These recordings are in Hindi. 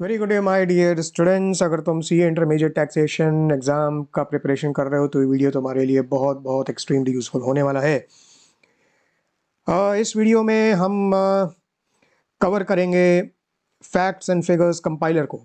Very good day my dear students. अगर तुम सी इंटरमीडिएट टैक्सेशन एग्जाम का प्रिपरेशन कर रहे हो तो ये वीडियो तुम्हारे लिए बहुत बहुत एक्सट्रीमली यूजफुल होने वाला है। इस वीडियो में हम कवर करेंगे फैक्ट्स एंड फिगर्स कंपाइलर को।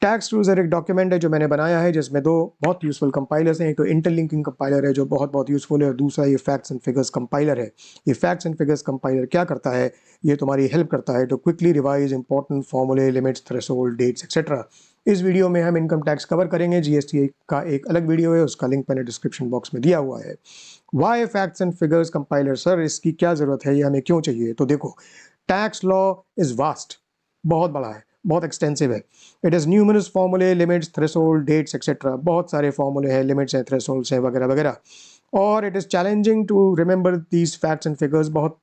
टैक्स क्रूजर एक डॉक्यूमेंट है जो मैंने बनाया है जिसमें दो बहुत यूजफुल कंपाइलर्स हैं। एक तो इंटरलिंकिंग कंपाइलर है जो बहुत बहुत यूजफुल है और दूसरा ये फैक्ट्स एंड फिगर्स कंपाइलर है। ये फैक्ट्स एंड फिगर्स कंपाइलर क्या करता है? ये तुम्हारी हेल्प करता है टू क्विकली रिवाइज इंपॉर्टेंट फॉर्मूले, लिमिट्स, थ्रेशोल्ड, डेट्स एक्सेट्रा। इस वीडियो में हम इनकम टैक्स कवर करेंगे। जीएसटी का एक अलग वीडियो है, उसका लिंक मैंने डिस्क्रिप्शन बॉक्स में दिया हुआ है। Why facts and figures compiler sir, इसकी क्या जरूरत है, ये हमें क्यों चाहिए? तो देखो, टैक्स लॉ इज वास्ट, बहुत बड़ा है, बहुत एक्सटेंसिव है। इट इज़ न्यूमरस फॉर्मूले, लिमिट्स, थ्रेशोल्ड, डेट्स एक्सेट्रा। बहुत सारे फॉर्मूले हैं, लिमिट्स हैं, थ्रेशोल्ड्स हैं वगैरह वगैरह। और it is challenging to remember these facts and figures. बहुत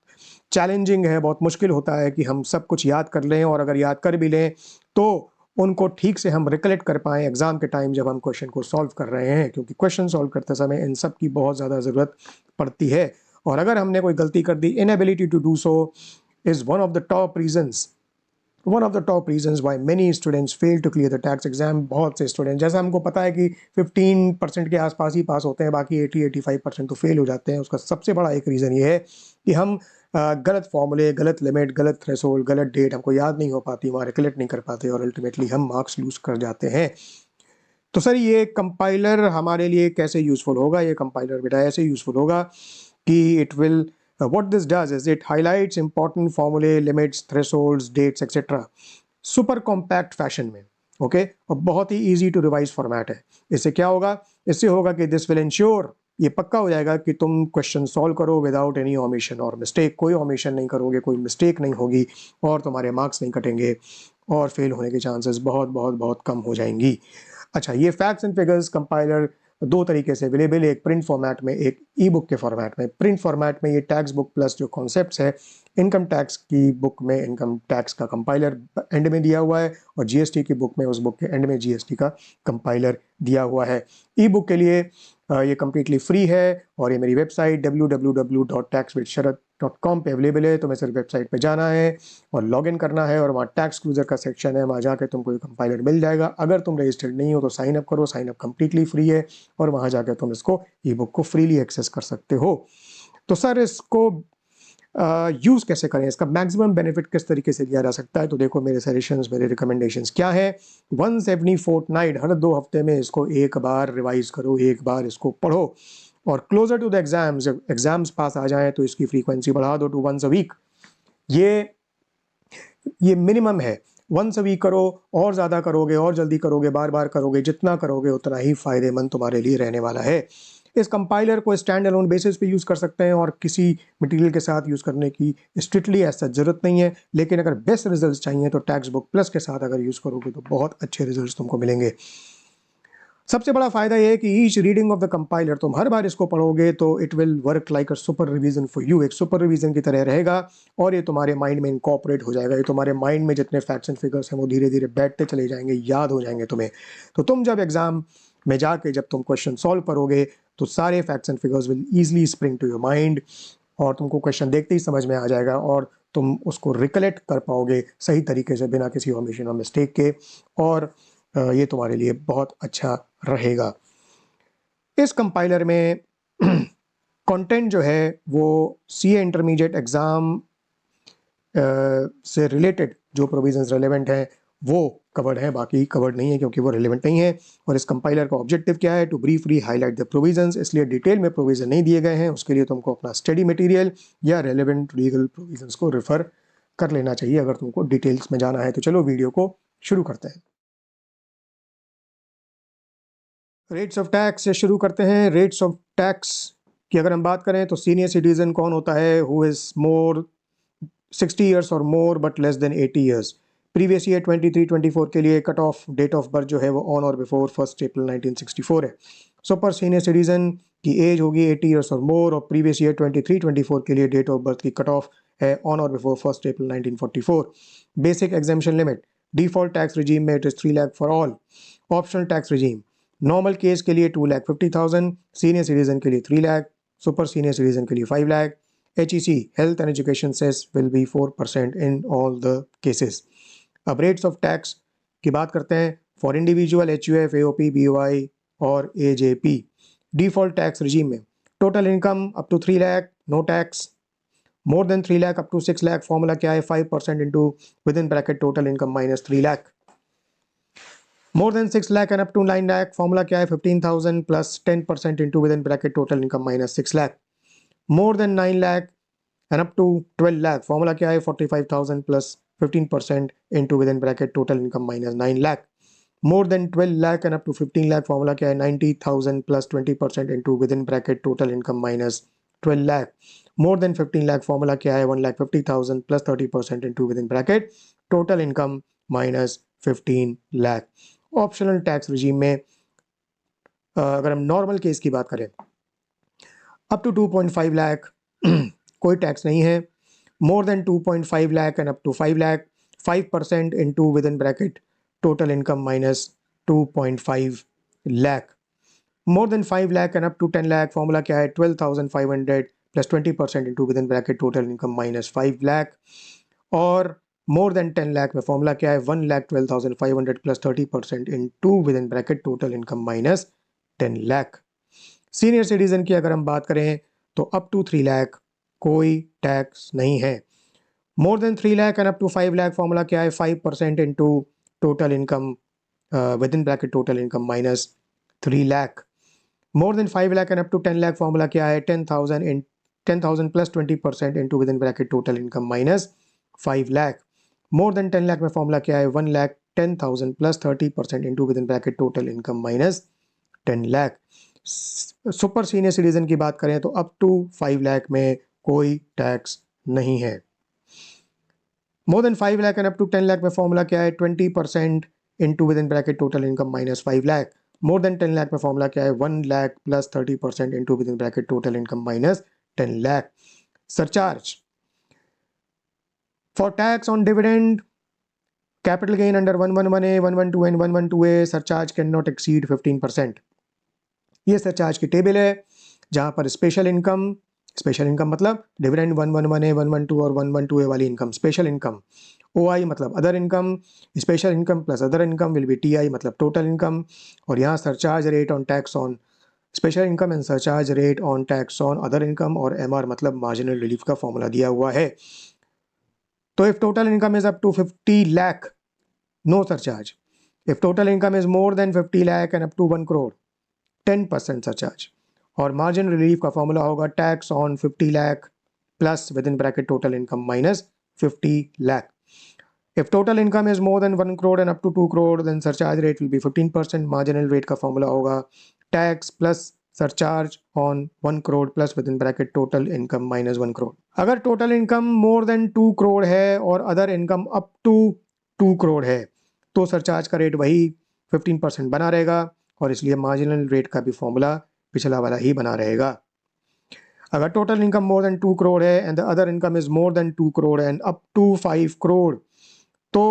चैलेंजिंग है, बहुत मुश्किल होता है कि हम सब कुछ याद कर लें, और अगर याद कर भी लें तो उनको ठीक से हम रिकलेक्ट कर पाएँ एग्जाम के टाइम जब हम क्वेश्चन को सॉल्व कर रहे हैं, क्योंकि क्वेश्चन सॉल्व करते समय इन सब की बहुत ज़्यादा ज़रूरत पड़ती है। और अगर हमने कोई गलती कर दी, inability to do so is one of the top reasons why many students fail to clear the tax exam. बहुत से स्टूडेंट, जैसा हमको पता है कि 15% के आसपास ही पास होते हैं, बाकी 80-85% तो फेल हो जाते हैं। उसका सबसे बड़ा एक रीज़न ये है कि हम गलत फॉर्मूले, गलत लिमिट, गलत थ्रेशोल्ड, गलत डेट हमको याद नहीं हो पाती, वहाँ रिकलेक्ट नहीं कर पाते और अल्टीमेटली हम मार्क्स लूज कर जाते हैं। तो सर, ये कंपाइलर हमारे लिए कैसे यूज़फुल होगा? ये कंपाइलर बेटा ऐसे यूज़फुल होगा कि it will what this does is it highlights important formulae, limits, thresholds, dates etc. Super compact fashion में, ओके, और बहुत ही इजी टू रिवाइज फॉर्मेट है। इससे क्या होगा? इससे होगा कि दिस विल इंश्योर, ये पक्का हो जाएगा कि तुम क्वेश्चन सॉल्व करो विदाउट एनी ओमिशन और मिस्टेक। कोई ओमिशन नहीं करोगे, कोई मिस्टेक नहीं होगी और तुम्हारे मार्क्स नहीं कटेंगे और फेल होने के चांसेस बहुत बहुत बहुत कम हो जाएंगी। अच्छा, ये फैक्ट्स एंड फिगर्स कंपाइलर दो तरीके से अवेलेबल है, एक प्रिंट फॉर्मेट में, एक ई बुक के फॉर्मेट में। प्रिंट फॉर्मेट में ये टैक्स बुक प्लस जो कॉन्सेप्ट्स है इनकम टैक्स की बुक में इनकम टैक्स का कंपाइलर एंड में दिया हुआ है, और जीएसटी की बुक में उस बुक के एंड में जीएसटी का कंपाइलर दिया हुआ है। ई बुक के लिए ये कम्प्लीटली फ्री है और ये मेरी वेबसाइट www.taxwithsharat.com पे अवेलेबल है। तुम्हें सिर्फ वेबसाइट पे जाना है और लॉगिन करना है और वहाँ टैक्स क्रूजर का सेक्शन है, वहाँ जाकर तुमको ये कंपाइलर मिल जाएगा। अगर तुम रजिस्टर्ड नहीं हो तो साइन अप करो, साइन अप कम्प्लीटली फ्री है और वहाँ जाकर तुम इसको ई बुक को फ्रीली एक्सेस कर सकते हो। तो सर, इसको यूज़ कैसे करें, इसका मैक्सिमम बेनिफिट किस तरीके से लिया जा सकता है? तो देखो, मेरे सजेशंस, मेरे रिकमेंडेशंस क्या है। वंस एवरी फोर्टनाइट, हर 2 हफ्ते में इसको एक बार रिवाइज करो, एक बार इसको पढ़ो। और क्लोजर टू द एग्जाम्स, जब एग्जाम्स पास आ जाएं तो इसकी फ्रीक्वेंसी बढ़ा दो टू वंस अ वीक। ये मिनिमम है, वंस अ वीक करो। और ज़्यादा करोगे और जल्दी करोगे, बार बार करोगे, जितना करोगे उतना ही फ़ायदेमंद तुम्हारे लिए रहने वाला है। इस कंपाइलर को स्टैंड अलोन बेसिस पे यूज़ कर सकते हैं और किसी मटेरियल के साथ यूज़ करने की स्ट्रिक्टली ऐसा ज़रूरत नहीं है। लेकिन अगर बेस्ट रिजल्ट्स चाहिए तो टैक्स बुक प्लस के साथ अगर यूज़ करोगे तो बहुत अच्छे रिजल्ट्स तुमको मिलेंगे। सबसे बड़ा फायदा यह है कि each reading of the compiler, तुम हर बार इसको पढ़ोगे तो it will work like a super revision for you, एक सुपर रिवीजन की तरह रहेगा और ये तुम्हारे माइंड में इनकॉर्पोरेट हो जाएगा। ये तुम्हारे माइंड में जितने फैक्ट्स एंड फिगर्स हैं वो धीरे धीरे बैठते चले जाएंगे, याद हो जाएंगे तुम्हें। तो तुम जब एग्जाम में जाके जब तुम क्वेश्चन सॉल्व करोगे तो सारे facts and figures will easily spring to your mind और तुमको क्वेश्चन देखते ही समझ में आ जाएगा और तुम उसको रिकलेक्ट कर पाओगे सही तरीके से, बिना किसी ओमिशन और मिस्टेक के। और ये तुम्हारे लिए बहुत अच्छा रहेगा। इस कंपाइलर में कंटेंट जो है वो सीए इंटरमीडिएट एग्ज़ाम से रिलेटेड जो प्रोविजंस रेलेवेंट हैं वो कवर्ड है, बाकी कवर्ड नहीं है क्योंकि वो रिलेवेंट नहीं है। और इस कंपाइलर का ऑब्जेक्टिव क्या है? To briefly highlight the provisions, इसलिए डिटेल में प्रोविजन नहीं दिए गए हैं। उसके लिए तुमको अपना स्टडी मटेरियल या रेलेवेंट लीगल प्रोविजंस को रेफर कर लेना चाहिए अगर तुमको डिटेल्स में जाना है। तो चलो वीडियो को शुरू करते हैं। रेट्स ऑफ टैक्स से शुरू करते हैं। रेट्स ऑफ टैक्स की अगर हम बात करें तो सीनियर सिटीजन कौन होता है? हु इज़ मोर 60 ईयर्स और more but less than 80 years. Previous year 23-24 के लिए cut off date of birth जो है वो ऑन और बिफोर 1 अप्रैल 1964 है। सुपर सीनियर सिटीजन की एज होगी 80 ईयर्स और मोर, और प्रीवियस ईयर 23-24 के लिए डेट ऑफ बर्थ की कट ऑफ है on or before 1 April 1944। Basic exemption limit, default tax regime में it is 3 lakh for all. Optional tax regime, normal case के लिए 2,50,000, सीनियर सिटीजन के लिए 3 लाख, सुपर सीनियर सिटीजन के लिए 5 lakh. HEC, health and education cess will be 4% in all the cases. अब रेट्स ऑफ टैक्स की बात करते हैं, for individual HUF, AOP, BOI और AJP डिफॉल्ट टैक्स रिजीम में total income up to 3 lakh no tax, more than 3 lakh up to 6 lakh formula क्या है 5% into with in bracket total income minus 3 lakh, more than 6 lakh and up to 9 lakh formula क्या है 15,000 plus 10% into with in bracket total income minus 6 lakh, more then 9 lakh and up to 12 lakh formula क्या है 45,000 plus 15% into within bracket total income minus 9 lakh, more than 12 lakh and up to 15 lakh formula क्या है 90,000 plus 20% into within bracket total income minus 12 lakh, more than 15 lakh formula क्या है 1,50,000 plus 30% into within bracket total income minus 15 lakh। Optional tax regime में अगर हम नॉर्मल केस की बात करें अप टू 2.5 लाख कोई टैक्स नहीं है, more than 2.5 lakh and up to 5 lakh 5% into with in bracket total income minus 2.5 lakh, more than 5 lakh and up to 10 lakh formula क्या है 12,500 plus 20% into with in bracket total income minus 5 lakh, और मोर देन 10 लाख में फॉर्मूला क्या है 1,12,500 plus 30% into with in bracket total income minus 10 lakh. Senior citizen की अगर हम बात करें तो अप टू 3 लाख कोई टैक्स नहीं है, more than 3 lakh and up to 5 lakh formula क्या है 5% into total income with in bracket total income minus 3 lakh, more than 5 lakh and up to 10 lakh formula क्या है 10,000 plus 20% into with in bracket total income minus 5 lakh, more than 10 lakh में फॉर्मूला क्या है 1,10,000 plus 30% into with in bracket total income minus 10 lakh. Super senior citizen की बात करें तो अप टू 5 लाख में कोई टैक्स नहीं है, more than 5 lakh and up to 10 lakh में फॉर्मूला क्या है 20% into with in bracket total income minus 5 lakh, more than 10 lakh में फॉर्मूला क्या है 1 lakh plus 30% into with in bracket total income minus 10 lakh. Surcharge for tax on dividend capital gain under 111A, 112 and 112A surcharge can not exceed 15%। ये सरचार्ज की टेबल है जहां पर स्पेशल इनकम मतलब डिविडेंड 111A, 112 और 112A वाली इनकम स्पेशल इनकम, OI मतलब other income, special income plus other income will be TI मतलब टोटल इनकम, और यहाँ surcharge rate on tax on special income and surcharge rate on tax on other income, और MR मतलब मार्जिनल रिलीफ का फॉर्मूला दिया हुआ है। तो if total income is up to 50 lakh no surcharge, if total income is more than 50 lakh and up to 1 crore 10% surcharge, और मार्जिन रिलीफ का फॉर्मूला होगा tax on 50 lakh plus with in bracket total income minus 50 lakh. If total income is more than 1 crore and up to 2 crore, then surcharge rate will be 15%. Marginal rate का फॉर्मूला होगा tax plus surcharge on 1 crore plus with in bracket total income minus 1 crore. अगर total income more than 2 crore है और other income up to 2 crore है तो सरचार्ज का रेट वही 15% बना रहेगा, और इसलिए मार्जिनल रेट का भी फॉर्मूला पिछला वाला ही बना रहेगा। अगर total income more than 2 crore है and the other income is more than 2 crore and up to 5 crore तो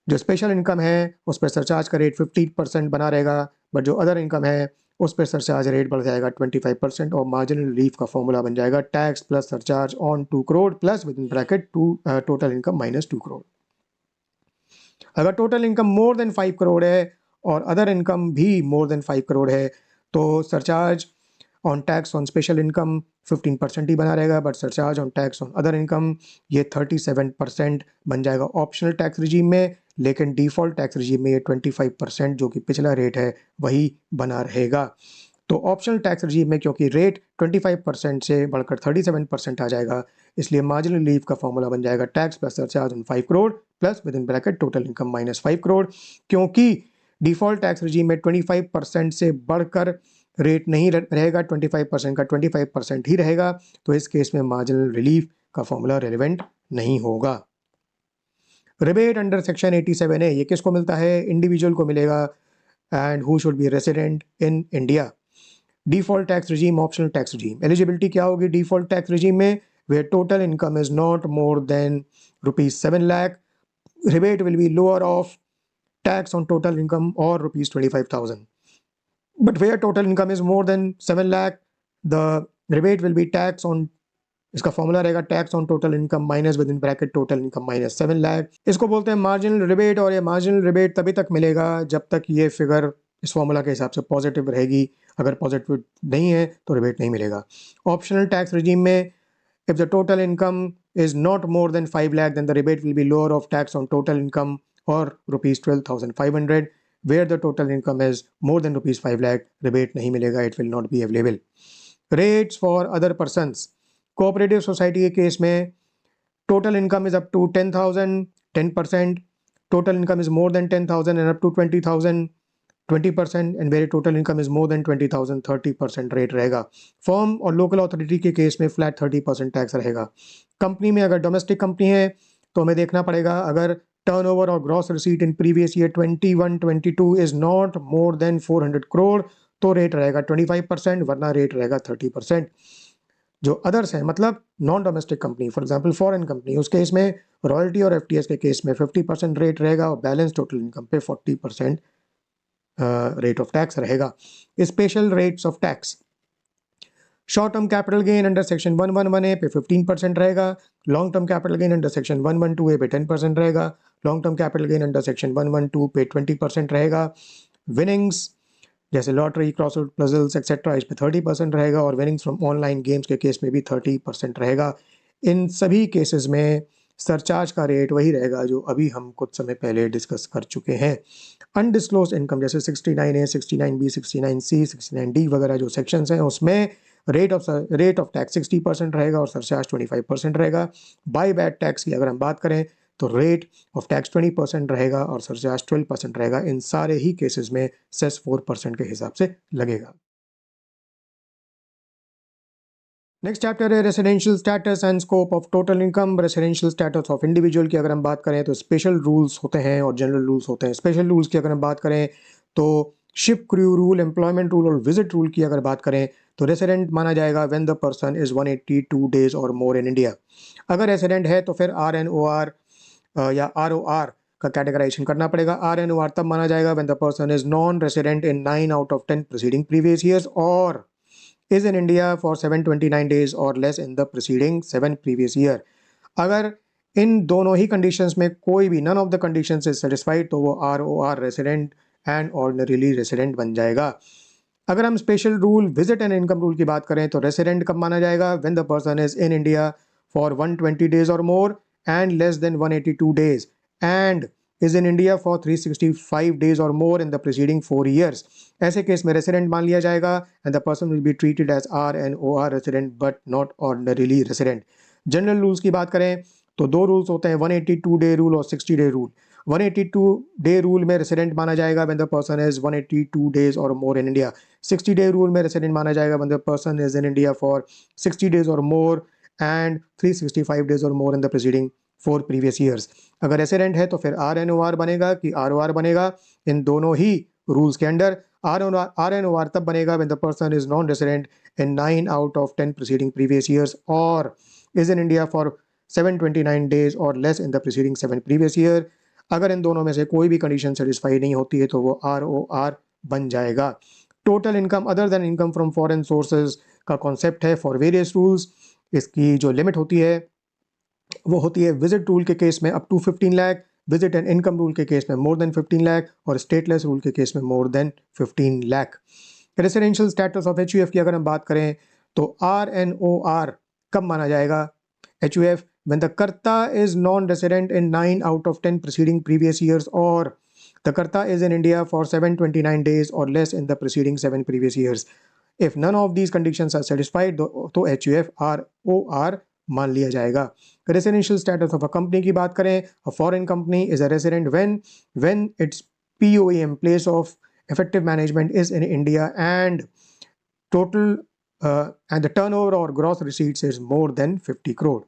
जो स्पेशल इनकम है उस पर सरचार्ज का रेट 50% बना रहेगा, बट जो अदर इनकम है उस पर सरचार्ज रेट बढ़ जाएगा 25%, और मार्जिनल रिलीफ का फॉर्मूला बन जाएगा tax plus surcharge on 2 crore plus with in bracket total income minus 2 crore. अगर total income more than 5 crore है और अदर इनकम भी मोर देन 5 करोड़ है तो surcharge on tax on special income 15% ही बना रहेगा, but surcharge on tax on other income ये 37% बन जाएगा ऑप्शनल टैक्स रिजीम में, लेकिन डिफ़ॉल्ट टैक्स रिजीम में ये 25% जो कि पिछला रेट है वही बना रहेगा। तो ऑप्शनल टैक्स रिजीम में क्योंकि रेट 25% से बढ़कर 37% आ जाएगा, इसलिए मार्जिनल रिलीफ का फॉर्मूला बन जाएगा tax plus surcharge on 5 crore plus with in bracket total income minus 5 crore. क्योंकि डिफ़ॉल्ट टैक्स रिजीम में 25% से बढ़कर रेट नहीं रहेगा, 25% का 25% ही रहेगा, तो इस केस में मार्जिनल रिलीफ का फॉर्मूला रेलेवेंट नहीं होगा। रिबेट अंडर सेक्शन 87A ये किसको मिलता है? इंडिविजुअल को मिलेगा and who should be resident in India. Default tax regime, optional tax regime, eligibility क्या होगी डिफॉल्ट टैक्स रिजीम में? Where total income is not more than ₹7 lakh, rebate will be lower of tax on total income और ₹25,000. But where total income is more than 7 lakh, the rebate will be tax on इसका फॉर्मूला रहेगा tax on total income minus with in bracket total income minus 7 lakh. इसको बोलते हैं मार्जिनल रिबेट, और ये मार्जिनल रिबेट तभी तक मिलेगा जब तक ये फिगर इस फॉर्मूला के हिसाब से पॉजिटिव रहेगी। अगर पॉजिटिव नहीं है तो रिबेट नहीं मिलेगा। ऑप्शनल टैक्स रिजीम में if the total income is not more than 5 lakh, then the rebate will be lower of tax on total income or rupees 12,500. Where the total income is more than rupees 5 lakh, rebate nahi milega, it will not be available. Rates for other persons. Cooperative society के केस में total income is up to 10,000, 10%. Total income is more than 10,000 and up to 20,000, 20%, and where total income is more than 20,000, 30% rate रहेगा। फर्म और लोकल अथॉरिटी के केस में फ्लैट 30% टैक्स रहेगा। कंपनी में अगर डोमेस्टिक कंपनी है तो हमें देखना पड़ेगा, अगर टर्नओवर और gross receipt in previous year 21-22 is not more then 400 crore तो रेट रहेगा 25%, वरना रेट रहेगा 30%। जो अदर्स हैं मतलब non domestic company, for example foreign company, उस केस में रॉयल्टी और एफटीएस के केस में 50% रेट रहेगा और बैलेंस टोटल इनकम पे 40% रेट ऑफ टैक्स रहेगा। Special rates of tax, short term capital gain under section 111A पे 15% रहेगा। Long term capital gain under section 112A पे 10% रहेगा। Long term capital gain under section 112 पे 20% रहेगा। विनिंग्स जैसे लॉटरी, क्रॉसवर्ड पजल्स एक्सेट्रा, इस पे 30% रहेगा, और विनिंग्स फ्रॉम ऑनलाइन गेम्स के केस में भी 30% रहेगा। इन सभी केसेस में सरचार्ज का रेट वही रहेगा जो अभी हम कुछ समय पहले डिस्कस कर चुके हैं। अनडिस्क्लोज इनकम जैसे 69A, 69B, 69C, 69D वगैरह जो सेक्शंस हैं उसमें रेट ऑफ टैक्स 60% रहेगा और सरचार्ज 25% रहेगा। बाय बैड टैक्स की अगर हम बात करें तो रेट ऑफ टैक्स 20% रहेगा और सरचार्ज 12% रहेगा। इन सारे ही केसेस में सेस 4% के हिसाब से लगेगा। नेक्स्ट चैप्टर है residential status and scope of total income. Residential status of individual की अगर हम बात करें तो स्पेशल रूल्स होते हैं और जनरल रूल्स होते हैं। स्पेशल रूल्स की अगर हम बात करें तो ship crew rule, employment rule और विजिट रूल की अगर बात करें तो रेसिडेंट माना जाएगा when the person is 182 days or more in India. अगर रेसिडेंट है तो फिर RNOR या ROR का कैटेगराइजेशन करना पड़ेगा। RNOR तब माना जाएगा when the person is non resident in 9 out of 10 preceding previous years और is in India for 729 days or less in the preceding 7 previous year। अगर इन दोनों ही कंडीशंस में कोई भी none of the conditions is satisfied तो वो ROR resident and ordinarily resident बन जाएगा। अगर हम special rule visit and income rule की बात करें तो रेसिडेंट कब माना जाएगा when the person is in India for 120 days or more and less than 182 days and is in India for 365 days or more in the preceding 4 years। ऐसे केस में रेसिडेंट मान लिया जाएगा and the person will be treated as RNOR resident but not ordinarily resident। General rules की बात करें तो दो रूल्स होते हैं, 182 डे रूल और 60 डे रूल। 182 डे रूल में रेसिडेंट माना जाएगा when the person is 182 days or more in India। 60 day rule में रेसिडेंट माना जाएगा when the person is in India for 60 days or more and 365 days or more in the preceding 4 previous years। अगर रेसिडेंट है तो फिर RNOR बनेगा कि ROR बनेगा। इन दोनों ही रूल्स के अंडर RNOR तब बनेगा when the person is non-resident in 9 out of 10 preceding previous years or is in India for 729 days or less in the preceding 7 previous year। अगर इन दोनों में से कोई भी कंडीशन सेटिस्फाई नहीं होती है तो वो ROR बन जाएगा। Total income other than income from foreign sources का कॉन्सेप्ट है फॉर वेरियस रूल्स। इसकी जो लिमिट होती है वो होती है विजिट रूल के केस में up to 15 lakh, visit and income rule के केस में मोर देन 15 लाख और स्टेटलेस रूल के केस में more than 15 lakh. Residential status of HUF की अगर हम बात करें तो RNOR कब माना जाएगा HUF when the कर्ता is non-resident in 9 out of 10 preceding previous years or the कर्ता is in India for 729 days or less in the preceding 7 previous years। If none of these conditions are satisfied तो HUF ROR मान लिया जाएगा। Residential status of a company की बात करें, a foreign company is a resident when it's POEM place of effective management is in India and total and the turnover और gross receipts is more than 50 crore.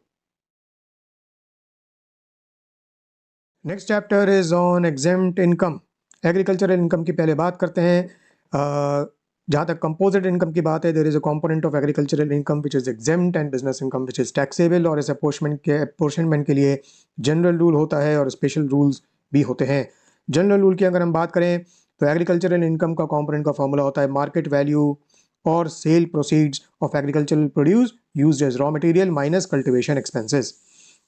Next chapter is on exempt income. Agricultural income की पहले बात करते हैं। जहाँ तक कंपोजिट इनकम की बात है, there is a component of agricultural income which is exempt and business income which is taxable, और इस अपोर्शनमेंट के लिए जनरल रूल होता है और स्पेशल रूल्स भी होते हैं। जनरल रूल की अगर हम बात करें तो एग्रीकल्चरल इनकम का कंपोनेंट का फॉर्मूला होता है market value or sale proceeds of agricultural produce used as raw material minus cultivation expenses.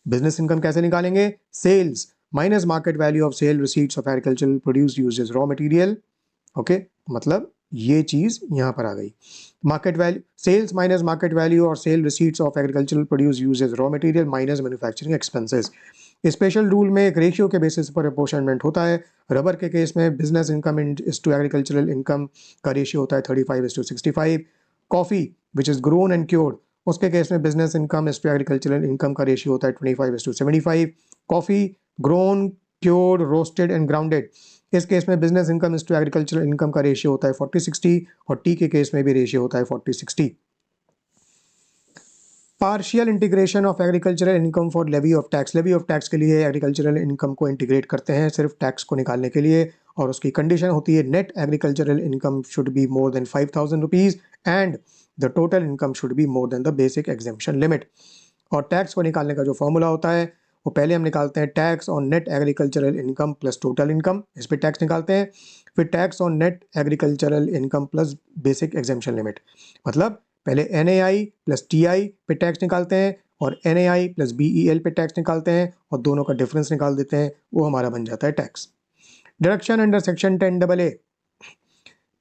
Business income कैसे निकालेंगे? Sales minus market value of sale receipts of agricultural produce used as raw material. Okay, मतलब ये चीज यहां पर आ गई। Market value, sales minus market value or sale receipts of agricultural produce used as raw material minus manufacturing expenses. Special rule में एक रेशियो के बेसिस पर अपोर्शनमेंट होता है। रबर के केस में business income is to agricultural income का रेशियो होता है 35:65। Coffee which is grown and cured, उसके केस में business income is to agricultural income का रेशियो होता है 25:75। Coffee grown, cured, roasted and grounded, इस केस में business income is to agricultural income का रेशियो होता है 40:60 और टी के केस में भी रेशियो होता है 40:60। Partial integration of agricultural income for levy of tax. Levy of tax के लिए एग्रीकल्चरल इनकम को इंटीग्रेट करते हैं सिर्फ टैक्स को निकालने के लिए, और उसकी कंडीशन होती है net agricultural income should B more then 5,000 rupees and the total income should B more than the basic exemption limit. और टैक्स को निकालने का जो फॉर्मूला होता है वो पहले हम निकालते हैं tax on net agricultural income plus total income, इस पर टैक्स निकालते हैं। फिर tax on net agricultural income plus basic exemption limit, मतलब पहले NAI प्लस TI पे टैक्स निकालते हैं और NAI प्लस BEL पे टैक्स निकालते हैं और दोनों का डिफरेंस निकाल देते हैं, वो हमारा बन जाता है tax. Deduction under section 10AA,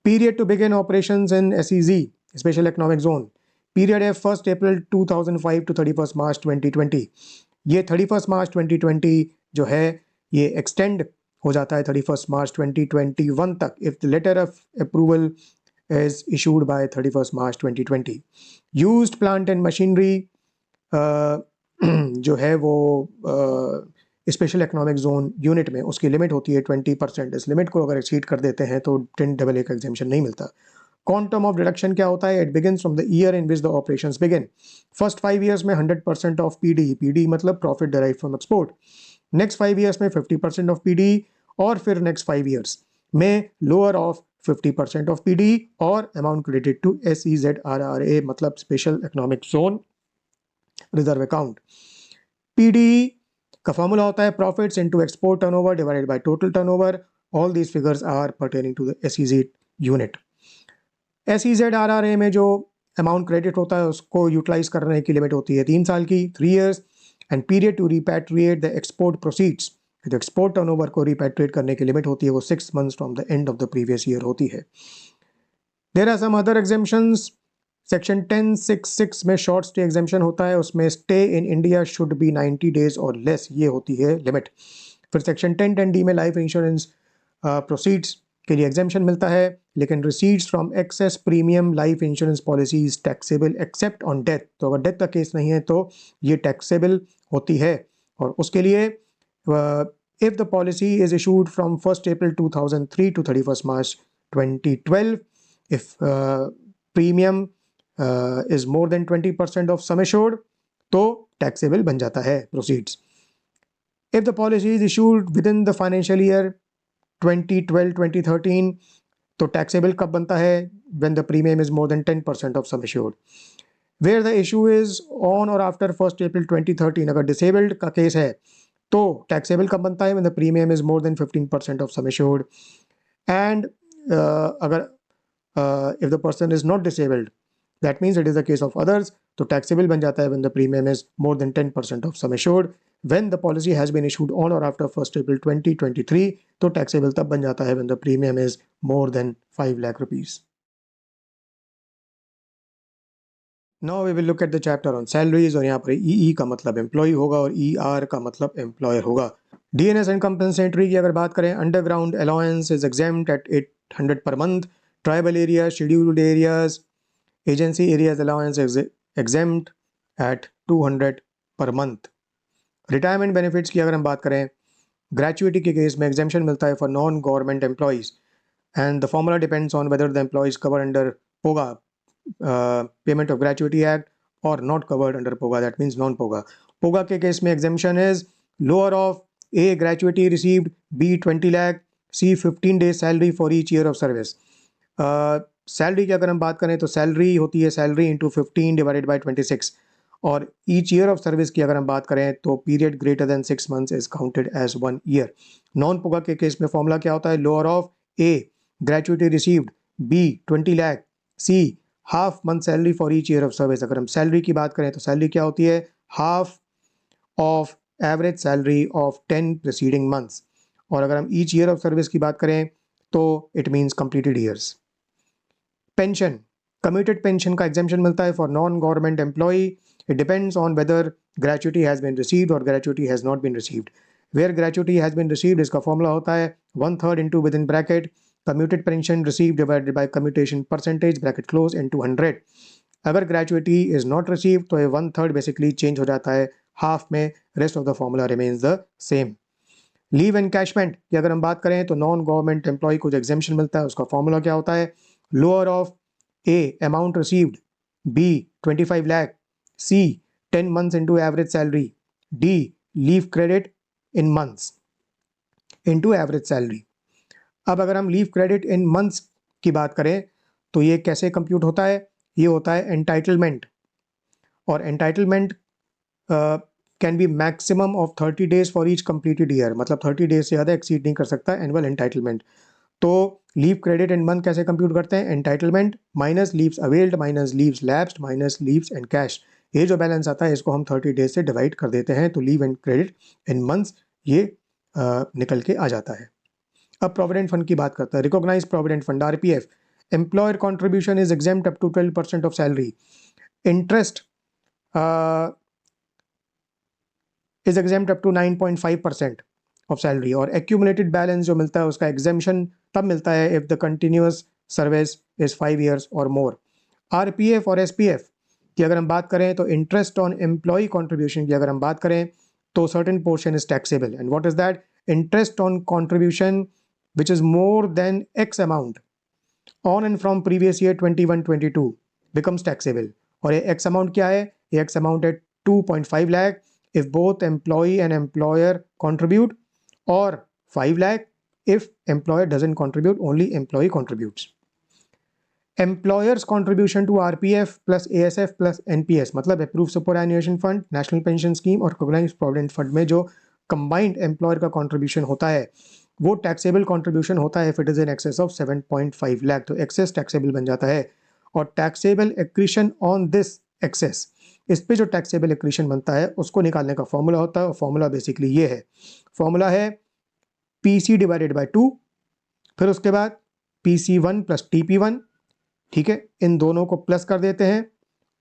period to begin operations in SEZ special economic zone, period है 1 अप्रैल 2005 टू 31 मार्च 2020। ये 31 मार्च 2020 जो है ये एक्सटेंड हो जाता है 31 मार्च 2021 तक if the letter of approval is issued by 31st March 2020. Used plant and machinery जो है वो स्पेशल इकोनॉमिक जोन यूनिट में उसकी लिमिट होती है 20%। इस लिमिट को अगर एक्सीड कर देते हैं तो 10AA का एग्जेम्पशन नहीं मिलता। क्वांटम ऑफ डिडक्शन क्या होता है? It begins from the year in which the operations begin. First 5 years में 100% ऑफ PD मतलब profit derive from export. Next 5 years में 50% ऑफ PD और फिर नेक्स्ट 5 ईयर्स में लोअर ऑफ 50% ऑफ PD और अमाउंट क्रेडिट टू SEZRRA मतलब special economic zone reserve account. PD का फॉर्मूला होता है profits into export turnover divided by total turnover. All these figures are pertaining to the SEZ unit. SEZRRA में जो अमाउंट क्रेडिट होता है उसको यूटिलाइज करने की लिमिट होती है 3 साल की, 3 years, end period to repatriate the export proceeds, जो एक्सपोर्ट टर्नओवर को रिपैट्रिएट करने की लिमिट होती है वो 6 months from the end of the previous year होती है। There are some other exemptions. Section 10(6)(6) में शॉर्ट स्टे एग्जेम्पशन होता है, उसमें stay in India should be 90 days और लेस, ये होती है लिमिट। फिर सेक्शन 10(10)(D) में लाइफ इंश्योरेंस प्रोसीड्स के लिए एग्जेम्पशन मिलता है, लेकिन receipts from excess premium life insurance policies taxable except on death. तो अगर डेथ का केस नहीं है तो ये टैक्सेबल होती है, और उसके लिए if the policy is issued from 1st April 2003 to 31st March 2012, if premium is more than 20% of sum assured तो taxable बन जाता है proceeds। If the policy is issued within the financial year 2012-2013 तो taxable कब बनता है? when the premium is more than 10% of sum assured। Where the issue is on or after 1st April 2013, अगर disabled का केस है तो टैक्सेबल कब बनता है? when the premium is more than 15% of sum assured। and अगर if the person is not disabled, that means it is the case of others, तो टैक्सेबल बन जाता है when the premium is more than 10% of sum assured। when the policy has been issued on or after 1st April 2023 तो टैक्सेबल तब बन जाता है when the premium is more than 5 lakh rupees। Now we will look at the chapter on salaries, और यहाँ पर EE का मतलब एम्प्लॉय होगा और ER का मतलब एम्प्लॉयर होगा। DNS एंड कंपनसेटरी की अगर बात करें, underground allowance is exempt at 800 per month, tribal area, scheduled areas, agency areas allowance is exempt at 200 per month। Retirement benefits की अगर हम बात करें, ग्रेचुइटी के केस में एग्जेम्पशन मिलता है for non government employees, and the formula depends on whether the employees cover under POGA payment of gratuity act or not covered under POGA, that means non POGA. POGA के केस में exemption is lower of A gratuity received, B 20 lakh, C 15 days salary for each year of service. Salary की अगर हम बात करें तो सैलरी होती है सैलरी इंटू 15 डिवाइडेड बाई 26, और ईच ईयर ऑफ सर्विस की अगर हम बात करें तो period greater than 6 months is counted as 1 year। Non POGA के केस में फॉर्मूला क्या होता है? Lower of A gratuity received, B 20 lakh, C half month salary for each year of service. अगर हम सैलरी की बात करें तो सैलरी क्या होती है, half of average salary of 10 preceding months. और अगर हम ईच ईयर ऑफ सर्विस की बात करें तो it means completed years. Pension, commuted pension का एग्जेम्पशन मिलता है for non government employee. It depends on whether gratuity has been received और gratuity has not been received. Where gratuity has been received, इसका फॉर्मूला होता है 1/3 into with in bracket commuted pension receive divided by commutation percentage bracket close into 100। अगर ग्रेचुटी इज नॉट रिसीव तो ये 1/3 बेसिकली चेंज हो जाता है हाफ में, rest of the formula remains the same. Leave encashment की अगर हम बात करें तो नॉन गवर्नमेंट एम्प्लॉय को जो एग्जेम्पशन मिलता है उसका फॉर्मूला क्या होता है, lower of A amount received, B 25 lakh, C 10 months into average salary, D leave credit in months into average salary. अब अगर हम लीव क्रेडिट इन मंथ्स की बात करें तो ये कैसे कंप्यूट होता है, ये होता है एंटाइटलमेंट। और entitlement can be maximum of 30 days for each completed year, मतलब 30 डेज से ज़्यादा एक्सीड नहीं कर सकता एनुअल एंटाइटलमेंट। तो लीव क्रेडिट इन मंथ कैसे कंप्यूट करते हैं, entitlement minus leaves availed minus leaves lapsed minus leaves and cash. ये जो बैलेंस आता है इसको हम 30 डेज से डिवाइड कर देते हैं तो leave and credit in months ये निकल के आ जाता है। अब प्रोविडेंट फंड की बात करते हैं, recognise provident fund RPF, employer contribution is exempt up to 12% of salary, interest is exempt up to 9.5% of salary, और एक्यूमुलेटेड बैलेंस जो मिलता है उसका एग्जेम्पशन तब मिलता है if the continuous service is 5 years और मोर। आरपीएफ और एसपीएफ की अगर हम बात करें तो इंटरेस्ट ऑन एम्प्लॉय कॉन्ट्रीब्यूशन की अगर हम बात करें तो certain portion is taxable and what is that, interest on contribution which is more than X amount on and from previous year 21-22 becomes taxable। और ये X amount क्या है, ये X amount है 2.5 lakh if both employee and employer contribute, or 5 lakh if employer doesn't contribute, only employee contributes। Employers contribution to RPF plus ASF plus NPS मतलब Approved Superannuation Fund, National Pension Scheme और Recognized Provident Fund में जो combined employer का contribution होता है वो टैक्सेबल कंट्रीब्यूशन होता है if it is in excess of 7.5 lakh, तो एक्सेस टैक्सेबल बन जाता है। और taxable accretion on this excess, इस पे जो टैक्सेबल एक्रीशन बनता है उसको निकालने का फॉर्मूला होता है, और फॉर्मूला बेसिकली ये है, फॉर्मूला है पीसी डिवाइडेड बाय 2, फिर उसके बाद PC1 प्लस TP1, ठीक है, इन दोनों को प्लस कर देते हैं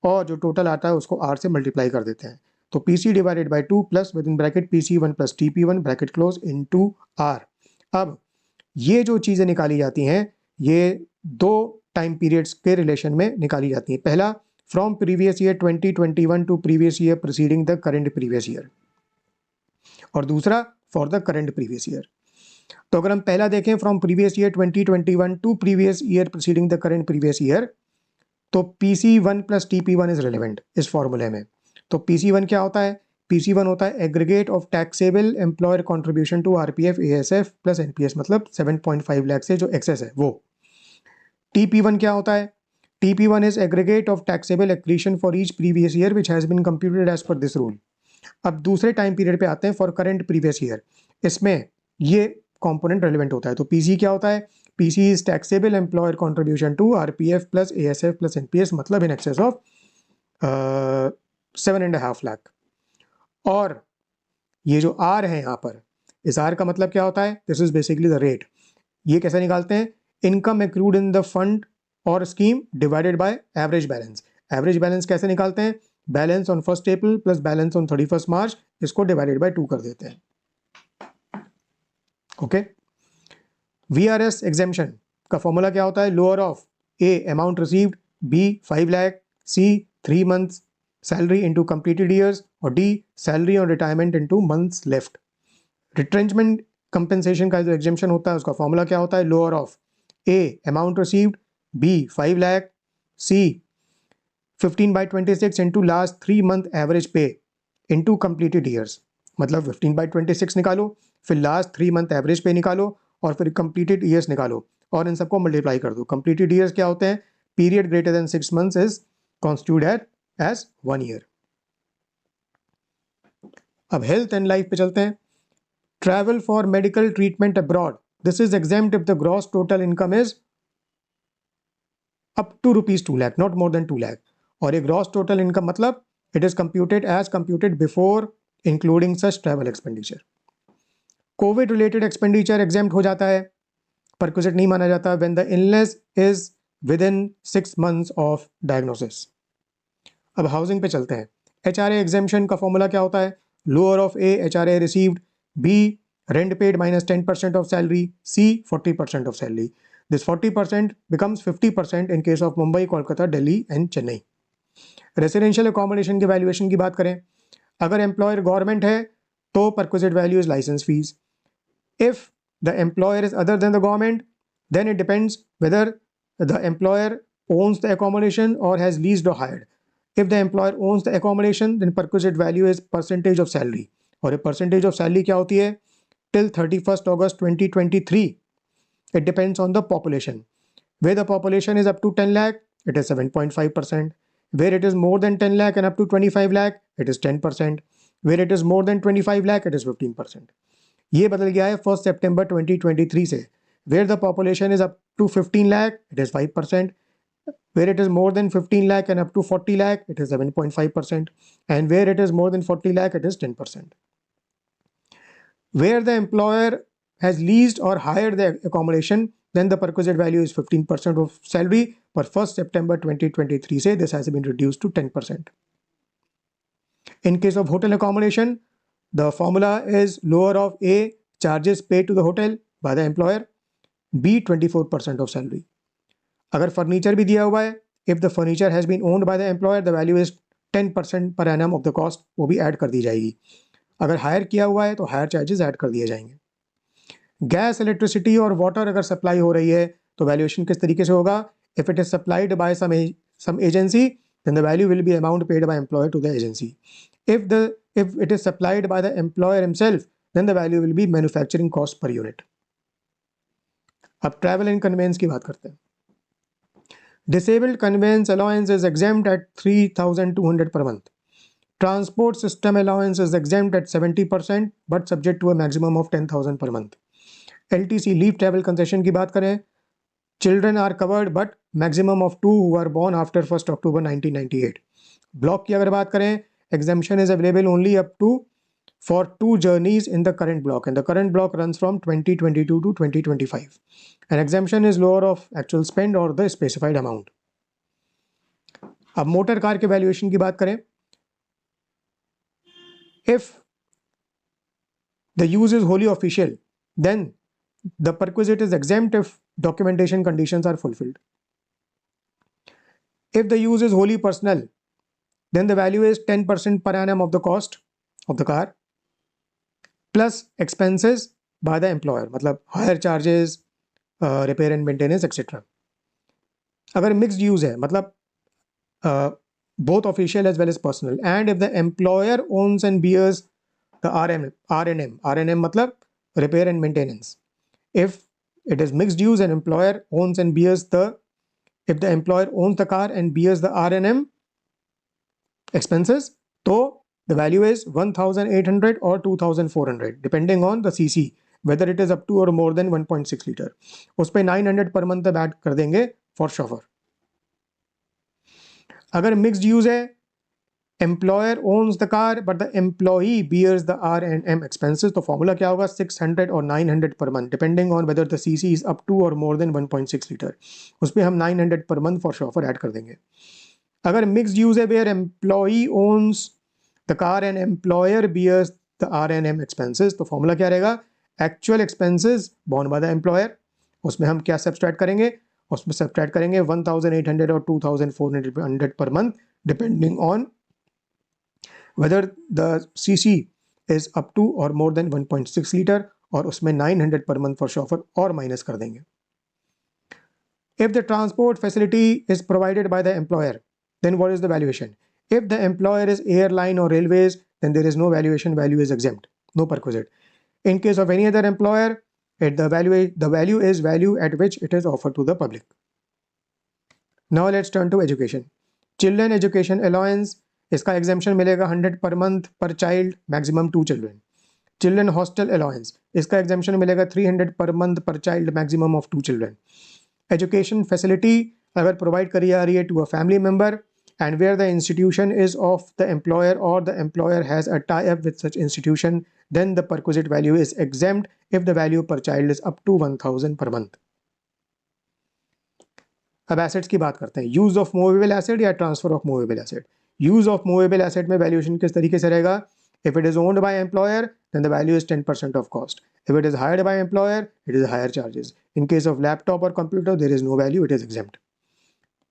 और जो टोटल आता है उसको R से मल्टीप्लाई कर देते हैं। तो PC divided by 2 plus with in bracket PC1 plus TP1 bracket close into R। अब ये जो चीज़ें निकाली जाती हैं ये दो टाइम पीरियड्स के रिलेशन में निकाली जाती हैं। पहला from previous year 2021 to previous year preceding the current previous year, और दूसरा for the current previous year. तो अगर हम पहला देखें from previous year 2021 to previous year preceding the current previous year, तो PC1 plus TP1 is relevant इस फॉर्मूले में। तो PC1 क्या होता है, PC1 होता है aggregate of taxable employer contribution to RPF ASF plus NPS, मतलब 7.5 लाख से जो एक्सेस है वो। TP1 क्या होता है, TP1 is aggregate of taxable accretion for each previous year which has been computed as per this rule. अब दूसरे टाइम पीरियड पे आते हैं फॉर करंट प्रीवियस ईयर, इसमें ये कंपोनेंट रेलिवेंट होता है। तो PC क्या होता है, PC is taxable employer contribution to RPF plus ASF plus NPS, मतलब इन एक्सेस ऑफ 7.5 लाख। और ये जो R है यहाँ पर, इस R का मतलब क्या होता है, this is basically the rate. ये कैसे निकालते हैं, income accrued in the fund और scheme divided by average balance. Average balance कैसे निकालते हैं, balance on 1 April plus balance on 31 March, इसको डिवाइडेड बाय 2 कर देते हैं। ओके, VRS एग्जेम्पशन का फॉर्मूला क्या होता है, lower of A amount received, B 5 lakh, C 3 months salary into completed years, और D salary on retirement into months left. Retrenchment compensation का जो एग्जेम्पशन होता है उसका फॉर्मूला क्या होता है, lower of A amount received, B 5 lakh, C 15/26 into last 3 month average पे इंटू कंप्लीटेड ईयर्स, मतलब 15/26 निकालो, फिर लास्ट 3 month एवरेज पे निकालो और फिर कंप्लीटेड ईयर्स निकालो और इन सबको मल्टीप्लाई कर दो। कंप्लीटेड ईयर्स क्या होते हैं, period greater than 6 months is constituted as 1 year। अब हेल्थ एंड लाइफ पे चलते हैं। Travel for medical treatment abroad, this is exempt if the gross total income is up to ₹2 lakh, not more than 2 lakh. और ये ग्रॉस टोटल इनकम मतलब it is computed as computed before including such travel expenditure. COVID related expenditure exempt हो जाता है, परक्विजिट नहीं माना जाता when the illness is with in 6 months of diagnosis. अब हाउसिंग पे चलते हैं। HRA एग्जेम्पशन का फॉर्मूला क्या होता है? Lower of A HRA received, B rent paid minus 10% of salary, C 40% of salary. This 40% becomes 50% in case of Mumbai, Kolkata, Delhi and Chennai. Residential accommodation की वैल्यूएशन की बात करें, अगर एम्प्लॉयर गवर्नमेंट है तो perquisite value is licence fee. If the employer is other than the government, then it depends whether the employer owns the accommodation or has leased or hired. If the employer owns the accommodation, then perquisite value is percentage of salary. और ये percentage of salary क्या होती है? Till 31st August 2023, it depends on the population. Where the population is up to 10 lakh, it is 7.5%. Where it is more than 10 lakh and up to 25 lakh, it is 10%. Where it is more than 25 lakh, it is 15%. ये बदल गया है 1 सितंबर 2023 से। Where the population is up to 15 lakh it is 5%, where it is more than 15 lakh and up to 40 lakh it is 7.5%, and where it is more than 40 lakh it is 10%। Where the employer has leased और hired the accommodation, then the perquisite value is 15% of salary, but 1 September 2023 से this has been reduced to 10%. In case of hotel accommodation, the formula is lower of A charges paid to the hotel by the employer, B 24% of salary. अगर फर्नीचर भी दिया हुआ है, if the furniture has been owned by the employer, the value is 10% per annum of the cost, वो भी ऐड कर दी जाएगी। अगर हायर किया हुआ है तो हायर चार्जेस ऐड कर दिए जाएंगे। गैस, इलेक्ट्रिसिटी और वाटर अगर सप्लाई हो रही है तो वैल्यूएशन किस तरीके से होगा? If it is supplied by some agency, then the value will be amount paid by employer to the agency. If it is supplied by the employer himself, then the value will be manufacturing cost per unit. अब ट्रैवल एंड कन्वेंस की बात करते हैं। Disabled conveyance allowance is exempt at 3,200 per month. Transport system allowance is exempt at 70% but subject to a maximum of 10,000 per month. LTC leave travel concession की बात करें, children are covered but maximum of 2 who are born after 1st October 1998. Block की अगर बात करें, exemption is available only up to for 2 journeys in the current block, and the current block runs from 2022 to 2025. An exemption is lower of actual spend or the specified amount. अब मोटर कार के वैल्यूएशन की बात करें, if the use is wholly official, then the perquisite is exempt if documentation conditions are fulfilled. If the use is wholly personal, then the value is 10% per annum of the cost of the car plus expenses by the employer, मतलब hire charges, repair and maintenance etc. अगर mixed use है मतलब both official as well as personal, and if the employer owns and bears the RNM मतलब repair and maintenance. If it is mixed use and employer owns and bears if the employer owns the car and bears the RNM expenses, तो the value is 1,800 or 2,400 depending on the CC, whether it is up to or more than 1.6 liter. उस पे 900 per month ऐड कर देंगे for chauffeur. अगर mixed use है, employer owns the car but the employee bears the R&M expenses, तो formula क्या होगा? 600 or 900 per month depending on whether the CC is up to or more than 1.6 liter. उस पे हम 900 per month for chauffeur add कर देंगे। अगर mixed use है where employee owns the car and employer bears the R&M expenses, तो formula क्या रहेगा? Actual expenses borne by the employer, उसमें हम क्या subtract करेंगे? उसमें subtract करेंगे 1,800 or 2,400 per month depending on whether the CC is up to or more than 1.6 liter, और उसमें 900 per month for chauffeur और minus कर देंगे। If the transport facility is provided by the employer, then what is the valuation? If the employer is airline or railways, then there is no valuation, value is exempt, no perquisite. In case of any other employer, the value is value at which it is offered to the public. Now let's turn to education. Children education allowance, इसका exemption मिलेगा 100 per month per child, maximum 2 children. Children hostel allowance, इसका exemption मिलेगा 300 per month per child, maximum of 2 children. Education facility, अगर प्रोवाइड करी जा रही है to a family member and where the institution is of the employer or the employer has a tie-up with such institution, then the perquisite value is exempt if the value per child is up to 1000 per month. अब एसेट्स की बात करते हैं, यूज ऑफ मूवेबल एसेट या transfer of movable asset. Use of movable asset में वैल्यूएशन किस तरीके से रहेगा? If it is owned by employer then the value is 10% of cost, if it is hired by employer it is hire charges, in case of laptop और computer there is no value, it is exempt.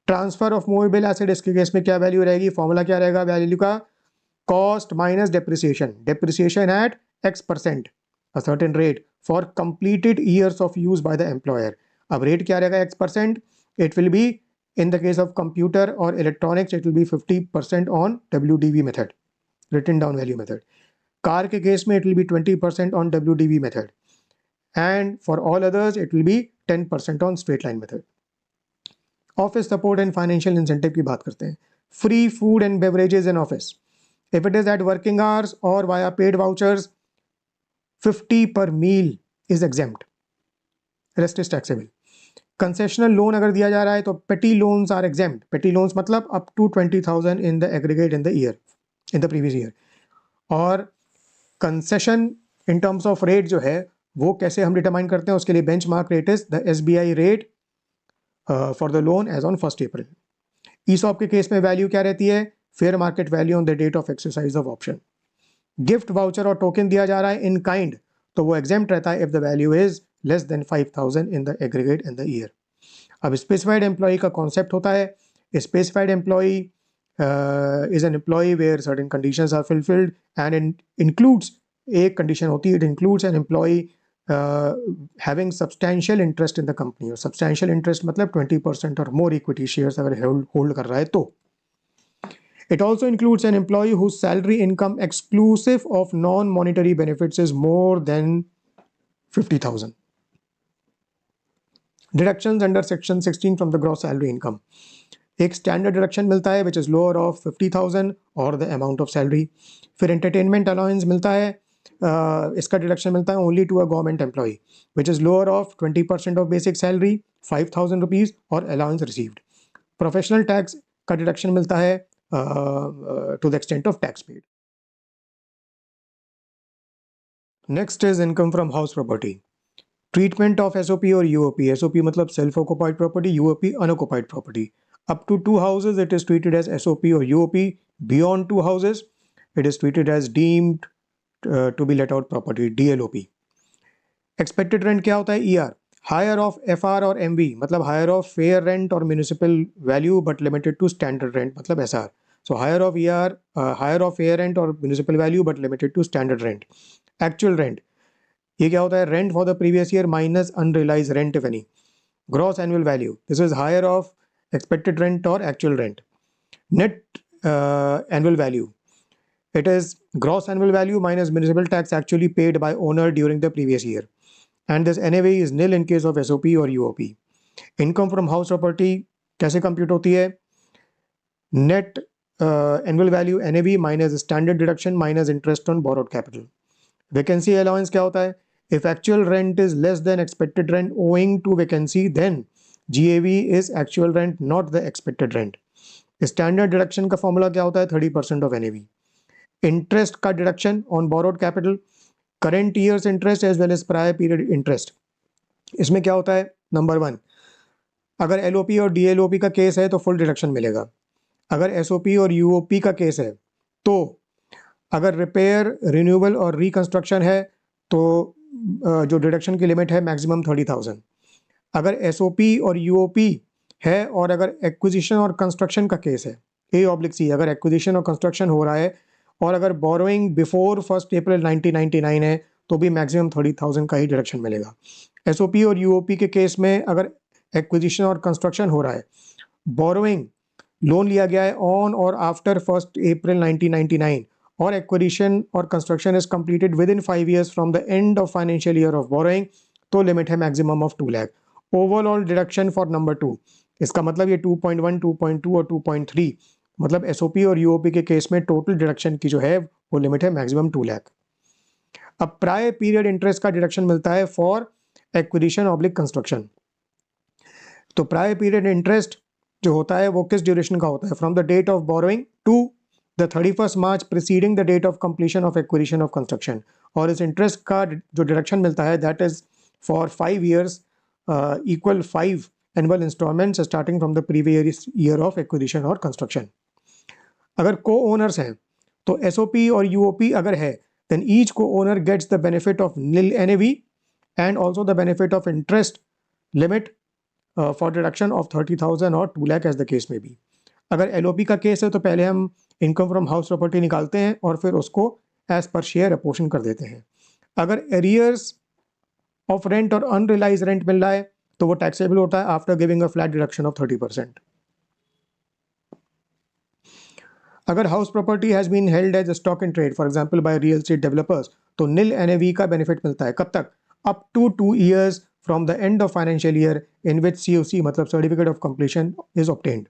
Transfer of movable asset, इसके केस में क्या वैल्यू रहेगी? फॉर्मूला क्या रहेगा वैल्यू का? Cost minus depreciation, depreciation eight x%, a certain rate for completed years of use by the employer। अब रेट क्या रहेगा x%? It will be in the case of computer or electronics it will be 50% on WDV method, written down value method। Car के केस में it will be 20% on WDV method, and for all others it will be 10% on straight line method। Office support and financial incentive की बात करते हैं। Free food and beverages in office, if it is at working hours और via paid vouchers 50 per meal is exempt, rest is taxable. Concessional loan अगर दिया जा रहा है तो petty loans are exempt, petty loans मतलब up to 20,000 in the aggregate in the year, in the previous year. और concession in terms of rate जो है वो कैसे हम डिटरमाइन करते हैं, उसके लिए bench mark rate is the SBI rate for the loan as on 1 April. ESOP के केस में वैल्यू क्या रहती है? Fair market value on the date of exercise of option. Gift voucher और टोकन दिया जा रहा है इन काइंड तो वो एग्जेम्प्ट रहता है if the value is less than 5,000 in the aggregate in the year. अब स्पेसिफाइड एम्प्लॉय का कॉन्सेप्ट होता है, specified employee is an employee where certain conditions are fulfilled and includes, एक कंडीशन होती है, it includes an employee having substantial interest in the company, और substantial interest मतलब 20% और more equity shares अगर hold कर रहा है तो। It also includes an employee whose salary income exclusive of non-monetary benefits is more than 50,000। Deductions under section 16 from the gross salary income, एक standard deduction मिलता है which is lower of 50,000 or the amount of salary। फिर entertainment allowance मिलता है, इसका डिडक्शन मिलता है only to a government employee which is lower of 20% of basic salary 5,000 rupees और अलाउंस रिसीव्ड। प्रोफेशनल टैक्स का डिडक्शन मिलता है to the extent of tax paid. Next is income from house property. Treatment of SOP और UOP, SOP मतलब self occupied property, UOP unoccupied property. Up to 2 houses it is treated as SOP or UOP, beyond 2 houses it is treated as deemed to be let out property, DLOP। Expected rent क्या होता है? ER, हायर ऑफ FR और MV मतलब हायर ऑफ फेयर रेंट और municipal value but limited to standard rent मतलब SR। So higher of ER, higher of fair rent और municipal value but limited to standard rent. Actual rent, ये क्या होता है? Rent for the previous year minus unrealised rent if any. Gross annual value, this is higher of expected rent और actual rent. Net annual value, it is gross annual value minus municipal tax actually paid by owner during the previous year, and this NAV is nil in case of SOP or UOP। income from house property कैसे compute होती है? net annual value NAV minus standard deduction minus interest on borrowed capital। vacancy allowance क्या होता है? if actual rent is less than expected rent owing to vacancy then GAV is actual rent not the expected rent। standard deduction का formula क्या होता है? 30% of NAV। इंटरेस्ट का deduction on borrowed capital, current years interest as well as prior period interest. इसमें क्या होता है? नंबर 1, अगर LOP और DLOP का केस है तो फुल डिडक्शन मिलेगा। अगर SOP और UOP का केस है तो अगर रिपेयर, रिन्यूअल और रिकंस्ट्रक्शन है तो जो डिडक्शन की लिमिट है मैक्सिमम 30,000। अगर SOP और UOP है और अगर एक्विजिशन और कंस्ट्रक्शन का केस है, A/C, अगर एक्विजिशन और कंस्ट्रक्शन हो रहा है और अगर बोरोइंग बिफोर 1 अप्रैल 1999 है तो भी मैक्सिमम 30,000 का ही डिडक्शन मिलेगा। SOP और UOP के केस में अगर एक्विजिशन और कंस्ट्रक्शन हो रहा है, बोरोइंग लोन लिया गया है ऑन और आफ्टर 1 अप्रैल 1999 और एक्विजिशन और construction is completed with in 5 years from the end of financial year of borrowing, तो लिमिट है maximum of 2 lakh. Overall deduction for number 2, इसका मतलब ये 2.1, 2.2 और 2.3 मतलब SOP और UOP के केस में टोटल डिडक्शन की जो है वो लिमिट है मैक्सिमम 2 लाख। अब प्रायर पीरियड इंटरेस्ट का डिडक्शन मिलता है फॉर एक्विजिशन ऑब्लिक कंस्ट्रक्शन। तो प्रायर पीरियड इंटरेस्ट जो होता है वो किस ड्यूरेशन का होता है, from the date of borrowing to the 31st March preceding the date of completion of acquisition of construction. और इस इंटरेस्ट का जो डिडक्शन मिलता है that is for 5 years equal 5 annual instalments starting from the previous year of acquisition और कंस्ट्रक्शन। अगर को ओनर्स हैं तो एसओपी और यूओपी अगर है then each co owner gets the benefit of nil NAV and also the benefit of interest limit for deduction of 30,000 और 2 लाख एज द केस में भी। अगर एलओपी का केस है तो पहले हम इनकम फ्रॉम हाउस प्रॉपर्टी निकालते हैं और फिर उसको एज पर शेयर अपोर्शन कर देते हैं। अगर एरियर्स ऑफ रेंट और अनरियलाइज रेंट मिल रहा है तो वो टैक्सेबल होता है after giving a flat deduction of 30%। अगर house property has been held as stock in trade for example by real estate developers तो नील एनएवी का बेनिफिट मिलता है कब तक, up to 2 years from the end of financial year in which COC मतलब certificate of completion is obtained.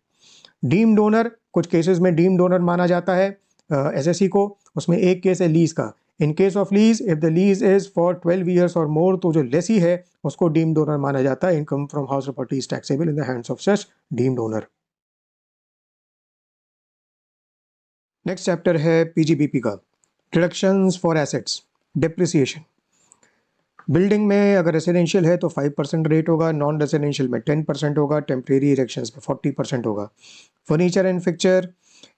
Deemed owner, कुछ केसेस में डीम्ड ओनर माना जाता है एसएससी को, उसमें एक केस है लीज का। इन case of lease if the lease is for 12 years और मोर तो जो लेसी है उसको डीम्ड ओनर माना जाता है। Income from house property is taxable in the hands of such deemed owner. Next chapter है पीजीबीपी का, deductions for assets, depreciation. Building में अगर रेसिडेंशियल है तो 5% रेट होगा, नॉन रेसिडेंशियल में 10% होगा, टेम्परेरी इरेक्शंस में 40% होगा। फर्नीचर एंड फिक्चर,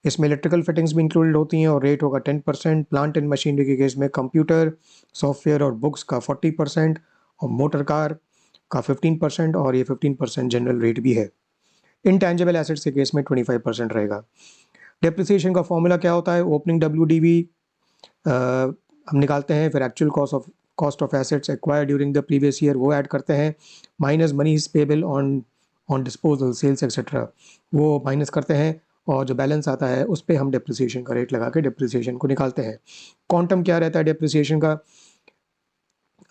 इसमें इलेक्ट्रिकल फिटिंग्स भी इंक्लूडेड होती हैं और रेट होगा 10%। प्लांट एंड मशीनरी के केस में कंप्यूटर, सॉफ्टवेयर और बुक्स का 40% और मोटर कार का 15% और ये 15% जनरल रेट भी है। इंटैंजिबल एसेट्स के केस में 25% रहेगा। डेप्रिसिएशन का फॉर्मूला क्या होता है, ओपनिंग WDV हम निकालते हैं, फिर actual cost of assets acquired during the previous year वो ऐड करते हैं, minus money is payable on disposal sales etcetera वो माइनस करते हैं और जो बैलेंस आता है उस पर हम डेप्रिसिएशन का रेट लगा के डेप्रिसिएशन को निकालते हैं। क्वांटम क्या रहता है डेप्रिसिएशन का,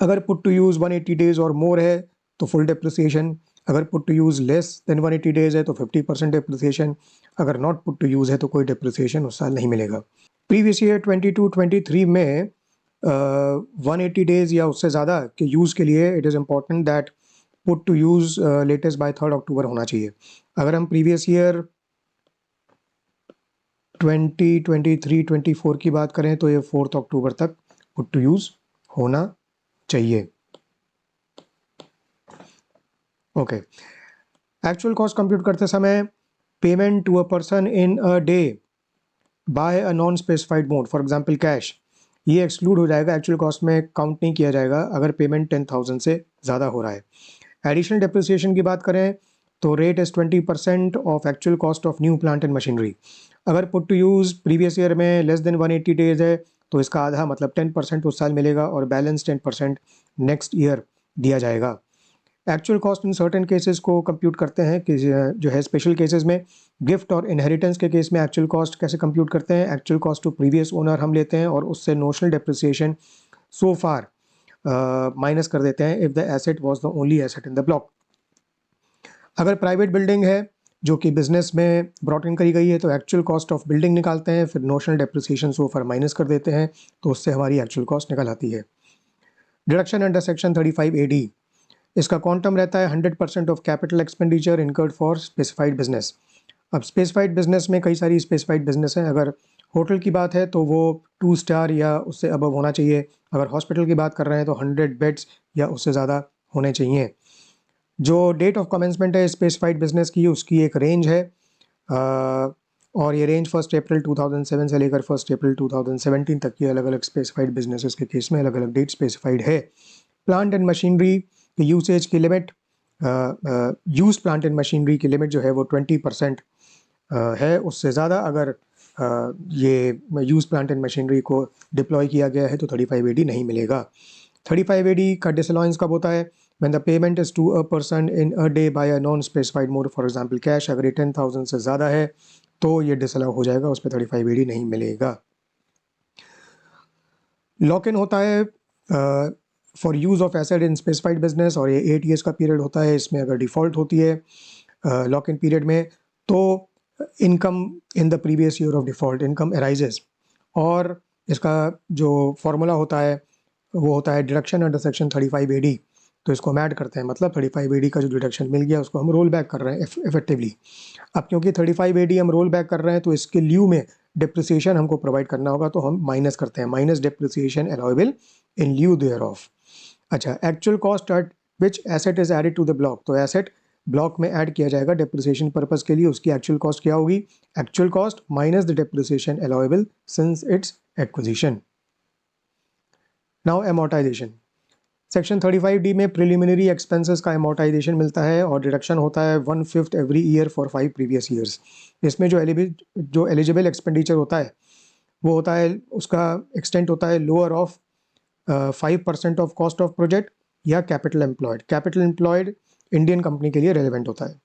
अगर put to use 180 days or more है तो फुल डेप्रिसिएशन, अगर put to use less than 180 days है तो 50% डेप्रिसिएशन, अगर नॉट पुट टू यूज़ है तो कोई डेप्रिसिएशन उस साल नहीं मिलेगा। प्रीवियस ईयर 22-23 में 180 डेज या उससे ज़्यादा के यूज़ के लिए it is important that put to use latest by 3 October होना चाहिए। अगर हम प्रीवियस ईयर 2023-24 की बात करें तो ये 4 अक्टूबर तक पुट टू यूज़ होना चाहिए। ओके, एक्चुअल कॉस्ट कंप्यूट करते समय payment to a person in a day by a non specified mode for example cash, ये एक्सक्लूड हो जाएगा, एक्चुअल कॉस्ट में काउंट नहीं किया जाएगा अगर पेमेंट 10,000 से ज़्यादा हो रहा है। एडिशनल डेप्रिसिएशन की बात करें तो rate is 20% of actual cost of new plant and machinery. अगर put to use previous year में लेस देन 180 डेज है तो इसका आधा मतलब 10% उस साल मिलेगा और बैलेंस 10% नेक्स्ट ईयर दिया जाएगा। Actual cost in certain cases को कंप्यूट करते हैं कि जो है स्पेशल केसेस में, गिफ्ट और इनहेरिटेंस के केस में एक्चुअल कॉस्ट कैसे कंप्यूट करते हैं, actual cost to previous owner हम लेते हैं और उससे notional depreciation so far minus कर देते हैं if the asset was the only asset in the block. अगर प्राइवेट बिल्डिंग है जो कि बिजनेस में ब्रॉट इन करी गई है तो एक्चुअल कॉस्ट ऑफ बिल्डिंग निकालते हैं, फिर notional depreciation so far minus कर देते हैं तो उससे हमारी एक्चुअल कॉस्ट निकल आती है। डिडक्शन अंडर सेक्शन 35AD, इसका क्वांटम रहता है 100% of capital expenditure incurred for specified business. अब स्पेसिफाइड बिजनेस में कई सारी स्पेसिफाइड बिजनेस हैं, अगर होटल की बात है तो वो 2 स्टार या उससे अबव होना चाहिए, अगर हॉस्पिटल की बात कर रहे हैं तो 100 बेड्स या उससे ज़्यादा होने चाहिए। जो डेट ऑफ कमेंसमेंट है स्पेसिफाइड बिजनेस की उसकी एक रेंज है और ये रेंज 1 अप्रैल 2007 से लेकर 1 अप्रैल 2017 तक की अलग अलग स्पेसिफाइड बिजनेसेस के केस में अलग अलग डेट स्पेसिफाइड है। प्लांट एंड मशीनरी की यूसेज की limit, use plant and machinery की लिमिट जो है वो 20% है, उससे ज़्यादा अगर ये यूज प्लांट एंड मशीनरी को डिप्लॉय किया गया है तो 35AD नहीं मिलेगा। 35AD का डिसअलाउंस कब होता है, when the payment is to a person in a day by a non specified mode for example cash, अगर ये 10,000 से ज़्यादा है तो ये डिसअलाउ हो जाएगा, उस पर 35AD नहीं मिलेगा। लॉक इन होता है for use of asset in specified business और ये 8 years का पीरियड होता है। इसमें अगर डिफ़ॉल्ट होती है लॉक इन पीरियड में तो income in the previous year of default income arises, और इसका जो फॉर्मूला होता है वो होता है डिडक्शन अंडर सेक्शन 35AD तो इसको हम ऐड करते हैं, मतलब 35AD का जो डिडक्शन मिल गया उसको हम रोल बैक कर रहे हैं इफेक्टिवली। अब क्योंकि 35AD हम रोल बैक कर रहे हैं तो इसके ल्यू में डिप्रिसिएशन हमको प्रोवाइड करना होगा, तो हम माइनस करते हैं, minus depreciation allowable in lieu thereof. अच्छा, actual cost at which asset is added to the block, तो एसेट ब्लॉक में ऐड किया जाएगा डिप्रिसिएशन पर्पस के लिए, उसकी एक्चुअल कॉस्ट क्या होगी, actual cost minus the depreciation allowable since it's acquisition. Now amortisation, section 35D में प्रिलिमिनरी एक्सपेंसेस का अमोर्टाइजेशन मिलता है और डिडक्शन होता है 1/5 every year for 5 previous years. इसमें जो एलिजिबल एक्सपेंडिचर होता है वो होता है, उसका एक्सटेंट होता है lower of 5% of cost of project या capital employed. Capital employed Indian company के लिए रेलिवेंट होता है।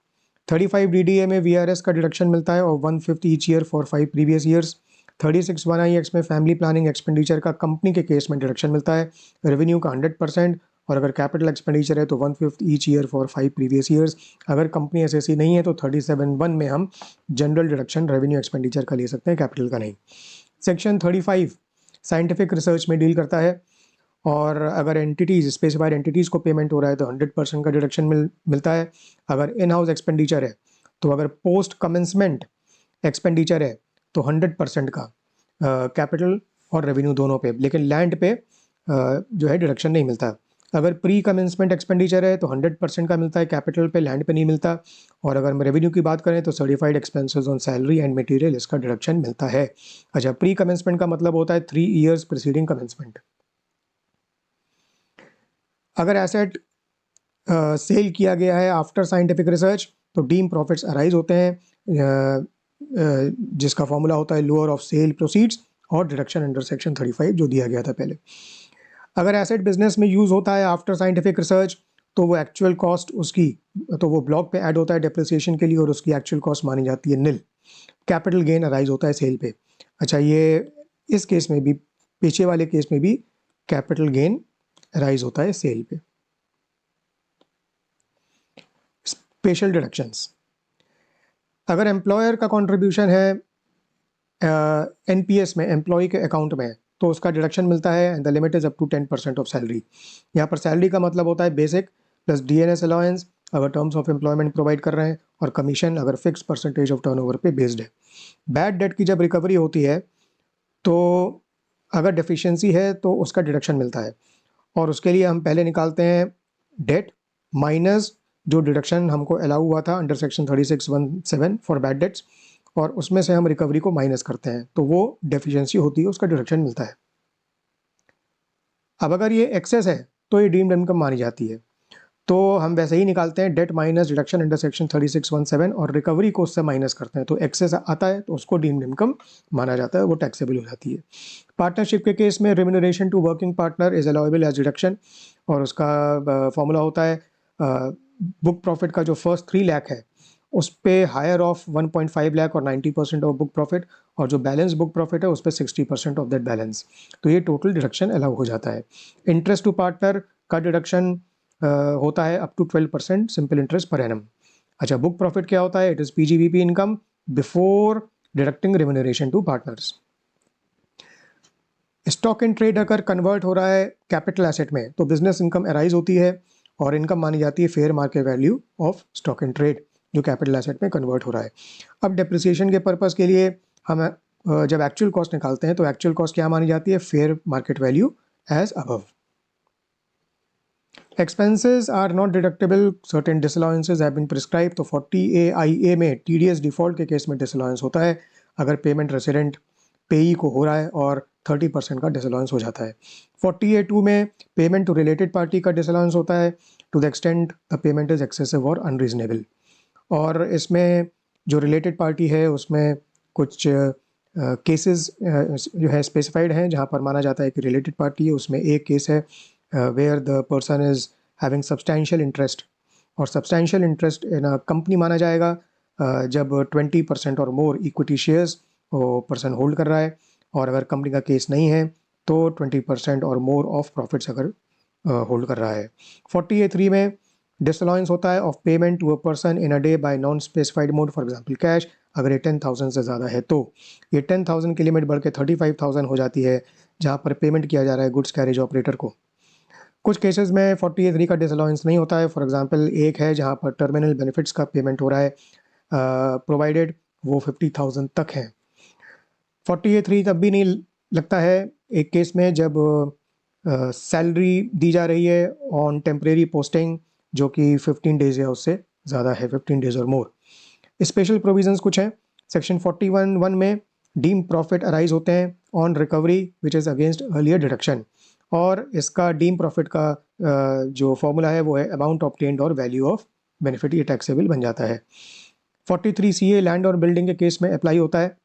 35DDA में VRS का डिडक्शन मिलता है और 1/5 each year for 5 previous years. 36(1)(i)(x) में फैमिली प्लानिंग एक्सपेंडिचर का कंपनी के केस में डिडक्शन मिलता है, रेवेन्यू का 100%, और अगर कैपिटल एक्सपेंडिचर है तो 1/5 each year for 5 previous years. अगर कंपनी एसएससी नहीं है तो 37(1) में हम जनरल डिडक्शन रेवेन्यू एक्सपेंडिचर का ले सकते हैं, कैपिटल का नहीं। सेक्शन 35 साइंटिफिक रिसर्च में डील करता है, और अगर एंटिटीज़, स्पेसिफाइड एंटिटीज़ को पेमेंट हो रहा है तो 100% का डिडक्शन मिलता है। अगर इन हाउस एक्सपेंडिचर है, तो अगर पोस्ट कमेंसमेंट एक्सपेंडिचर है तो 100% का कैपिटल और रेवेन्यू दोनों पे, लेकिन लैंड पे जो है डिडक्शन नहीं मिलता। अगर प्री कमेंसमेंट एक्सपेंडिचर है तो 100% का मिलता है कैपिटल पे, लैंड पे नहीं मिलता। और अगर हम रेवेन्यू की बात करें तो certified expenses on salary and material, इसका डिडक्शन मिलता है। अच्छा, प्री कमेंसमेंट का मतलब होता है 3 ईयर्स प्रीसीडिंग कमेंसमेंट। अगर एसेट सेल किया गया है आफ्टर साइंटिफिक रिसर्च तो डीम प्रॉफिट्स अराइज होते हैं, जिसका फॉर्मूला होता है लोअर ऑफ सेल प्रोसीड्स और डिडक्शन अंडर सेक्शन 35 जो दिया गया था पहले। अगर एसेट बिजनेस में यूज़ होता है आफ्टर साइंटिफिक रिसर्च तो वो एक्चुअल कॉस्ट उसकी, तो वो ब्लॉक पे ऐड होता है डिप्रिसिएशन के लिए और उसकी एक्चुअल कॉस्ट मानी जाती है निल। कैपिटल गेन अराइज होता है सेल पे। अच्छा, ये इस केस में भी, पीछे वाले केस में भी कैपिटल गेन अराइज होता है सेल पे। स्पेशल डिडक्शंस, अगर एम्प्लॉयर का कंट्रीब्यूशन है एनपीएस में, एम्प्लॉय के अकाउंट में, तो उसका डिडक्शन मिलता है and the limit is up to 10% of salary. यहाँ पर सैलरी का मतलब होता है बेसिक प्लस डीएनएस अलाउंस अगर टर्म्स ऑफ एम्प्लॉयमेंट प्रोवाइड कर रहे हैं, और कमीशन अगर फिक्स परसेंटेज ऑफ टर्नओवर पे बेस्ड है। बैड डेट की जब रिकवरी होती है तो अगर डेफिशिएंसी है तो उसका डिडक्शन मिलता है, और उसके लिए हम पहले निकालते हैं डेट माइनस जो डिडक्शन हमको अलाउ हुआ था under section 36(1)(7) for bad debts, और उसमें से हम रिकवरी को माइनस करते हैं तो वो डेफिशिएंसी होती है, उसका डिडक्शन मिलता है। अब अगर ये एक्सेस है तो ये डीम्ड इनकम मानी जाती है, तो हम वैसे ही निकालते हैं debt minus deduction under section 36(1)(7) और रिकवरी को उससे माइनस करते हैं, तो एक्सेस आता है तो उसको डीम्ड इनकम माना जाता है, वो टैक्सेबल हो जाती है। पार्टनरशिप के केस में remuneration to working partner is allowable as deduction, और उसका फॉर्मूला होता है बुक प्रॉफिट का जो फर्स्ट 3 लाख है उस पे हायर ऑफ 1.5 लाख और 90% ऑफ बुक प्रॉफिट, और जो बैलेंस बुक प्रॉफिट है उस पर 60% ऑफ दैट बैलेंस, तो ये टोटल डिडक्शन अलाउ हो जाता है। इंटरेस्ट टू पार्टनर का डिडक्शन होता है up to 12% simple interest per annum. अच्छा, बुक प्रॉफिट क्या होता है, it is PGBP income before deducting remuneration to partners. Stock in trade अगर कन्वर्ट हो रहा है कैपिटल एसेट में तो बिजनेस इनकम अराइज होती है और इनकम मानी जाती है fair market value of stock in trade जो कैपिटल एसेट में कन्वर्ट हो रहा है। अब डेप्रिसिएशन के पर्पस के लिए हम जब एक्चुअल कॉस्ट निकालते हैं तो एक्चुअल कॉस्ट क्या मानी जाती है, fair market value as above. Expenses are not deductible, certain disallowances have been prescribed, तो 40A(i)(a) में TDS डिफॉल्ट के केस में डिसअलाउंस होता है अगर पेमेंट रेसिडेंट पेई को हो रहा है और 30% का डिसअलाउंस हो जाता है। 40A(2) में पेमेंट टू रिलेटेड पार्टी का डिसअलाउंस होता है to the extent the payment is excessive और अनरीजनेबल, और इसमें जो रिलेटेड पार्टी है उसमें कुछ केसेस जो है स्पेसिफाइड हैं जहाँ पर माना जाता है कि रिलेटेड पार्टी है। उसमें एक केस है where the person is having substantial interest, और substantial interest in a company माना जाएगा जब 20% और मोर इक्विटी शेयर्स वो पर्सन होल्ड कर रहा है, और अगर कंपनी का केस नहीं है तो 20% और मोर ऑफ प्रॉफिट्स अगर होल्ड कर रहा है। 40A(3) में डिसअलाउंस होता है of payment to a person in a day by non specified mode, for example cash, अगर ये 10,000 से ज़्यादा है तो ये 10,000 की लिमिट बढ़ के 35,000 हो जाती है जहाँ पर पेमेंट किया जा रहा है गुड्स कैरेज ऑपरेटर को। कुछ केसेस में 48(3) का डिसअलाउंस नहीं होता है। फॉर एग्जांपल एक है जहाँ पर टर्मिनल बेनिफिट्स का पेमेंट हो रहा है, प्रोवाइडेड वो 50,000 तक है। 48(3) तब भी नहीं लगता है एक केस में जब सैलरी दी जा रही है ऑन टेम्परेरी पोस्टिंग जो कि 15 डेज या उससे ज़्यादा है, 15 days or more. Special provisions कुछ हैं सेक्शन 41(1) में डीम प्रॉफिट अराइज होते हैं on recovery which is against earlier deduction, और इसका डीम प्रॉफिट का जो फॉर्मूला है वो है अमाउंट ऑब्टेन्ड और वैल्यू ऑफ बेनिफिट, ये टैक्सेबल बन जाता है। 43(CA) लैंड और बिल्डिंग के केस में अप्लाई होता है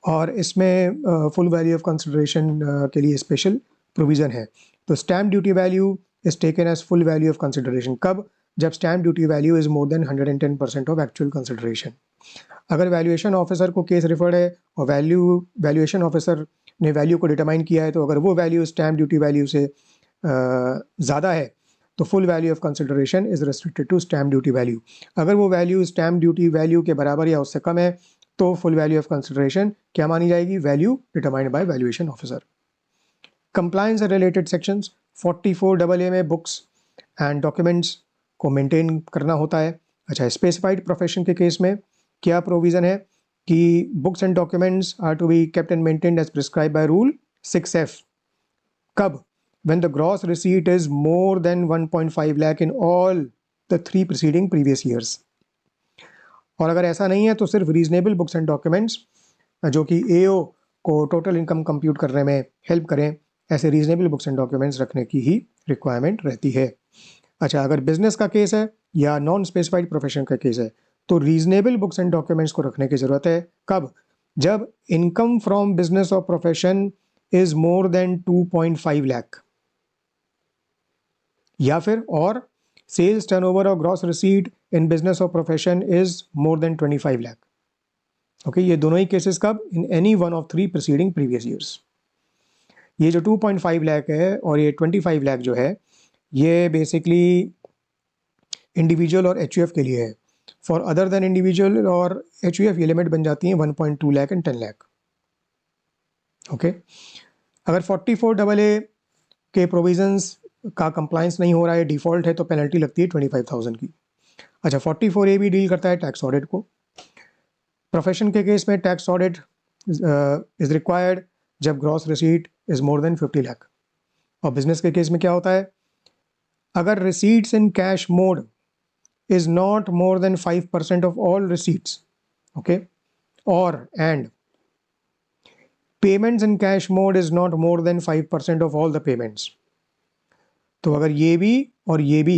और इसमें फुल वैल्यू ऑफ कंसिडरेशन के लिए स्पेशल प्रोविज़न है। तो stamp duty value is taken as full value of consideration कब? जब stamp duty value is more than 110% of actual consideration. अगर वैल्यूएशन ऑफिसर को केस रिफर्ड है और वैल्यूएशन ऑफिसर ने वैल्यू को डिटरमाइन किया है, तो अगर वो वैल्यू स्टैम्प ड्यूटी वैल्यू से ज़्यादा है तो full value of consideration is restricted to stamp duty value. अगर वो वैल्यू स्टैम्प ड्यूटी वैल्यू के बराबर या उससे कम है तो फुल वैल्यू ऑफ कंसिडरेशन क्या मानी जाएगी? Value determined by valuation officer. Compliance related sections 44AA में बुक्स एंड डॉक्यूमेंट्स को मेंटेन करना होता है। अच्छा, स्पेसिफाइड प्रोफेशन के केस में क्या प्रोविज़न है कि books and documents are to be kept and maintained as prescribe by rule 6F। कब? when the gross receipt is more than 1.5 lakh in all the 3 preceding previous years। और अगर ऐसा नहीं है तो सिर्फ रीजनेबल बुक्स एंड डॉक्यूमेंट्स जो कि एओ को टोटल इनकम कंप्यूट करने में हेल्प करें, ऐसे रीजनेबल बुक्स एंड डॉक्यूमेंट्स रखने की ही रिक्वायरमेंट रहती है। अच्छा, अगर बिजनेस का केस है या नॉन स्पेसिफाइड प्रोफेशन का केस है तो रीजनेबल बुक्स एंड डॉक्यूमेंट्स को रखने की ज़रूरत है। कब? जब इनकम फ्रॉम बिजनेस और profession is more than 2.5 lakh, या फिर और सेल्स टर्नओवर और ग्रॉस रिसीट इन बिजनेस और profession is more then 25 lakh. Okay, ये दोनों ही केसेस कब? In any one of 3 preceding previous years. ये जो 2.5 लाख है और ये 25 लाख जो है, ये बेसिकली इंडिविजुअल और एचयूएफ के लिए है। फॉर अदर देन इंडिविजुअल और एचयूएफ ये लिमिट बन जाती है 1.2 लाख एंड 10 लाख। ओके, अगर 44AA के प्रोविजंस का कंप्लायंस नहीं हो रहा है, डिफॉल्ट है, तो पेनल्टी लगती है 25,000 की। अच्छा, 44A भी डील करता है टैक्स ऑडिट को। प्रोफेशन के केस में टैक्स ऑडिट इज रिक्वायर्ड जब gross receipt is more than 50 lakh. और बिजनेस के केस में क्या होता है? अगर receipts in cash mode is not more than 5% of all receipts, okay, or and payments in cash mode is not more than 5% of all the payments। तो अगर ये भी और ये भी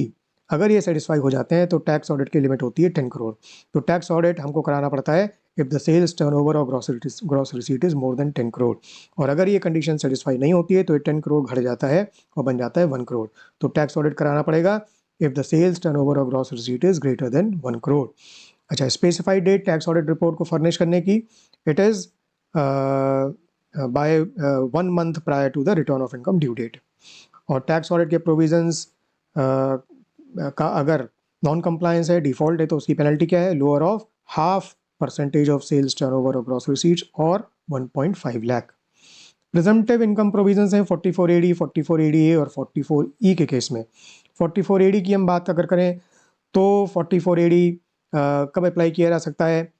अगर ये सेटिस्फाई हो जाते हैं तो टैक्स ऑडिट की लिमिट होती है 10 करोड़। तो टैक्स ऑडिट हमको कराना पड़ता है इफ द सेल्स टर्नओवर और gross receipt is more than 10 crore. और अगर ये कंडीशन सेटिस्फाई नहीं होती है तो ये 10 करोड़ घट जाता है और बन जाता है 1 करोड़। तो टैक्स ऑडिट कराना पड़ेगा if the sales turnover or gross receipt is greater than 1 crore। अच्छा, specified date tax audit report को फर्निश करने की, it is by 1 month prior to the return of income due date. और टैक्स ऑडिट के प्रोविजंस का अगर नॉन कंप्लायंस है, डिफॉल्ट है, तो उसकी पेनल्टी क्या है? Lower of 0.5% of sales turnover और ग्रॉस रिसीट्स और 1.5 लाख। प्रिजम्पटिव इनकम प्रोविजंस हैं 44AD, 44ADA और 44E के केस में। 44AD की हम बात अगर करें तो 44AD कब अप्लाई किया जा सकता है?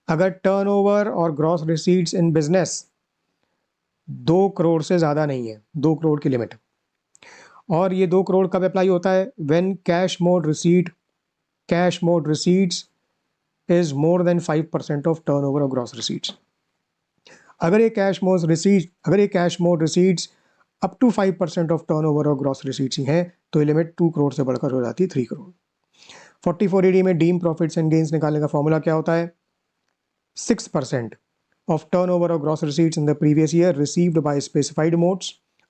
अगर टर्नओवर और gross receipts in business 2 crore से ज़्यादा नहीं है, 2 करोड़ की लिमिट। और ये 2 करोड़ कब अप्लाई होता है? When cash mode receipts is more than 5% of turnover और ग्रॉस रिसीट्स। अगर ये cash mode receipts up to 5% of turnover और ग्रॉस रिसीट्स ही हैं तो ये लिमिट 2 करोड़ से बढ़कर हो जाती है 3 करोड़। 44AD में डीम प्रॉफिट्स एंड गेन्स निकालने का फॉर्मूला क्या होता है? 6% of turnover or gross receipts in the previous year received by specified modes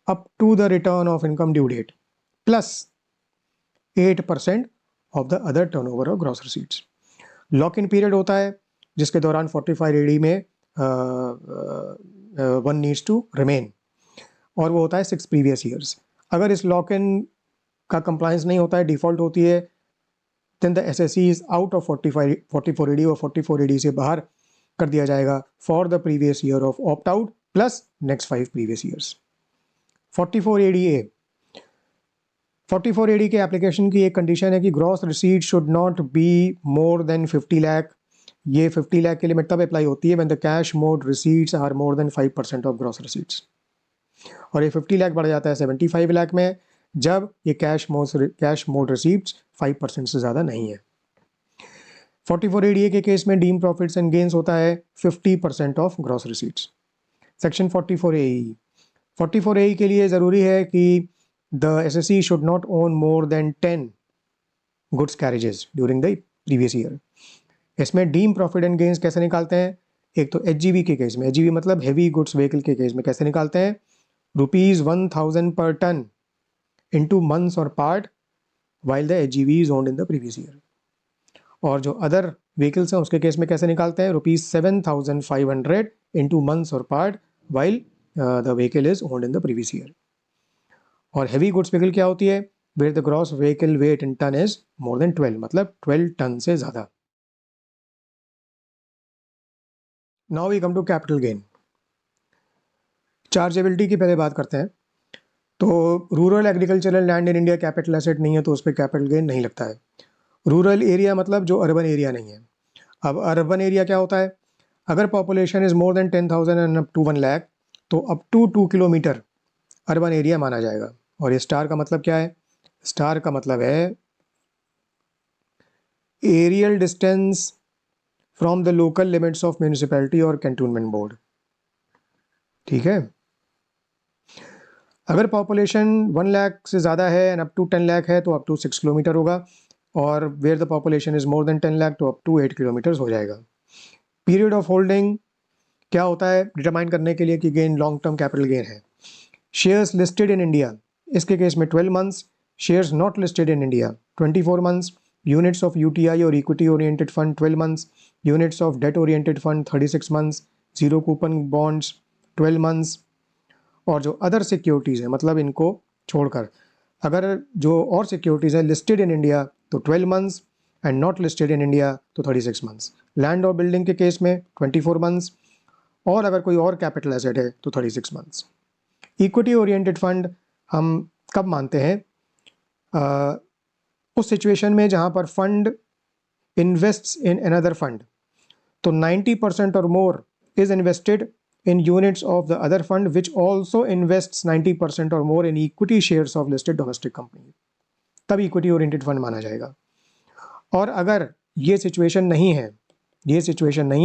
up to the return of income due date plus 8% of the other turnover or gross receipts। Lock in period होता है जिसके दौरान 45AD में 1 नीड्स टू रिमेन, और वो होता है 6 प्रीवियस ईयर्स। अगर इस लॉक इन का कंप्लायंस नहीं होता है, डिफॉल्ट होती है, then the assessee is out of 44AD और 44AD से बाहर कर दिया जाएगा for the previous year of opt out plus next 5 previous years. 44ADA 44AD के एप्लीकेशन की एक कंडीशन है कि gross receipt should not be more than 50 lakh. ये 50 लाख की लिमिट तब अप्लाई होती है when the cash mode receipts are more than 5% of gross receipts, और ये 50 लाख बढ़ जाता है 75 लाख में जब ये कैश मोड रिसीट्स 5% से ज़्यादा नहीं है। 44ADA के केस में डीम प्रॉफिट्स एंड गेन्स होता है 50% of gross receipts. Section 44AE 44AE के लिए ज़रूरी है कि the assessee should not own more than 10 goods carriages during the previous year. इसमें डीम प्रॉफिट एंड गेन्स कैसे निकालते हैं? एक तो एचजीवी के केस में, एचजीवी मतलब हैवी गुड्स व्हीकल के केस में कैसे निकालते हैं? ₹1000 per ton into months or part while the HGV is owned in the previous year। और जो अदर व्हीकल्स हैं उसके केस में कैसे निकालते हैं? ₹7,500 into months or part while the vehicle is owned in the previous year। और हैवी गुड्स व्हीकल क्या होती है? where the gross vehicle weight in ton is more than 12, मतलब 12 टन से ज़्यादा। Now we come to capital gain। Chargeability की पहले बात करते हैं। तो rural agricultural land in India capital asset नहीं है तो उस पर कैपिटल गेन नहीं लगता है। रूरल एरिया मतलब जो अर्बन एरिया नहीं है। अब अर्बन एरिया क्या होता है? अगर population is more than 10,000 and up to 1 lakh तो up to 2 kilometre urban area माना जाएगा। और ये स्टार का मतलब क्या है? स्टार का मतलब है aerial distance from the local limits of municipality और कैंटोनमेंट बोर्ड। ठीक है, अगर पॉपुलेशन 1 लाख से ज़्यादा है एंड अप टू 10 लाख है तो अप टू 6 किलोमीटर होगा, और where the population is more than 10 lakh तो अप टू 8 किलोमीटर्स हो जाएगा। पीरियड ऑफ होल्डिंग क्या होता है डिटरमाइन करने के लिए कि gain long term capital gain है? शेयर्स लिस्टेड इन इंडिया, इसके केस में 12 months. Shares not listed in India 24 months. Units of UTI और equity oriented fund 12 months. Units of debt oriented fund 36 months. Zero coupon bonds 12 months. और जो अदर सिक्योरिटीज़ हैं मतलब इनको छोड़कर अगर जो और सिक्योरिटीज़ हैं लिस्टेड इन इंडिया तो 12 months and not listed in India तो 36 मंथ्स। लैंड और बिल्डिंग के केस में 24 मंथ्स, और अगर कोई और कैपिटल एसेट है तो 36 मंथ्स। इक्विटी ओरिएंटेड फंड हम कब मानते हैं? उस सिचुएशन में जहाँ पर fund invests in another fund तो 90% और more is invested in units of the other fund which also invests 90% or more in equity shares of listed domestic company, तब इक्विटी ओरिएंटेड फंड माना जाएगा। और अगर ये सिचुएशन नहीं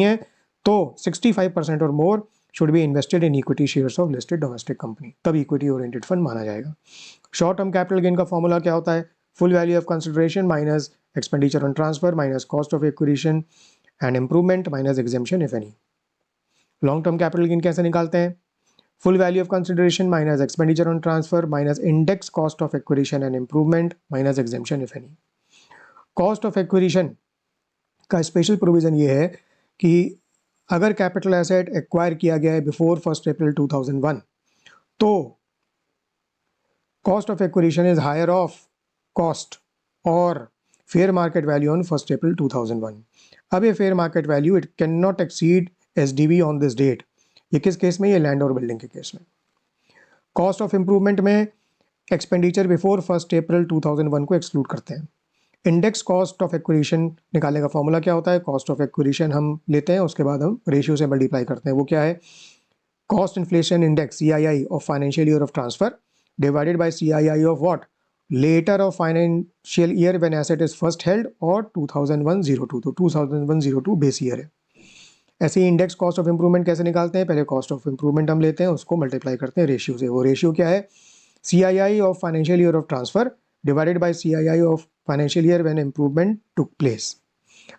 है तो 65% और more should be invested in equity shares of listed domestic company, तब इक्विटी ओरिएंटेड फंड माना जाएगा। शॉर्ट टर्म कैपिटल गेन का फॉर्मूला क्या होता है? Full value of consideration minus expenditure on transfer minus cost of acquisition and improvement minus exemption if any. Long term capital gain कैसे निकालते हैं? Full value of consideration minus expenditure on transfer minus index cost of acquisition and improvement minus exemption if any. Cost of acquisition का स्पेशल प्रोविजन ये है कि अगर कैपिटल एसेट एक्वायर किया गया है बिफोर 1 अप्रैल 2001 तो cost of acquisition is higher of cost और fair market value on 1 April 2001। अब ये fair market value it can not exceed SDV on this date. ये किस केस में? ये लैंड और बिल्डिंग के केस में। कॉस्ट ऑफ इंप्रूवमेंट में एक्सपेंडिचर बिफोर 1 अप्रैल 2001 को एक्सक्लूड करते हैं। इंडेक्स कॉस्ट ऑफ एक्विजिशन निकालने का फॉर्मूला क्या होता है? कॉस्ट ऑफ एक्विजिशन हम लेते हैं उसके बाद हम रेशियो से मल्टीप्लाई करते हैं। वो क्या है? Cost inflation index CII of financial year of transfer divided by CII of what? Later of financial year when asset is first held और 2001-02, तो 2001-02 बेस ईयर है। ऐसे ही इंडेक्स कॉस्ट ऑफ इंप्रूवमेंट कैसे निकालते हैं? पहले कॉस्ट ऑफ इंप्रूवमेंट हम लेते हैं उसको मल्टीप्लाई करते हैं रेशियो से। वो रेशियो क्या है? CII of financial year of transfer divided by CII of financial year when improvement took place.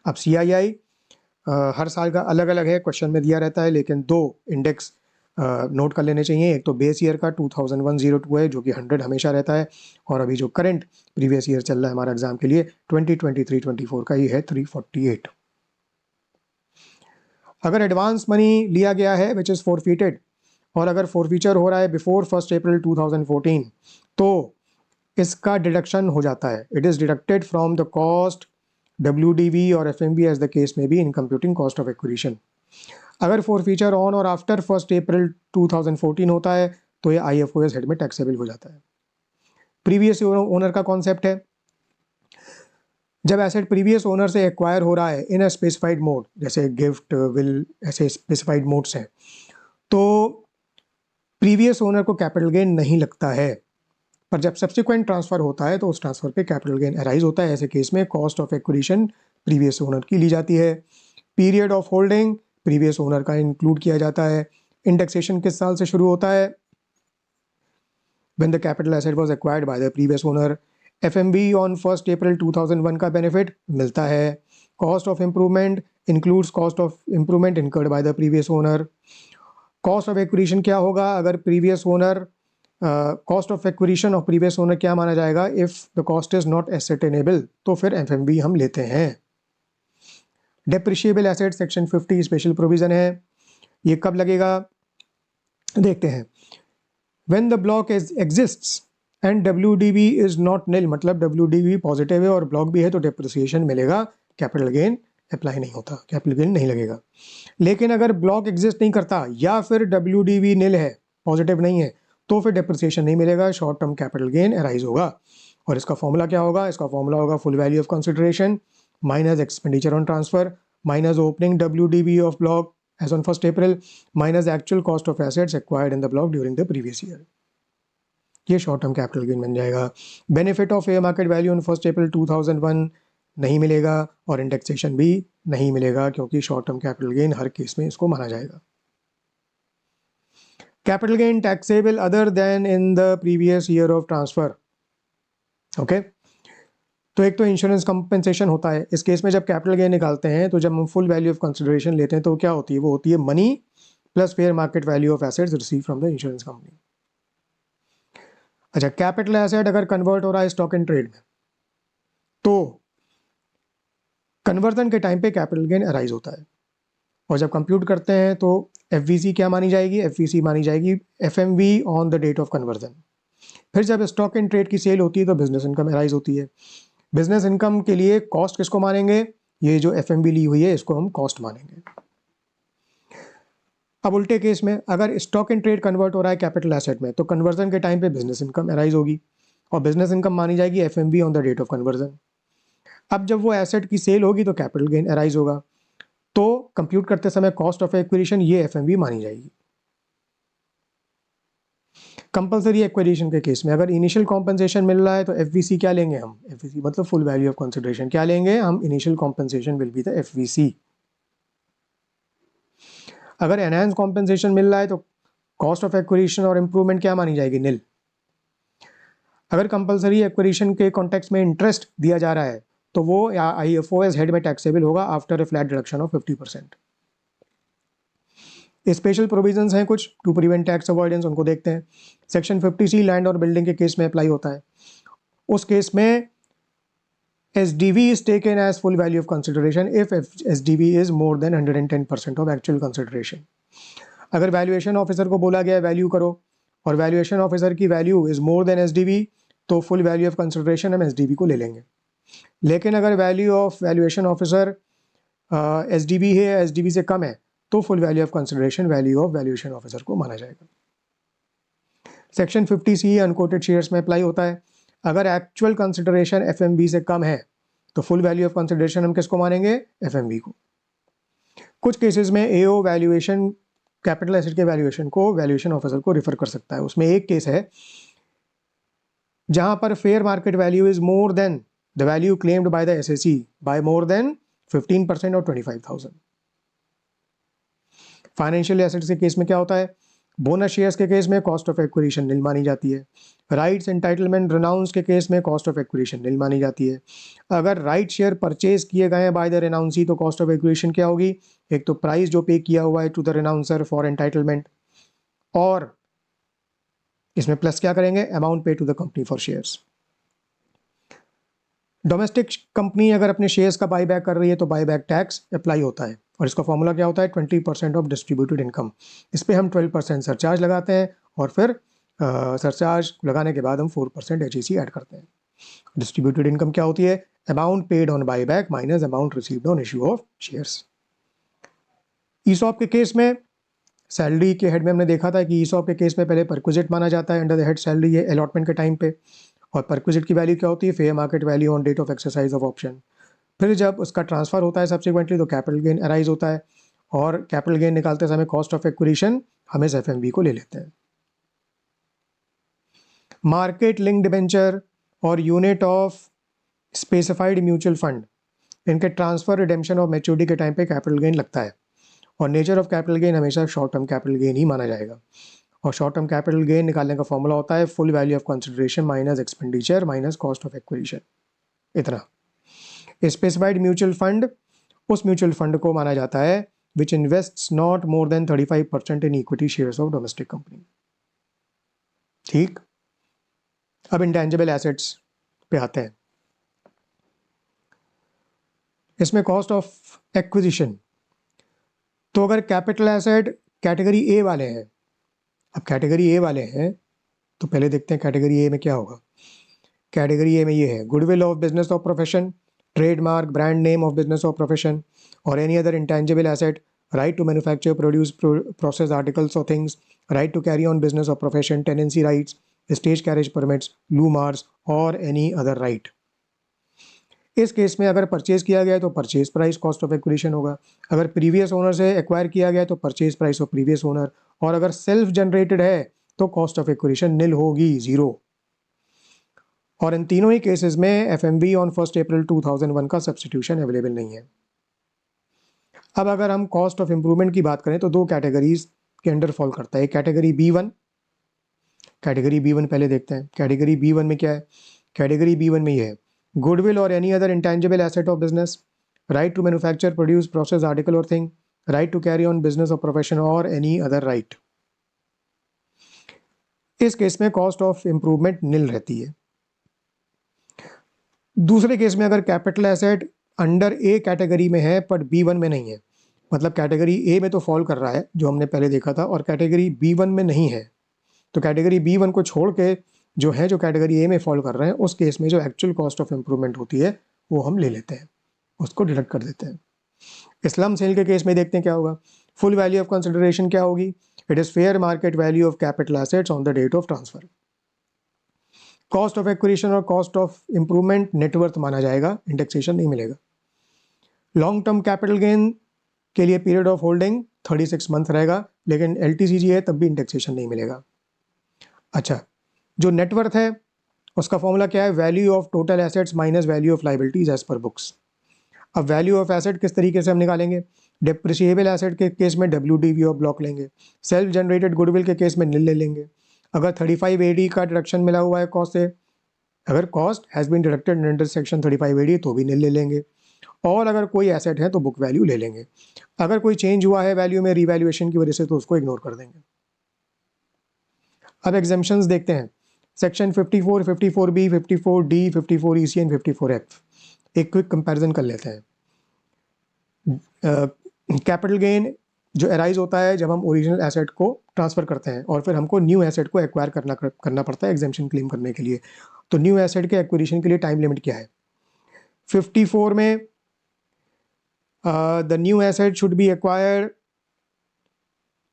अब CII हर साल का अलग अलग है, क्वेश्चन में दिया रहता है, लेकिन दो इंडेक्स नोट कर लेने चाहिए। एक तो बेस ईयर का 2001-02 है जो कि 100 हमेशा रहता है, और अभी जो करंट प्रीवियस ईयर चल रहा है हमारा एग्जाम के लिए 2023-24 का ये है 348। अगर एडवांस मनी लिया गया है विच इज़ फॉरफिटेड और अगर फॉरफीचर हो रहा है बिफोर 1 अप्रैल 2014 तो इसका डिडक्शन हो जाता है। It is deducted from the cost WDV और FMV एज द केस में भी in computing cost of acquisition. अगर फॉरफीचर ऑन और आफ्टर 1 अप्रैल 2014 होता है तो ये IFOS हेड में टैक्सेबल हो जाता है। प्रीवियस ओनर का कॉन्सेप्ट है, जब एसेट प्रीवियस ओनर से एक्वायर हो रहा है इन अ स्पेसिफाइड मोड, जैसे गिफ्ट, विल, ऐसे स्पेसिफाइड मोड्स हैं, तो प्रीवियस ओनर को कैपिटल गेन नहीं लगता है, पर जब सब्सिक्वेंट ट्रांसफर होता है तो उस ट्रांसफर पे कैपिटल गेन अराइज होता है। ऐसे केस में cost of acquisition previous owner की ली जाती है। Period of holding previous owner का इंक्लूड किया जाता है। इंडेक्सेशन किस साल से शुरू होता है? When the capital asset was acquired by the previous owner। FMV on 1st April 2001 का बेनिफिट मिलता है। Cost of improvement includes cost of improvement incurred by the previous owner. Cost of acquisition क्या होगा अगर previous owner, cost of acquisition of previous owner क्या माना जाएगा? If the cost is not ascertainable, तो फिर एफएमवी हम लेते हैं। Depreciable asset section 50 special provision है, ये कब लगेगा देखते हैं। When the block exists and WDV is not nil, मतलब WDV पॉजिटिव है और ब्लॉक भी है तो डेप्रिसिएशन मिलेगा, कैपिटल गेन अप्लाई नहीं होता, कैपिटल गेन नहीं लगेगा। लेकिन अगर ब्लॉक एग्जिस्ट नहीं करता या फिर WDV निल है, पॉजिटिव नहीं है, तो फिर डेप्रिसिएशन नहीं मिलेगा, short term capital gain arise होगा। और इसका फॉर्मूला क्या होगा? इसका फॉर्मूला होगा full value of consideration minus expenditure on transfer minus opening WDV of block as on 1st April minus actual cost of assets acquired in the block during the previous year। ये शॉर्ट टर्म कैपिटल गेन बन जाएगा। Benefit of fair market value on 1st April 2001 नहीं मिलेगा और इंडेक्सेशन भी नहीं मिलेगा, क्योंकि शॉर्ट टर्म कैपिटल गेन हर केस में इसको माना जाएगा। Capital gain taxable other then in the previous year of transfer. Okay, तो एक तो इंश्योरेंस कंपनसेशन होता है। इस केस में जब कैपिटल गेन निकालते हैं तो जब हम फुल वैल्यू ऑफ कंसिडरेशन लेते हैं तो क्या होती है? वो होती है money plus fair market value of assets receive from the insurance company. अच्छा, कैपिटल एसेट अगर कन्वर्ट हो रहा है स्टॉक इन ट्रेड में, तो कन्वर्जन के टाइम पे कैपिटल गेन अराइज होता है, और जब कंप्यूट करते हैं तो एफवीसी क्या मानी जाएगी? एफवीसी मानी जाएगी FMV on the date of conversion. फिर जब स्टॉक इन ट्रेड की सेल होती है तो बिजनेस इनकम अराइज होती है। बिजनेस इनकम के लिए कॉस्ट किसको मानेंगे? ये जो एफएमवी ली हुई है इसको हम कॉस्ट मानेंगे। अब उल्टे केस में अगर स्टॉक इन ट्रेड कन्वर्ट हो रहा है कैपिटल एसेट में, तो कन्वर्जन के टाइम पे बिजनेस इनकम अराइज होगी, और बिजनेस इनकम मानी जाएगी FMV on the date of conversion. अब जब वो एसेट की सेल होगी तो कैपिटल गेन अराइज होगा, तो कंप्यूट करते समय कॉस्ट ऑफ एक्विजिशन ये एफएमवी मानी जाएगी। कंपलसरी एक्विजिशन के केस में अगर इनिशियल कॉम्पनसेशन मिल रहा है तो एफवीसी क्या लेंगे हम? एफवीसी मतलब फुल वैल्यू ऑफ कंसिडरेशन क्या लेंगे हम? Initial compensation will be the FVC. अगर एनहांस कॉम्पनसेशन मिल रहा है तो कॉस्ट ऑफ एक्विजिशन और इंप्रूवमेंट क्या मानी जाएगी? निल। अगर कंपलसरी एक्विजिशन के कॉन्टेक्स्ट में इंटरेस्ट दिया जा रहा है तो वो आईएफओएस हेड में टैक्सेबल होगा after a flat deduction of 50%। Special provisions हैं कुछ टू प्रिवेंट टैक्स अवॉइडेंस, उनको देखते हैं। सेक्शन 50C लैंड और बिल्डिंग के केस में अप्लाई होता है। उस केस में SDV is taken as full value of consideration if SDV is more than 110% of actual consideration। अगर वैल्यूएशन ऑफिसर को बोला गया वैल्यू करो और वैल्यूएशन ऑफिसर की value is more then SDV, तो फुल वैल्यू ऑफ कंसिडरेशन हम SDV को ले लेंगे। लेकिन अगर value of valuation officer SDV है, SDV से कम है, तो full value of consideration value of valuation officer को माना जाएगा। सेक्शन 50C अनकोटेड शेयर्स में अप्लाई होता है। अगर एक्चुअल कंसिडरेशन एफएमवी से कम है तो फुल वैल्यू ऑफ कंसिडरेशन हम किसको मानेंगे? एफएमवी को। कुछ केसेस में एओ वैल्यूएशन कैपिटल एसेट के वैल्यूएशन को वैल्यूएशन ऑफिसर को रेफर कर सकता है। उसमें एक केस है जहां पर fair market value is more than the value claimed by the assessee by more than 15% और 25,000। फाइनेंशियल एसेट्स के केस में क्या होता है? बोनस शेयर्स के केस में कॉस्ट ऑफ एक्विजिशन निल मानी जाती है। राइट्स एंटाइटलमेंट रेनाउंस के केस में कॉस्ट ऑफ एक्विजिशन निल मानी जाती है। अगर राइट शेयर परचेज किए गए हैं बाय द रेनाउंसी तो कॉस्ट ऑफ एक्विजिशन क्या होगी? एक तो प्राइस जो पे किया हुआ है to the renouncer for entitlement, और इसमें प्लस क्या करेंगे? Amount pay to the company for shares. Domestic company अगर अपने शेयर्स का बाईबैक कर रही है तो बाईबैक टैक्स अप्लाई होता है, और इसका फॉर्मूला क्या होता है? 20% ऑफ डिस्ट्रीब्यूटेड इनकम। इस पर हम 12% सरचार्ज लगाते हैं और फिर सरचार्ज लगाने के बाद हम 4% HEC ऐड करते हैं। डिस्ट्रीब्यूटेड इनकम क्या होती है? Amount paid on buyback minus amount received on issue of shares. ESOP के केस में सैलरी के हेड में हमने देखा था कि ईसॉप के केस में पहले परक्विजिट माना जाता है अंडर द हेड सैलरी, ये अलॉटमेंट के टाइम पे, और परक्विजिट की वैल्यू क्या होती है? Fair market value on date of exercise of option. फिर जब उसका ट्रांसफर होता है सब्सिक्वेंटली तो कैपिटल गेन अराइज होता है, और कैपिटल गेन निकालते समय कॉस्ट ऑफ एक्विजिशन हम इस एफएमवी को ले लेते हैं। मार्केट लिंक डिबेंचर और unit of specified mutual fund, इनके ट्रांसफर, रिडेम्पशन और मैच्योरिटी के टाइम पे कैपिटल गेन लगता है, और नेचर ऑफ कैपिटल गेन हमेशा शॉर्ट टर्म कैपिटल गेन ही माना जाएगा। और शॉर्ट टर्म कैपिटल गेन निकालने का फॉर्मूला होता है full value of consideration minus expenditure minus cost of acquisition. इतना। स्पेसिफाइड म्यूचुअल फंड उस म्यूचुअल फंड को माना जाता है which invests not more than 35% in equity shares of domestic company. ठीक, अब इंटेंजिबल एसेट्स पे आते हैं। इसमें कॉस्ट ऑफ एक्विजिशन, तो अगर कैपिटल एसेट कैटेगरी ए वाले हैं, अब कैटेगरी ए वाले हैं तो पहले देखते हैं कैटेगरी ए में क्या होगा। कैटेगरी ए में ये है goodwill of business of profession, trademark, brand name of business of profession और any other intangible asset, right to manufacture, produce, process articles और things, right to carry on business of profession, tenancy rights, stage carriage permits, loom hours और एनी अदर राइट। इस केस में अगर परचेज किया गया है तो purchase price cost of acquisition होगा, अगर प्रीवियस ओनर से एक्वायर किया गया है तो purchase price of previous owner, और अगर सेल्फ जनरेटेड है तो कॉस्ट ऑफ एक्विजिशन निल होगी, जीरो। और इन तीनों ही केसेस में एफएमवी ऑन 1 अप्रैल 2001 का सब्स्टिट्यूशन अवेलेबल नहीं है। अब अगर हम कॉस्ट ऑफ इंप्रूवमेंट की बात करें तो दो कैटेगरीज के अंडर फॉल करता है। कैटेगरी B1, कैटेगरी B1 पहले देखते हैं। कैटेगरी B1 में क्या है? कैटेगरी B1 में ये है गुडविल और any other intangible asset of business, right to manufacture, produce, process article और thing, right to carry on business of profession और एनी अदर राइट। इस केस में कॉस्ट ऑफ इंप्रूवमेंट निल रहती है। दूसरे केस में अगर capital asset under A category में है पर B1 में नहीं है, मतलब कैटेगरी ए में तो फॉल कर रहा है जो हमने पहले देखा था, और कैटेगरी B1 में नहीं है, तो कैटेगरी B1 को छोड़ के जो है जो कैटेगरी ए में फॉल कर रहे हैं, उस केस में जो एक्चुअल कॉस्ट ऑफ इंप्रूवमेंट होती है वो हम ले लेते हैं, उसको डिडक्ट कर देते हैं। इस्लाम सेल के केस में देखते हैं क्या होगा। फुल वैल्यू ऑफ कंसिडरेशन क्या होगी? It is fair market value of capital assets on the date of transfer. Cost of acquisition और कॉस्ट ऑफ इंप्रूवमेंट नेटवर्थ माना जाएगा, इंडेक्सेशन नहीं मिलेगा। लॉन्ग टर्म कैपिटल गेन के लिए पीरियड ऑफ होल्डिंग 36 मंथ रहेगा, लेकिन LTCG है तब भी इंडेक्सेशन नहीं मिलेगा। अच्छा, जो नेटवर्थ है उसका फॉर्मूला क्या है? Value of total assets minus value of liabilities as per books. अब वैल्यू ऑफ एसेट किस तरीके से हम निकालेंगे? डिप्रिशिएबल एसेट के केस में WDV ऑफ ब्लॉक लेंगे, सेल्फ जनरेटेड गुडविल के केस में निल ले लेंगे। अगर 35 AD का डिडक्शन मिला हुआ है कॉस्ट से, अगर cost has been deducted under section 35 AD तो भी निल ले लेंगे, और अगर कोई एसेट है तो बुक वैल्यू ले लेंगे। अगर कोई चेंज हुआ है वैल्यू में रीवैल्यूएशन की वजह से तो उसको इग्नोर कर देंगे। अब एग्जेम्पशंस देखते हैं। Section 54, 54B, 54D, 54EC and 54F। एक क्विक कंपैरिजन कर लेते हैं। कैपिटल गेन जो अराइज होता है जब हम ओरिजिनल एसेट को ट्रांसफ़र करते हैं और फिर हमको न्यू एसेट को एक्वायर करना पड़ता है एग्जेम्पशन क्लेम करने के लिए। तो न्यू एसेट के एक्विजिशन के लिए टाइम लिमिट क्या है? 54 में the new asset should be acquired,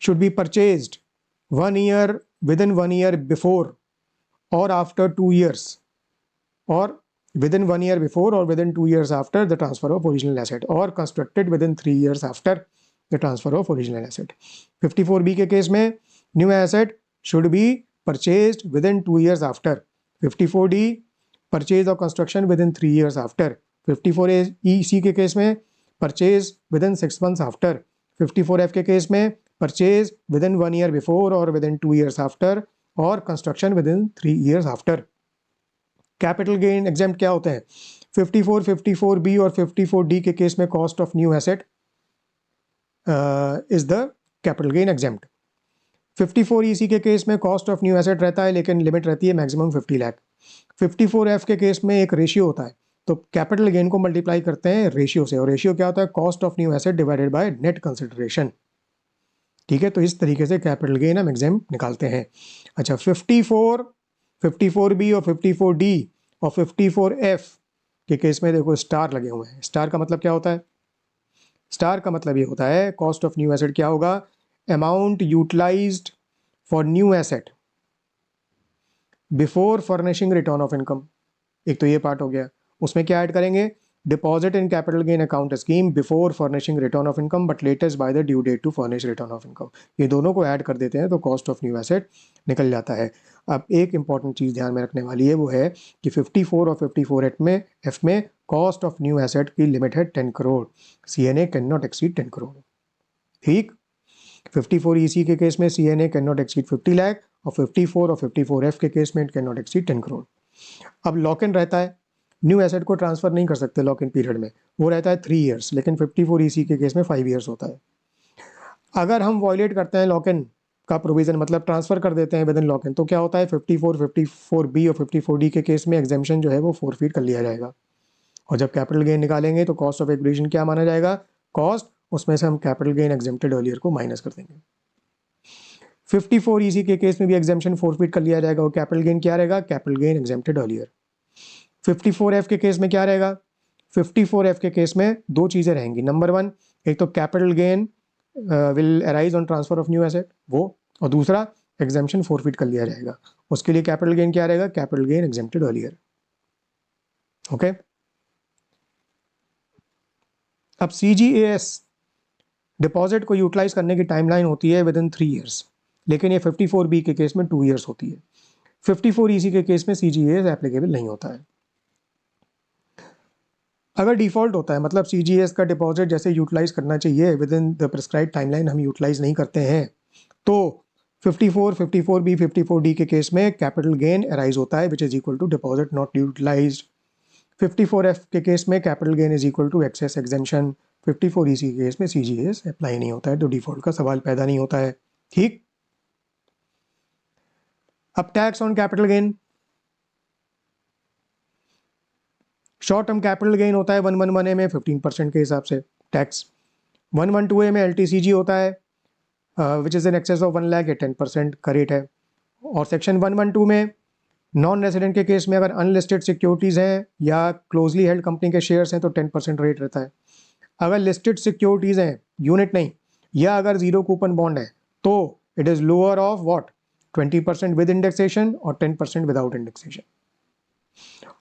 should be purchased 1 year, within 1 year before or after 2 years, or within 1 year before or within 2 years after the transfer of original asset, or constructed within 3 years after the transfer of original asset. 54B के केस में new asset should be purchased within 2 years after. 54D purchase or construction within 3 years after. 54EC के केस में purchase within 6 months after. 54F के केस में purchase within 1 year before or within 2 years after, और construction within 3 years after. Capital gain exempt क्या होते हैं? 54, 54B और 54D के केस में cost of new asset is the capital gain exempt. 54EC के केस में कॉस्ट ऑफ न्यू एसेट रहता है लेकिन लिमिट रहती है मैक्सिमम 50 लाख। 54F के केस में एक रेशियो होता है, तो कैपिटल गेन को मल्टीप्लाई करते हैं रेशियो से, और रेशियो क्या होता है? Cost of new asset divided by net consideration. ठीक है, तो इस तरीके से कैपिटल गेन हम एग्जेम्प्ट निकालते हैं। अच्छा, 54, 54B और 54D और 54F के केस में देखो स्टार लगे हुए हैं। स्टार का मतलब क्या होता है? स्टार का मतलब ये होता है कॉस्ट ऑफ न्यू एसेट क्या होगा? Amount utilised for new asset before furnishing return of income, एक तो ये पार्ट हो गया। उसमें क्या ऐड करेंगे, deposit in capital gain account scheme before furnishing return of income but latest by the due date to furnish return of income. ये दोनों को ऐड कर देते हैं तो कॉस्ट ऑफ न्यू एसेट निकल जाता है। अब एक इंपॉर्टेंट चीज़ ध्यान में रखने वाली है, वो है कि 54 और 54 एफ में कॉस्ट ऑफ न्यू एसेट की लिमिट है 10 crore. CNA can not exceed 10 crore. ठीक, 54 EC के केस में CNA can not exceed 50 lakh और 54 और 54F के केस में it can not exceed 10 crore. अब लॉक इन रहता है, न्यू एसेट को ट्रांसफर नहीं कर सकते लॉक इन पीरियड में, वो रहता है 3 ईयर्स, लेकिन 54 EC के केस में 5 ईयर्स होता है। अगर हम वॉयलेट करते हैं लॉक इन का प्रोविजन, मतलब ट्रांसफर कर देते हैं विद इन लॉक इन, तो क्या होता है 54, 54B और 54D के केस में एग्जेम्पशन जो है वो फोरफीट कर लिया जाएगा। और जब कैपिटल गेन निकालेंगे तो कॉस्ट ऑफ एक्विजिशन क्या माना जाएगा, कॉस्ट, उसमें से हम कैपिटल गेन एग्जेम्प्टेड अर्लियर को माइनस कर देंगे। 54 EC के केस में भी एग्जेम्पशन फोरफीट कर लिया जाएगा और कैपिटल गेन क्या रहेगा, capital gain exempted earlier. 54F के केस में क्या रहेगा, 54F के केस में दो चीज़ें रहेंगी। नंबर 1, एक तो capital gain will arise on transfer of new asset वो, और दूसरा एग्जेम्पशन फोरफीट कर लिया जाएगा। उसके लिए कैपिटल गेन क्या रहेगा, capital gain exempted earlier. Okay, अब CGAS डिपॉजिट को यूटिलाइज करने की टाइमलाइन होती है विद इन 3 ईयर्स, लेकिन ये 54B के केस में 2 ईयर्स होती है। 54 EC के केस में CGAS एप्लीकेबल नहीं होता है। अगर डिफॉल्ट होता है, मतलब CGAS का डिपॉजिट जैसे यूटिलाइज करना चाहिए with in the prescribe timeline हम यूटिलाइज नहीं करते हैं, तो 54, 54B, 54D के केस में कैपिटल गेन अराइज होता है which is equal to deposit not utilised. 54F के केस में capital gain is equal to excess exemption. 54 EC के केस में CGAS अप्लाई नहीं होता है, तो डिफॉल्ट का सवाल पैदा नहीं होता है। ठीक, अब tax on capital gain, short term capital gain होता है 111A में 15% के हिसाब से टैक्स। 112A में LTCG होता है which is in excess of 1 lakh, 10% का रेट है। और सेक्शन 112 में नॉन रेजिडेंट के केस में अगर अनलिस्टेड सिक्योरिटीज़ हैं या क्लोजली हेल्ड कंपनी के शेयर्स हैं तो 10% रेट रहता है। अगर लिस्टेड सिक्योरिटीज़ हैं, यूनिट नहीं, या अगर जीरो कूपन बॉन्ड है तो it is lower of what, 20% with indexation और 10% विदाउट इंडेक्सेशन।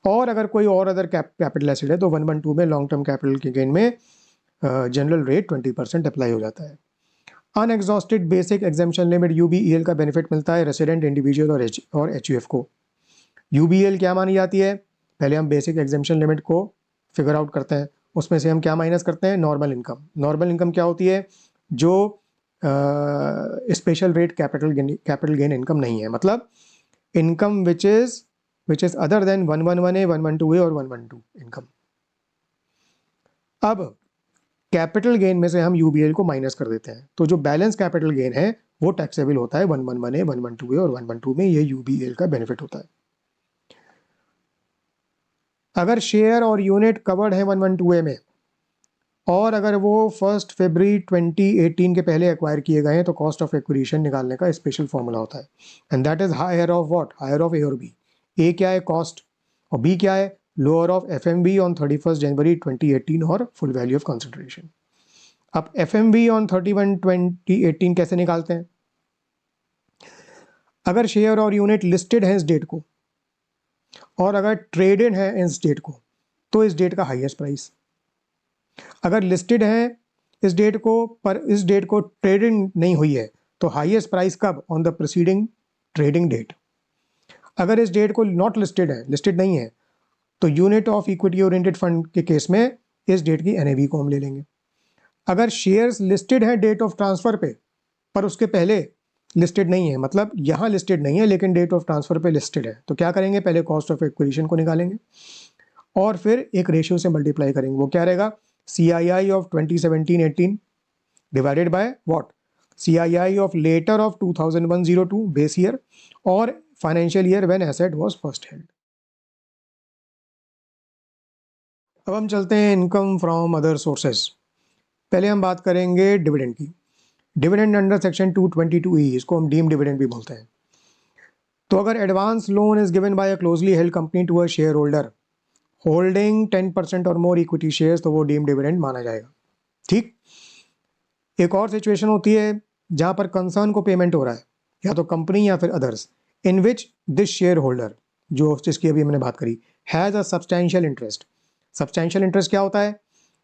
और अगर कोई और अदर कैपिटल एसेट है तो 112 में लॉन्ग टर्म कैपिटल के गेन में जनरल रेट 20% अप्लाई हो जाता है। Unexhausted basic exemption limit UBEL का बेनिफिट मिलता है रेसिडेंट, इंडिविजुअल और HUF को। UBEL क्या मानी जाती है, पहले हम बेसिक एग्जेम्पशन लिमिट को फिगर आउट करते हैं, उसमें से हम क्या माइनस करते हैं, नॉर्मल इनकम। नॉर्मल इनकम क्या होती है, जो special rate capital gain income नहीं है, मतलब income which is other than 111A, 112A और 112 इनकम। अब कैपिटल गेन में से हम UBEL को माइनस कर देते हैं, तो जो बैलेंस कैपिटल गेन है वो टैक्सेबल होता है 111A, 112A और 112 में, ये UBEL का बेनिफिट होता है। अगर शेयर और यूनिट कवर्ड है 112A में और अगर वो 1 फरवरी 2018 के पहले एक्वायर किए गए हैं तो कॉस्ट ऑफ एक्विजिशन निकालने का स्पेशल फॉर्मूला होता है, and that is higher of what, higher of A और B। A क्या है, कॉस्ट, और B क्या है, लोअर ऑफ FMV ऑन 31 जनवरी 2018 और फुल वैल्यू ऑफ कंसिडरेशन। अब FMV ऑन 31 2018 कैसे निकालते हैं, अगर शेयर और यूनिट लिस्टेड है इस डेट को और अगर ट्रेडेड है इस डेट को तो इस डेट का हाईएस्ट प्राइस। अगर लिस्टेड है इस डेट को पर इस डेट को ट्रेडिंग नहीं हुई है तो हाईएस्ट प्राइस कब, on the preceding trading date. अगर इस डेट को नॉट लिस्टेड है, लिस्टेड नहीं है, तो unit of equity oriented fund के केस में इस डेट की NAV को हम ले लेंगे। अगर शेयर्स लिस्टेड है डेट ऑफ ट्रांसफर पे पर उसके पहले लिस्टेड नहीं है, मतलब यहाँ लिस्टेड नहीं है लेकिन डेट ऑफ ट्रांसफर पे लिस्टेड है, तो क्या करेंगे, पहले कॉस्ट ऑफ एक्विजिशन को निकालेंगे और फिर एक रेशियो से मल्टीप्लाई करेंगे। वो क्या रहेगा, CII of 2017-18 divided by what, CII of later of 2001-02 base year और financial year when asset was first held. अब हम चलते हैं इनकम फ्रॉम अदर सोर्सेज। पहले हम बात करेंगे डिविडेंड की। डिविडेंड अंडर सेक्शन 222E, इसको हम डीम डिविडेंड भी बोलते हैं। तो अगर advance loan is given by a closely held company to a share holder holding 10% और मोर इक्विटी शेयर्स, तो वो डीम डिविडेंड माना जाएगा। ठीक, एक और सिचुएशन होती है जहां पर कंसर्न को पेमेंट हो रहा है, या तो कंपनी या फिर others, in which this share holder, जो जिसकी अभी मैंने बात करी, has a substantial interest. Substantial interest क्या होता है?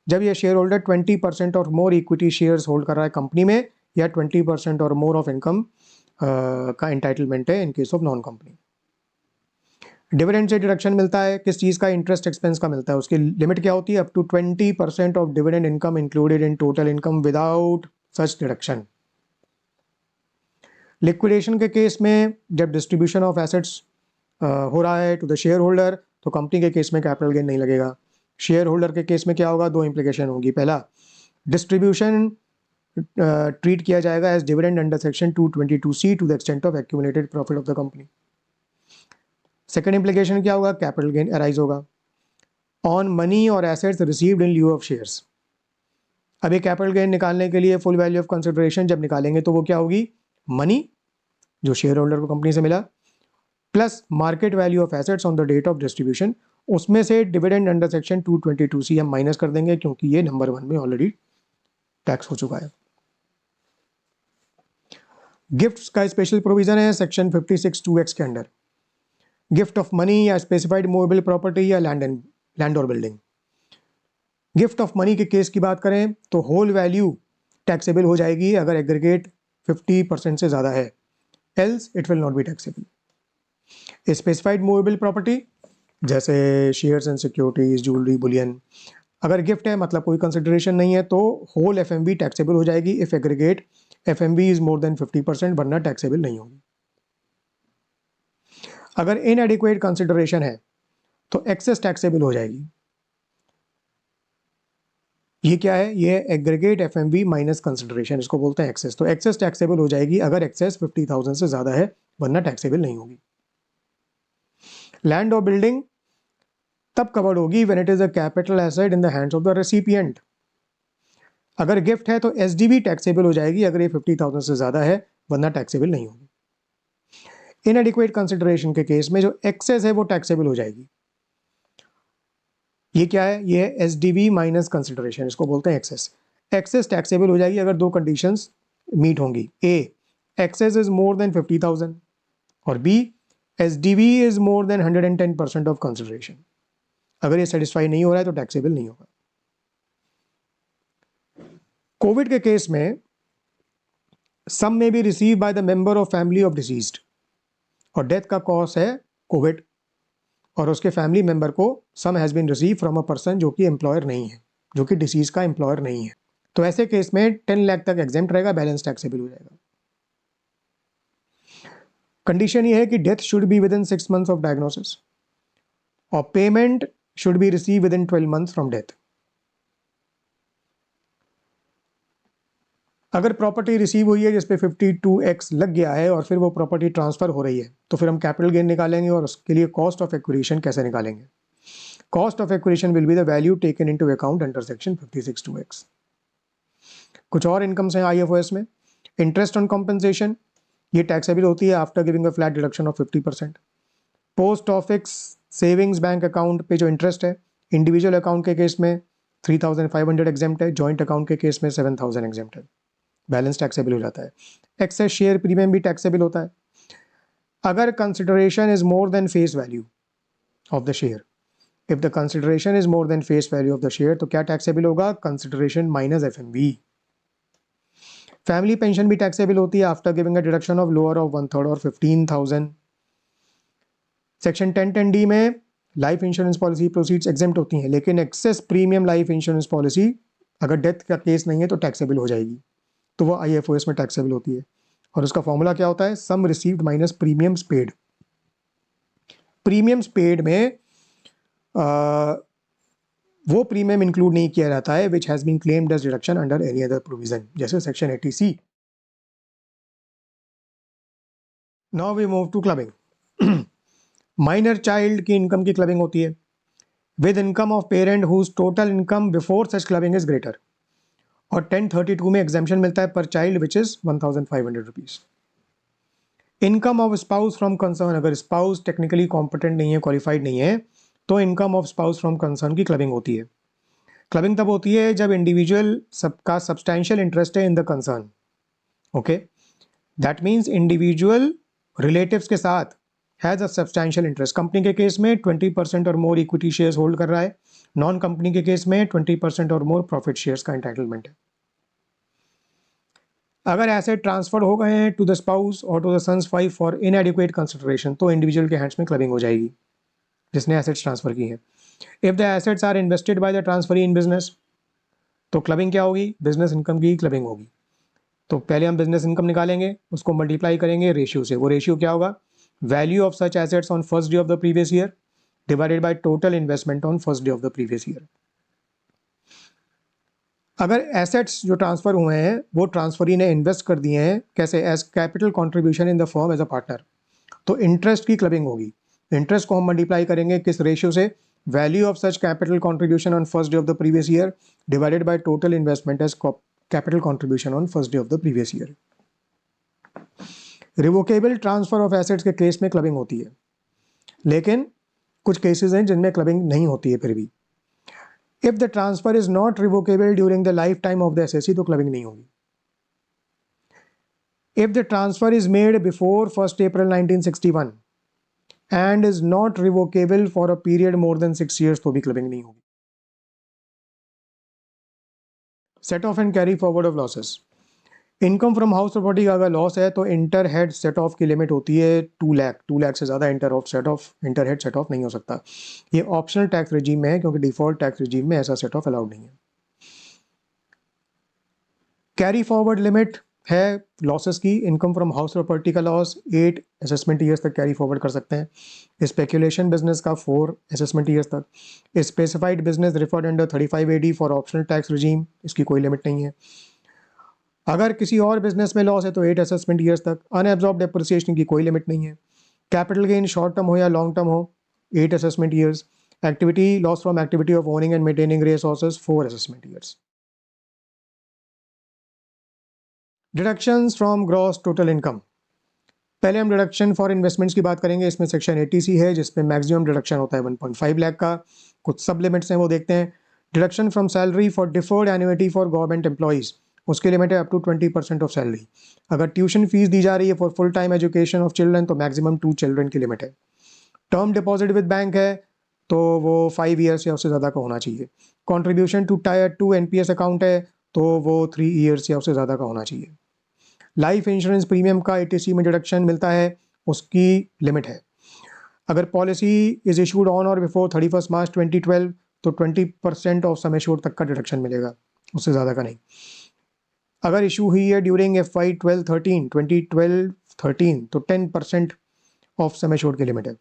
जब ये शेयर होल्डर 20% और मोर इक्विटी शेयर्स होल्ड कर रहा है कंपनी में, या 20% और मोर ऑफ इनकम का एंटाइटलमेंट है इन case of non company. Dividend से डिडक्शन मिलता है, किस चीज़ का? इंटरेस्ट एक्सपेंस का मिलता है। उसकी लिमिट क्या होती है? Up to 20% of dividend income included in total income without such deduction. Liquidation के केस में जब डिस्ट्रीब्यूशन ऑफ एसेट्स हो रहा है टू द शेयर होल्डर, तो कंपनी के केस में कैपिटल गेन नहीं लगेगा। शेयर होल्डर के केस में क्या होगा? दो इम्प्लीकेशन होगी। पहला, डिस्ट्रीब्यूशन ट्रीट किया जाएगा as dividend under section 222C to the extent of accumulated profit of the company. Second implication क्या होगा? कैपिटल गेन अराइज होगा ऑन मनी और assets received in lieu of shares. अभी कैपिटल गेन निकालने के लिए फुल वैल्यू ऑफ कंसिडरेशन जब निकालेंगे तो वो क्या होगी? मनी जो शेयर होल्डर को कंपनी से मिला, plus market value of assets on the date of distribution. उसमें से डिविडेंड अंडर सेक्शन 222C हम माइनस कर देंगे, क्योंकि ये नंबर 1 में ऑलरेडी टैक्स हो चुका है। गिफ्ट्स का स्पेशल प्रोविजन है सेक्शन 56(2)(x) के अंडर। गिफ्ट ऑफ मनी या स्पेसिफाइड मूवेबल प्रॉपर्टी या लैंड और बिल्डिंग। गिफ्ट ऑफ मनी के केस की बात करें तो होल वैल्यू टैक्सेबल हो जाएगी अगर एग्रीगेट 50% से ज़्यादा है, else it will not be taxable. Specified movable property जैसे shares and securities, jewellery, bullion, अगर गिफ्ट है मतलब कोई कंसिडरेशन नहीं है तो होल एफएमवी टैक्सेबल हो जाएगी if aggregate FMV is more than 50%, वरना टैक्सेबल नहीं होगी। अगर इनएडिक्वेट कंसिडरेशन है तो एक्सेस टैक्सेबल हो जाएगी। ये क्या है? ये एग्रीगेट एफएमवी माइनस कंसिडरेशन, इसको बोलते हैं एक्सेस। तो एक्सेस टैक्सेबल हो जाएगी अगर एक्सेस 50,000 से ज़्यादा है, वरना टैक्सेबल नहीं होगी। लैंड और बिल्डिंग तब कवर्ड होगी when it is a capital asset in the hands of the recipient. अगर गिफ्ट है तो एसडीबी टैक्सेबल हो जाएगी अगर ये 50,000 से ज़्यादा है, वरना टैक्सेबल नहीं होगी। इनएडिक्वेट कंसिडरेशन के केस में जो एक्सेस है वो टैक्सेबल हो जाएगी। ये क्या है? ये एसडीबी माइनस कंसिडरेशन, इसको बोलते हैं एक्सेस। एक्सेस टैक्सेबल हो जाएगी अगर दो कंडीशंस मीट होंगी। A, excess is more than 50,000, और B, SDV is more than 110% of consideration. अगर ये सेटिस्फाई नहीं हो रहा है तो टैक्सेबल नहीं होगा। कोविड के केस में सम में be receive by the member of family of deceased, और डेथ का कॉज है कोविड, और उसके फैमिली मेंबर को sum has been receive from a person जो कि एम्प्लॉयर नहीं है, जो कि डिसीज का एम्प्लॉयर नहीं है, तो ऐसे केस में 10 लाख तक एग्जेम्प्ट रहेगा, बैलेंस टैक्सेबल हो जाएगा। कंडीशन ये है कि death should be within 6 months of diagnosis और payment should be receive within 12 months from death. अगर प्रॉपर्टी रिसीव हुई है जिसपे 52x लग गया है और फिर वो प्रॉपर्टी ट्रांसफर हो रही है, तो फिर हम कैपिटल गेन निकालेंगे, और उसके लिए कॉस्ट ऑफ एक्विजिशन कैसे निकालेंगे? Cost of acquisition will be the value taken into account under section 56(2)(x). कुछ और इनकम्स हैं आईएफओएस में। इंटरेस्ट ऑन कॉम्पेंसेशन, ये टैक्सेबल होती है after giving a flat deduction of 50%। Post office savings bank account पे जो इंटरेस्ट है, इंडिविजुअल अकाउंट के केस में 3,500 एग्जेम्प्ट है, जॉइंट अकाउंट के केस में 7,000 एग्जेम्प्ट है, बैलेंस टैक्सेबल हो जाता है। एक्सेस शेयर प्रीमियम भी टैक्सेबल होता है अगर consideration is more then face value of the share. If the consideration is more then face value of the share, तो क्या टैक्सेबल होगा? Consideration minus FMV. Family pension भी टैक्सेबल होती है after giving a deduction of lower of 1/3 और 15,000। सेक्शन 10(10)(d) में life insurance policy proceeds exempt होती हैं, लेकिन access premium life insurance policy अगर डेथ का केस नहीं है तो टैक्सेबल हो जाएगी, तो वो आईएफओएस में टैक्सेबल होती है। और उसका फॉर्मूला क्या होता है? Sum received minus premiums paid. Premiums paid में वो प्रीमियम इंक्लूड नहीं किया जाता है which has been claimed as deduction under any other provision, जैसे section 80C। Now we move to clubbing. Minor child की इनकम की क्लबिंग होती है with income of parent whose total income before such clubbing is greater, और 1032 में एग्जाम्पशन मिलता है per child which is 1,500 rupees. Income of spouse from concern, अगर स्पाउस टेक्निकली कॉम्पिटेंट नहीं है, क्वालिफाइड नहीं है, तो income of spouse from concern की क्लबिंग होती है। क्लबिंग तब होती है जब इंडिविजुअल सबका सब्सटैंशियल इंटरेस्ट है in the concern. Okay, that means individual relatives के साथ has a substantial interest. Company के केस में 20% और मोर इक्विटी शेयर्स होल्ड कर रहा है, नॉन कंपनी के केस में 20% और मोर प्रॉफिट शेयर्स का एंटाइटलमेंट है। अगर एसेट ट्रांसफर हो गए हैं टू द स्पाउस और to the son's wife for inadequate consideration, तो इंडिविजुअल के हैंड्स में क्लबिंग हो जाएगी जिसने एसेट्स ट्रांसफर की हैं। If the assets are invested by the transferee in business, तो क्लबिंग क्या होगी? बिजनेस इनकम की क्लबिंग होगी। तो पहले हम बिजनेस इनकम निकालेंगे, उसको मल्टीप्लाई करेंगे रेशियो से। वो रेशियो क्या होगा? Value of such assets on first day of the previous year divided by total investment on first day of the previous year. अगर एसेट्स जो ट्रांसफर हुए हैं वो ट्रांसफरी ने इन्वेस्ट कर दिए हैं, कैसे? As capital contribution in the firm as a partner, तो इंटरेस्ट की क्लबिंग होगी। इंटरेस्ट को हम मल्टीप्लाई करेंगे किस रेशियो से? Value of such capital contribution on first day of the previous year divided by total investment as capital contribution on first day of the previous year. Revocable transfer of assets के केस में क्लबिंग होती है, लेकिन कुछ केसेस हैं जिनमें क्लबिंग नहीं होती है फिर भी। If the transfer is not revocable during the life time of the assessee, तो क्लबिंग नहीं होगी। If the transfer is made before 1 April 1961 and is not revocable for a period more than 6 years, तो भी क्लबिंग नहीं होगी। Set of and carry forward of losses. Income from house property का अगर लॉस है तो इंटर हेड सेट ऑफ की लिमिट होती है 2 लाख। 2 लाख से ज़्यादा इंटर हेड सेट ऑफ नहीं हो सकता। ये ऑप्शनल टैक्स रिजीम में है, क्योंकि डिफॉल्ट टैक्स रिजीम में ऐसा सेट ऑफ अलाउड नहीं है। कैरी फॉरवर्ड लिमिट है लॉसेस की। इनकम फ्रॉम हाउस प्रॉपर्टी का लॉस 8 असेसमेंट ईयर्स तक कैरी फॉरवर्ड कर सकते हैं। स्पेकुलेशन बिजनेस का 4 असेसमेंट ईयर्स तक। Specified business referred under 35 AD for optional tax regime, इसकी कोई लिमिट नहीं है। अगर किसी और बिजनेस में लॉस है तो 8 असेसमेंट ईयर्स तक। अनएब्जॉर्ब डेप्रिसिएशन की कोई लिमिट नहीं है। कैपिटल गेन शॉर्ट टर्म हो या लॉन्ग टर्म हो, 8 assessment years. Activity loss from activity of owning and maintaining resources 4 assessment years. Deductions from gross total income. पहले हम डिडक्शन फॉर इन्वेस्टमेंट्स की बात करेंगे। इसमें सेक्शन 80C है जिसमें मैक्सिमम डिडक्शन होता है 1.5 लाख का। कुछ सब लिमिट्स हैं वो देखते हैं। Deduction from salary for deferred annuity for government employees, उसकी लिमिट है अप टू 20% ऑफ सैलरी। अगर ट्यूशन फीस दी जा रही है for full time education of children तो मैक्सिमम 2 चिल्ड्रन की लिमिट है। टर्म डिपॉजिट विद बैंक है तो वो 5 ईयर्स या उससे ज़्यादा का होना चाहिए। Contribution to tier 2 NPS account है तो वो 3 ईयर्स या उससे ज़्यादा का होना चाहिए। लाइफ इंश्योरेंस प्रीमियम का 80C में डिडक्शन मिलता है, उसकी लिमिट है। अगर policy is issued on or before 31 March 2012 तो 20% ऑफ सम एश्योर्ड तक का डिडक्शन मिलेगा, उससे ज़्यादा का नहीं। अगर इशू हुई है ड्यूरिंग FY 2012-13 तो 10% ऑफ सम एश्योर्ड की लिमिट है।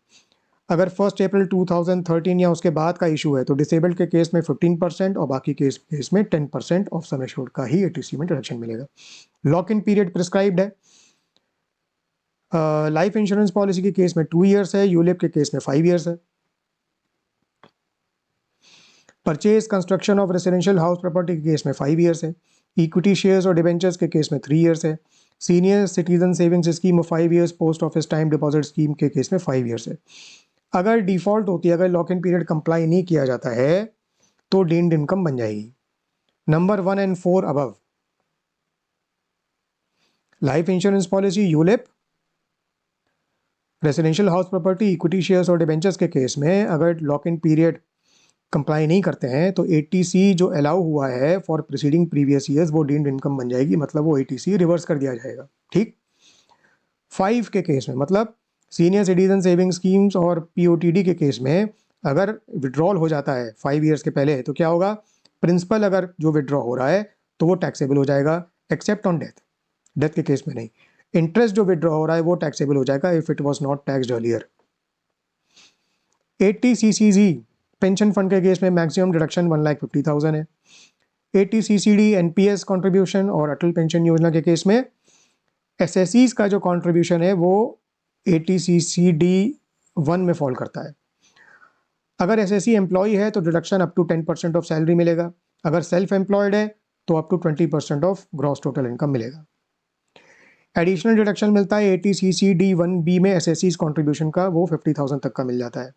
अगर 1 April 2013 या उसके बाद का इशू है तो डिसेबल्ड के केस में 15% और बाकी केस में 10% ऑफ सम एश्योर्ड का ही 80C में डिडक्शन मिलेगा। लॉक इन पीरियड प्रिस्क्राइब्ड है। लाइफ इंश्योरेंस पॉलिसी के केस में 2 ईयर्स है, यूलिप के केस में 5 ईयर्स है। Purchase construction of residential house property के केस में 5 ईयर्स है। इक्विटी शेयर्स और डिबेंचर्स के केस में 3 ईयर्स है। Senior citizen savings scheme of 5 years, post office time deposit scheme के केस में 5 ईयर्स है। अगर डिफॉल्ट होती है, अगर लॉक इन पीरियड कंप्लाई नहीं किया जाता है तो डीम्ड इनकम बन जाएगी। Number 1 and 4 above. Life insurance policy, ULIP, residential house property, equity shares और डिबेंचर्स के केस में अगर लॉक इन पीरियड कंप्लाई नहीं करते हैं तो 80C जो अलाउ हुआ है फॉर प्रीसीडिंग प्रीवियस ईयर्स वो डीम्ड इनकम बन जाएगी, मतलब वो 80C रिवर्स कर दिया जाएगा। ठीक। 5 के केस में, मतलब सीनियर सिटीजन सेविंग स्कीम्स और POTD के केस में अगर विड्रॉल हो जाता है 5 ईयर्स के पहले तो क्या होगा? प्रिंसिपल अगर जो विड्रॉ हो रहा है तो वो टैक्सेबल हो जाएगा, एक्सेप्ट ऑन डेथ। डेथ के केस में नहीं। इंटरेस्ट जो विड्रॉ हो रहा है वो टैक्सेबल हो जाएगा if it was not taxed earlier. 80CCG pension fund के केस में मैक्सिमम डिडक्शन 1,50,000 है। 80CCD NPS कंट्रीब्यूशन और अटल पेंशन योजना के केस में एसएससीज का जो कंट्रीब्यूशन है वो 80CCD1 में फॉल करता है। अगर एसएससी एम्प्लॉय है तो deduction up to 10% of salary मिलेगा। अगर सेल्फ एम्प्लॉयड है तो up to 20% of gross total income मिलेगा। एडिशनल डिडक्शन मिलता है 80CCD1B में एसएससीज कंट्रीब्यूशन का, वो 50,000 तक का मिल जाता है।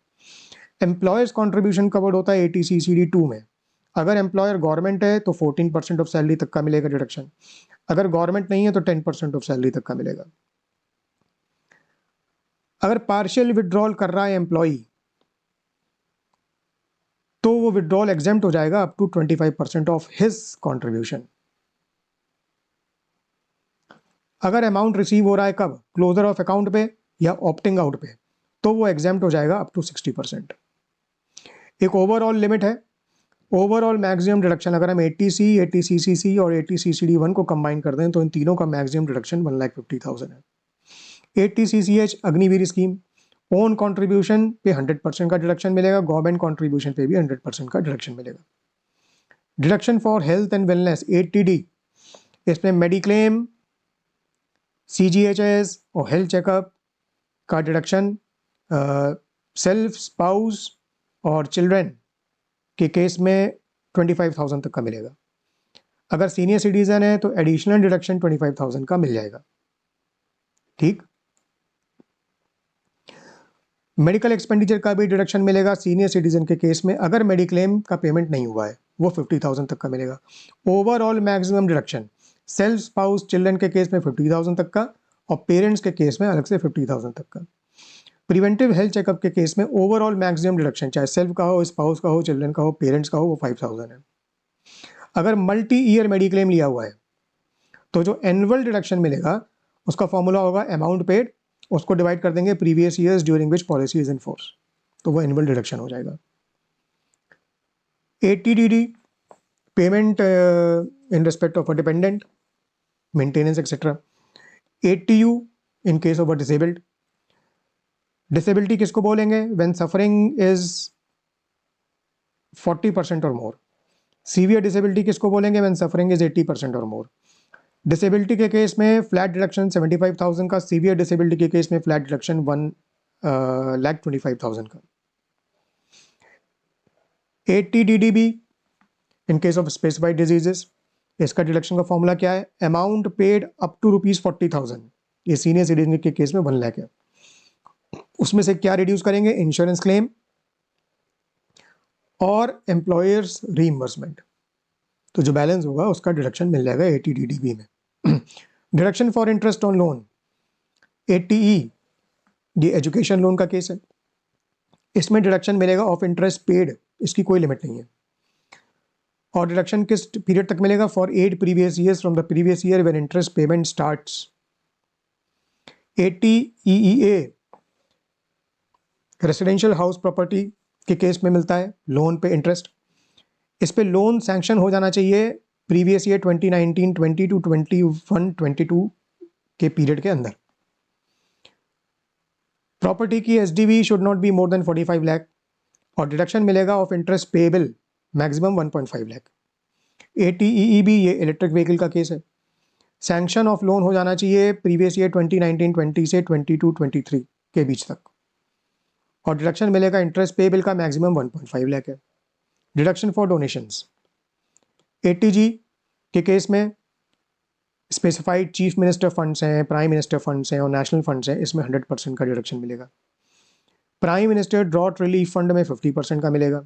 एम्प्लॉयर्स कंट्रीब्यूशन कवर्ड होता है 80CCD2 में। अगर एम्प्लॉयर गवर्नमेंट है तो 14% ऑफ सैलरी तक का मिलेगा डिडक्शन। अगर गवर्नमेंट नहीं है तो 10% ऑफ सैलरी तक का मिलेगा। अगर पार्शियल विड्रॉल कर रहा है एम्प्लॉई तो वो विड्रॉल एग्जेम्प्ट हो जाएगा up to 25% of his contribution. अगर अमाउंट रिसीव हो रहा है कब, क्लोजर ऑफ अकाउंट पे या ऑप्टिंग आउट पे, तो वो एग्जेम्प्ट हो जाएगा अप टू 60%। एक ओवरऑल लिमिट है, ओवरऑल मैक्सिमम डिडक्शन अगर हम 80C, 80CCC और 80CCD1 को कंबाइन कर दें तो इन तीनों का मैक्सिमम डिडक्शन 1,50,000 है। 80CCH Agniveer scheme, own contribution पे 100% का डिडक्शन मिलेगा, गवर्नमेंट कंट्रीब्यूशन पे भी 100% का डिडक्शन मिलेगा। Deduction for health and wellness 80D, इसमें मेडिक्लेम, CGHS और हेल्थ चेकअप का डिडक्शन सेल्फ, स्पाउस और चिल्ड्रन के केस में 25,000 तक का मिलेगा। अगर सीनियर सिटीजन है तो एडिशनल डिडक्शन 25,000 का मिल जाएगा। ठीक, मेडिकल एक्सपेंडिचर का भी डिडक्शन मिलेगा सीनियर सिटीजन के केस में, अगर मेडिक्लेम का पेमेंट नहीं हुआ है वो 50,000 तक का मिलेगा। Overall maximum deduction self, spouse, children के केस में 50,000 तक का और पेरेंट्स के केस में अलग से 50,000 तक का। प्रिवेंटिव हेल्थ चेकअप के केस में ओवरऑल मैक्सिमम डिडक्शन चाहे सेल्फ का हो, स्पाउस का हो, चिल्ड्रन का हो, पेरेंट्स का हो, वो 5,000 है। अगर मल्टी ईयर मेडिक्लेम लिया हुआ है तो जो एनुअल डिडक्शन मिलेगा उसका फॉर्मूला होगा अमाउंट पेड, उसको डिवाइड कर देंगे previous years during which policy is in force, तो वो एनुअल डिडक्शन हो जाएगा। 80DD payment in respect of a dependent, maintenance etcetera. 80U in case of a disabled, disability किसको बोलेंगे, व्हेन सफरिंग इज 40% और मोर। सीवियर डिसेबिलिटी किसको बोलेंगे, व्हेन सफरिंग इज 80% और मोर। डिसेबिलिटी के केस में फ्लैट डिडक्शन 75,000 का, सीवियर डिसेबिलिटी के केस में फ्लैट डिडक्शन 1,25,000 का। 80DDB in case of specified diseases, इसका डिडक्शन का फॉर्मूला क्या है, अमाउंट पेड अप टू ₹40,000, ये सीनियर सिटीजन के केस में 1 लाख है। उसमें से क्या रिड्यूस करेंगे, इंश्योरेंस क्लेम और एम्प्लॉयर्स रीइंबर्समेंट, तो जो बैलेंस होगा उसका डिडक्शन मिल जाएगा 80DDB में। Deduction for interest on loan 80E, ये एजुकेशन लोन का केस है, इसमें डिडक्शन मिलेगा ऑफ इंटरेस्ट पेड, इसकी कोई लिमिट नहीं है। और डिडक्शन किस पीरियड तक मिलेगा, for 8 previous years from the previous year when interest payment starts. 80EEA residential house property के केस में मिलता है लोन पे इंटरेस्ट, इस पे लोन सैंक्शन हो जाना चाहिए प्रीवियस ईयर 2019-20 टू 21-22 के पीरियड के अंदर। प्रॉपर्टी की SDV should not be more then 45 lakh और डिडक्शन मिलेगा of interest payable maximum 1.5 lakh. 80EEB ये इलेक्ट्रिक व्हीकल का केस है, सैंक्शन ऑफ लोन हो जाना चाहिए प्रीवियस ईयर 2019-20 से 22-23 के बीच तक और डिडक्शन मिलेगा इंटरेस्ट पेएबल का मैक्सिमम 1.5 लाख है। डिडक्शन फॉर डोनेशंस 80G के केस में स्पेसिफाइड चीफ मिनिस्टर फंड्स हैं, प्राइम मिनिस्टर फंड्स हैं और नेशनल फंड्स हैं, इसमें 100% का डिडक्शन मिलेगा। Prime minister drought relief fund में 50% का मिलेगा।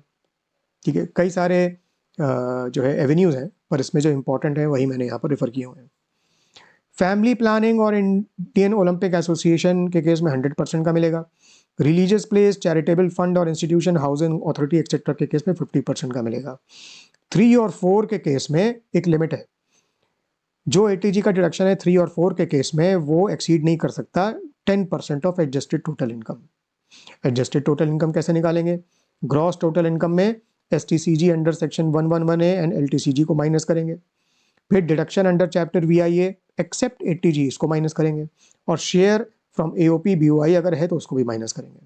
ठीक है, कई सारे जो है एवेन्यूज़ हैं पर इसमें जो इंपॉर्टेंट है वही मैंने यहाँ पर रेफर किए हुए हैं। फैमिली प्लानिंग और इंडियन ओलंपिक एसोसिएशन के केस में 100% का मिलेगा। रिलीजियस प्लेस, चैरिटेबल फंड और इंस्टीट्यूशन, हाउसिंग अथॉरिटी एक्सेट्रा के केस में 50% का मिलेगा। 3 और 4 के केस में एक लिमिट है, जो 80G का डिडक्शन है 3 और 4 के केस में वो एक्सीड नहीं कर सकता 10% of adjusted total income. Adjusted total income कैसे निकालेंगे, ग्रॉस टोटल इनकम में STCG under section 111A and LTCG को माइनस करेंगे, फिर deduction under chapter VIA except 80G इसको माइनस करेंगे और शेयर फ्रॉम AOP BOI अगर है तो उसको भी माइनस करेंगे।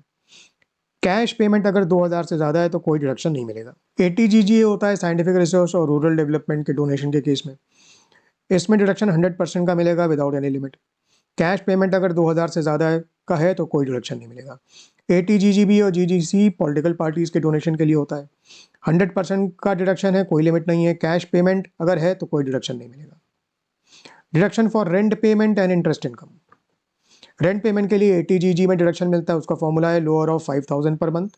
कैश पेमेंट अगर 2,000 से ज़्यादा है तो कोई डिडक्शन नहीं मिलेगा। 80GG होता है साइंटिफिक रिसर्च और रूरल डेवलपमेंट के डोनेशन के केस में, इसमें डिडक्शन 100% का मिलेगा without any limit. Cash payment अगर 2,000 से ज़्यादा का है तो कोई डिडक्शन नहीं मिलेगा। 80GGB और GGC पॉलिटिकल पार्टीज़ के डोनेशन के लिए होता है, 100% का डिडक्शन है, कोई लिमिट नहीं है। कैश पेमेंट अगर है तो कोई डिडक्शन नहीं मिलेगा। Deduction for rent payment and interest income, rent payment के लिए 80GG में डिडक्शन मिलता है, उसका फॉर्मूला है लोअर ऑफ 5,000 पर मंथ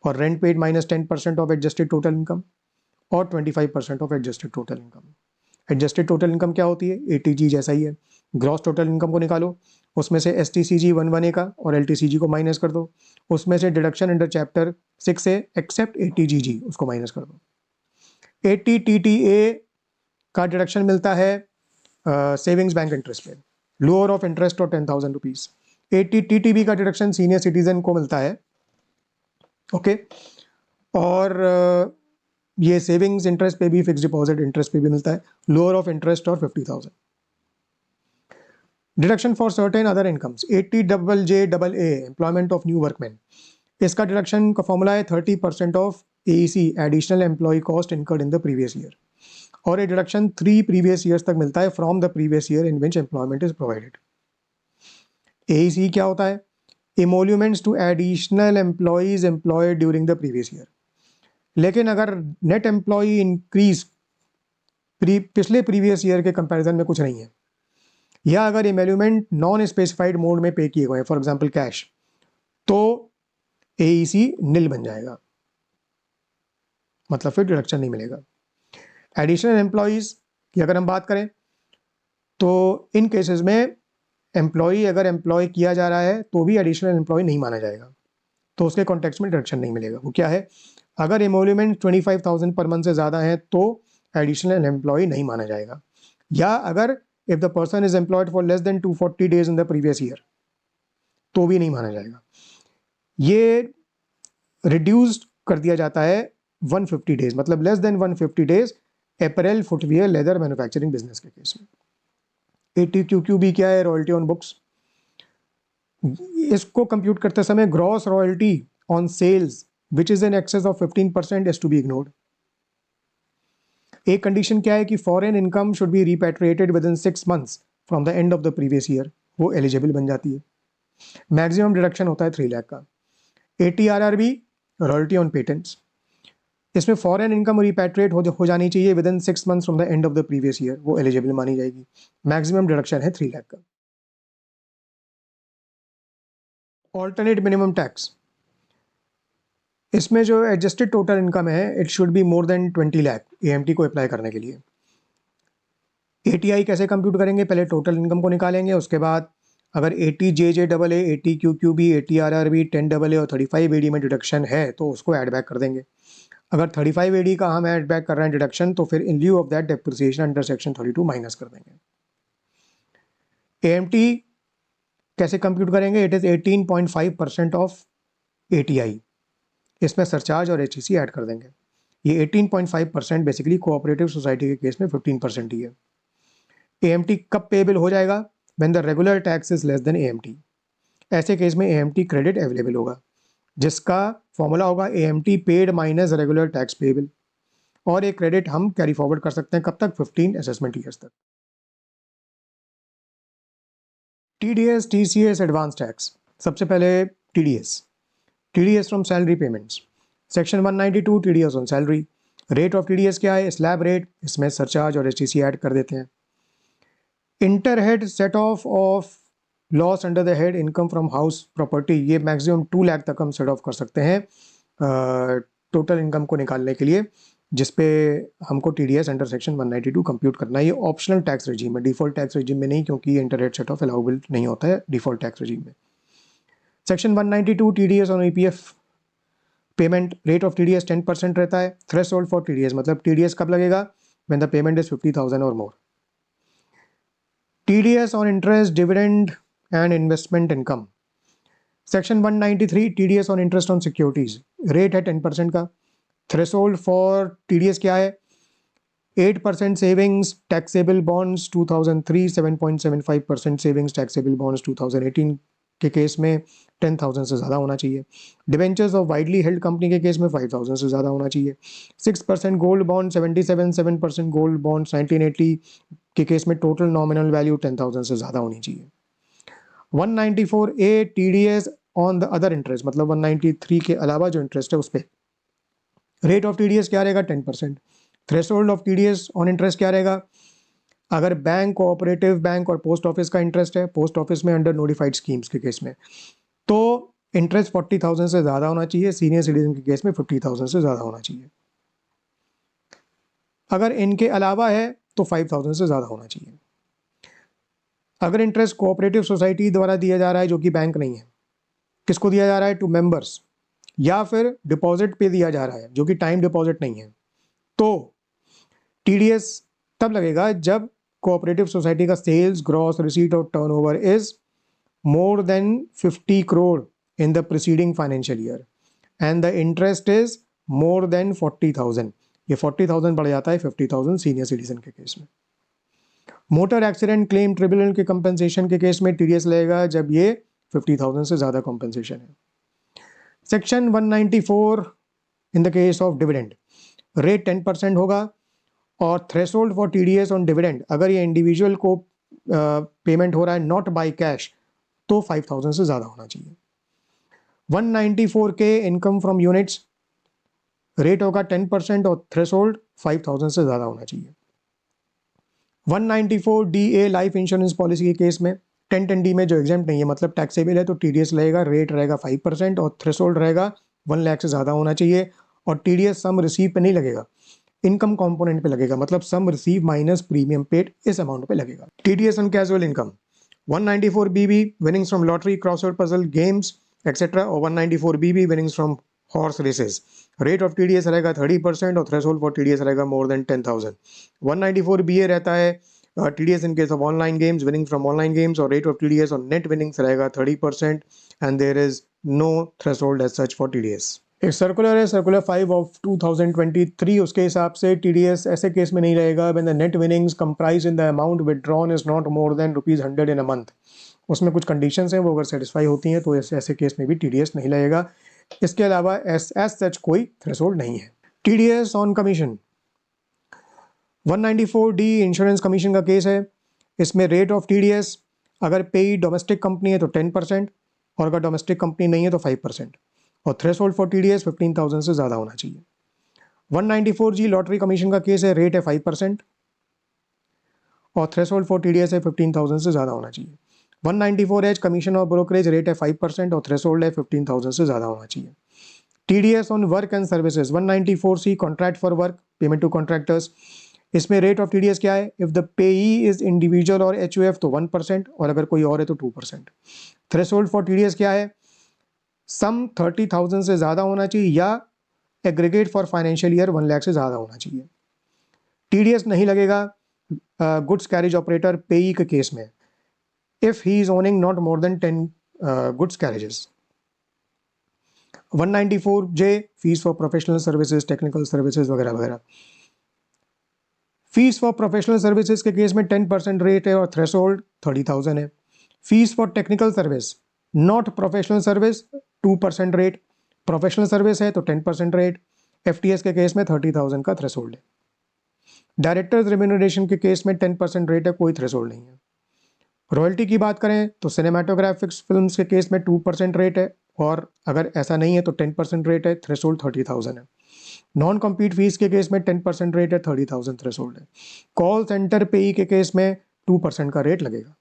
और rent paid minus 10% of adjusted total income और 25% of adjusted total income. Adjusted total income क्या होती है, 80G जैसा ही है, ग्रॉस टोटल इनकम को निकालो उसमें से STCG 11A का और LTCG को माइनस कर दो, उसमें से deduction under chapter 6A except ATGG उसको माइनस कर दो। ATTTA का डिडक्शन मिलता है सेविंग्स बैंक इंटरेस्ट पे, लोअर ऑफ इंटरेस्ट और 10,000 रुपीज। ATTTB का डिडक्शन सीनियर सिटीजन को मिलता है, ओके। और ये सेविंग्स इंटरेस्ट पे भी, फिक्स डिपॉजिट इंटरेस्ट पे भी मिलता है, लोअर ऑफ इंटरेस्ट और 50,000। Deduction for certain other incomes, ATJJAA employment of new workman, इसका डिडक्शन का फॉर्मूला है 30% of AEC additional employ cost incurred in the previous year, और ये डिडक्शन 3 प्रीवियस ईयर्स तक मिलता है from the previous year in which employment is provided. AEC क्या होता है? Emoluments to additional employees employed during the previous year. लेकिन अगर नेट एम्प्लॉय इंक्रीज पिछले प्रीवियस ईयर के कंपैरिजन में कुछ नहीं है, या अगर इमोल्यूमेंट नॉन स्पेसिफाइड मोड में पे किए गए हैं, फॉर एग्जांपल कैश, तो AEC नील बन जाएगा, मतलब फिर डिडक्शन नहीं मिलेगा। एडिशनल एम्प्लॉयज की अगर हम बात करें तो इन केसेस में एम्प्लॉय अगर एम्प्लॉय किया जा रहा है तो भी एडिशनल एम्प्लॉय नहीं माना जाएगा, तो उसके कॉन्टेक्स्ट में डिडक्शन नहीं मिलेगा। वो क्या है? अगर इमोल्यूमेंट 25,000 पर मंथ से ज़्यादा है तो एडिशनल एम्प्लॉय नहीं माना जाएगा, या अगर if the person is employed for less than 240 days in the previous year तो भी नहीं माना जाएगा। ये रिड्यूस्ड कर दिया जाता है 150 डेज, मतलब less than 150 days apparel, footwear, leather manufacturing business के केस में। ATQQB क्या है? Royalty on books. इसको कंप्यूट करते समय gross royalty on sales which is in excess of 15% is to be ignored. एक कंडीशन क्या है कि foreign income should be repatriated within 6 months from the end of the previous year, वो एलिजिबल बन जाती है। मैक्सिमम डिडक्शन होता है 3 लाख का। ATRRB रॉयल्टी ऑन पेटेंट्स, इसमें फॉरेन इनकम रिपैट्रिएट हो जानी चाहिए with in 6 months from the end of the previous year, वो एलिजिबल मानी जाएगी। मैक्सिमम डिडक्शन है 3 लाख का। ऑल्टरनेट मिनिमम टैक्स, इसमें जो एडजस्टेड टोटल इनकम है it should be more then 20 lakh AMT को अप्लाई करने के लिए। ATI कैसे कंप्यूट करेंगे? पहले टोटल इनकम को निकालेंगे, उसके बाद अगर ATJJAA, ATQQB, ATRRB, 10AA और 35AD में डिडक्शन है तो उसको ऐड बैक कर देंगे। अगर 35AD का हम ऐड बैक कर रहे हैं डिडक्शन, तो फिर in lieu of that depreciation under section 32 minus कर देंगे। AMT कैसे कंप्यूट करेंगे? इट इज 18.5% ऑफ ATI, इसमें सरचार्ज और HEC ऐड कर देंगे। ये 18.5% बेसिकली कोऑपरेटिव सोसाइटी के केस में 15% ही है। AMT कब पेबल हो जाएगा? When the regular tax is less than AMT। ऐसे केस में AMT क्रेडिट अवेलेबल होगा, जिसका फॉर्मूला होगा AMT paid minus regular tax payable, और एक क्रेडिट हम कैरी फॉरवर्ड कर सकते हैं कब तक? 15 असेसमेंट ईयर्स तक। TDS TCS एडवांस टैक्स, सबसे पहले TDS from salary payments, section 192 TDS on salary. Rate of TDS क्या है? स्लैब रेट, इसमें सरचार्ज और HEC ऐड कर देते हैं। Inter head set of loss under the head income from house property, ये मैक्सिमम 2 लाख तक हम सेट ऑफ कर सकते हैं टोटल इनकम को निकालने के लिए, जिसपे हमको TDS अंडर सेक्शन 192 कंप्यूट करना है। ये ऑप्शनल टैक्स रेजिम है, डिफॉल्ट टैक्स रेजिम में नहीं, क्योंकि inter head set of allowable नहीं होता है डिफॉल्ट टैक्स रेजिम में। Section 192 TDS on EPF payment, rate of TDS 10% रहता है। थ्रेशोल्ड फॉर TDS, मतलब TDS कब लगेगा? व्हेन द पेमेंट इज 50,000 और मोर। TDS on interest, dividend and investment income. Section 193 TDS on interest on securities. Rate है 10% का। थ्रेशोल्ड फॉर TDS क्या है? 8% savings taxable bonds 2003, 7.75% savings taxable bonds 2018 के केस में 10,000 से ज़्यादा होना चाहिए। Debentures of widely held company के केस में 5,000 से ज़्यादा होना चाहिए। 6% गोल्ड बॉन्ड 77, 7% गोल्ड बॉन्ड 1980 के केस में टोटल नॉमिनल वैल्यू 10,000 से ज़्यादा होनी चाहिए। 194A TDS on the other interest, मतलब 193 के अलावा जो इंटरेस्ट है उस पर रेट ऑफ TDS क्या रहेगा? 10%। Threshold of TDS on interest क्या रहेगा? अगर बैंक, कोऑपरेटिव बैंक और पोस्ट ऑफिस का इंटरेस्ट है, पोस्ट ऑफिस में अंडर नोटिफाइड स्कीम्स के केस में, तो इंटरेस्ट 40,000 से ज़्यादा होना चाहिए। सीनियर सिटीजन के केस में 50,000 से ज़्यादा होना चाहिए। अगर इनके अलावा है तो 5,000 से ज़्यादा होना चाहिए। अगर इंटरेस्ट कोऑपरेटिव सोसाइटी द्वारा दिया जा रहा है जो कि बैंक नहीं है, किसको दिया जा रहा है? टू मेंबर्स, या फिर डिपॉजिट पे दिया जा रहा है जो कि टाइम डिपॉजिट नहीं है, तो टीडीएस तब लगेगा जब कोऑपरेटिव सोसाइटी का सेल्स, ग्रॉस रिसीट और turnover is more than 50 crore in the preceding financial year and the interest is more then 40,000। ये 40,000 बढ़ जाता है 50,000 सीनियर सिटीजन के केस में। मोटर एक्सीडेंट क्लेम ट्रिब्यूनल के कंपनसेशन के केस में टीडीएस लगेगा जब ये 50,000 से ज़्यादा कंपनसेशन है। Section 194 in the case of dividend, rate 10% होगा और threshold for TDS on dividend, अगर ये इंडिविजुअल को पेमेंट हो रहा है नॉट बाय कैश तो 5,000 से ज़्यादा होना चाहिए। 194 के इनकम फ्रॉम यूनिट्स, रेट होगा 10% और थ्रेशोल्ड 5,000 से ज़्यादा होना चाहिए। 194 DA लाइफ इंश्योरेंस पॉलिसी के केस में 1010D में जो एग्जाम्प्ट नहीं है मतलब टैक्सेबल है तो टीडीएस लगेगा, रेट रहेगा 5% और थ्रेशोल्ड रहेगा 1 लाख से ज़्यादा होना चाहिए और टीडीएस सम रिसीव पे नहीं लगेगा, इनकम कंपोनेंट पे लगेगा, मतलब sum receive minus premium paid इस अमाउंट पे लगेगा। TDS on casual income 194BB winnings from lottery, crossword puzzle, games etcetera और 194BB winnings from horse races, rate of TDS रहेगा 30% और थ्रेशोल्ड फॉर टीडीएस रहेगा मोर देन 10,000। 194BA रहता है TDS in case of online games, winning from online games और rate of TDS on net winnings रहेगा 30% and there is no threshold as such for TDS. एक सर्कुलर है, सर्कुलर 5 ऑफ 2023, उसके हिसाब से टीडीएस ऐसे केस में नहीं रहेगा when the net winnings comprise in the amount withdrawn is not more then ₹100 in a month. उसमें कुछ कंडीशंस हैं, वो अगर सेटिस्फाई होती हैं तो ऐसे केस में भी टीडीएस नहीं लगेगा। इसके अलावा एज सच कोई थ्रेशोल्ड नहीं है। TDS on commission 194D insurance commission का केस है। इसमें रेट ऑफ टीडीएस अगर पेई डोमेस्टिक कंपनी है तो 10% और अगर डोमेस्टिक कंपनी नहीं है तो 5% और थ्रेशोल्ड फॉर टीडीएस 15,000 से ज़्यादा होना चाहिए। 194G लॉटरी कमीशन का केस है, रेट है 5% और थ्रेशोल्ड फॉर टीडीएस है 15,000 से ज़्यादा होना चाहिए। 194H कमीशन और ब्रोकरेज, रेट है 5% और थ्रेशोल्ड है 15,000 से ज़्यादा होना चाहिए। TDS on work and services 194C contract for work, payment to contractors, इसमें रेट ऑफ टीडीएस क्या है? If the payee is individual और एचयूएफ तो 1% और अगर कोई और है तो 2%। थ्रेशोल्ड फॉर टीडीएस क्या है? सम 30,000 से ज़्यादा होना चाहिए या aggregate for financial year 1 lakh से ज़्यादा होना चाहिए। टीडीएस नहीं लगेगा गुड्स कैरेज ऑपरेटर पेई के केस में if he is owning not more than 10 goods carriages. 194J fees for professional services, technical services वगैरह वगैरह। फीस फॉर प्रोफेशनल सर्विसेज के केस में 10% रेट है और थ्रेशोल्ड 30,000 है। Fees for technical service not professional service 2% rate, professional service है तो 10% रेट। एफटीएस के केस में 30,000 का थ्रेशोल्ड है। डायरेक्टर्स रेम्यूनरेशन के केस में 10% रेट है, कोई थ्रेशोल्ड नहीं है। रॉयल्टी की बात करें तो सिनेमाटोग्राफिक्स फिल्म्स के केस में 2% रेट है और अगर ऐसा नहीं है तो 10% रेट है, थ्रेशोल्ड 30,000 है। नॉन कम्पीट फीस के केस में 10% रेट है, 30,000 थ्रेशोल्ड है। कॉल सेंटर पेई के केस में 2% का रेट लगेगा।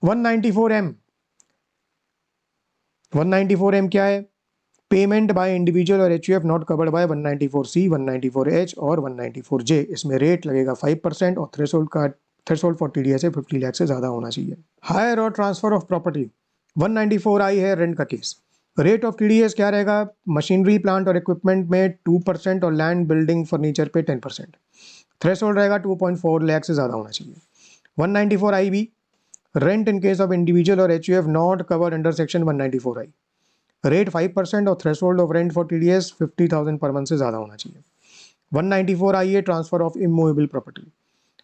194M 194M क्या है? पेमेंट बाय इंडिविजुअल और HUF not covered by 194C, 194H और 194J, इसमें रेट लगेगा 5% और थ्रेशोल्ड फॉर टीडीएस है 50 लाख से ज़्यादा होना चाहिए। हायर और ट्रांसफर ऑफ प्रॉपर्टी 194I है, रेंट का केस। रेट ऑफ टीडीएस क्या रहेगा? मशीनरी प्लांट और इक्विपमेंट में 2% और लैंड बिल्डिंग फर्नीचर पे 10%। थ्रेशोल्ड रहेगा 2.4 लाख से ज़्यादा होना चाहिए। 194IB rent in case of individual और HUF not covered under section 194I, rate 5% और threshold of rent for TDS 50,000 per month से ज़्यादा होना चाहिए। 194IA transfer of immovable property,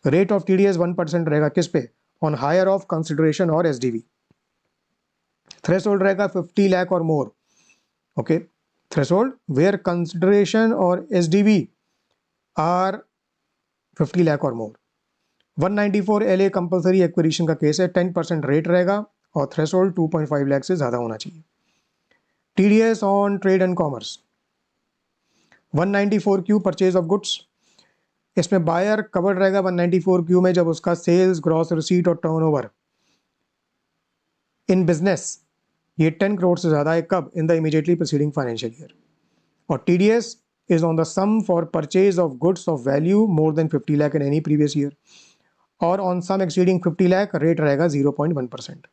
rate of TDS 1% रहेगा, किस पे? ऑन हायर ऑफ कंसिडरेशन और एसडीवी। थ्रेशोल्ड रहेगा 50 लाख और more, okay. Threshold where consideration और एसडीवी आर 50 लाख और मोर। 194LA कंपल्सरी एक्विजिशन का केस है, 10% रेट रहेगा और थ्रेशोल्ड 2.5 लाख से ज़्यादा होना चाहिए। TDS on trade and commerce 194Q purchase of goods, इसमें बायर कवर्ड रहेगा 194Q में जब उसका सेल्स, ग्रॉस रिसीट और टर्नओवर इन बिजनेस ये 10 करोड़ से ज़्यादा है, कब? In the immediately preceding financial year. और TDS is on the sum for purchase of goods of value more than 50 lakh in any previous year. और on sum exceeding 50 lakh rate रहेगा 0.1%।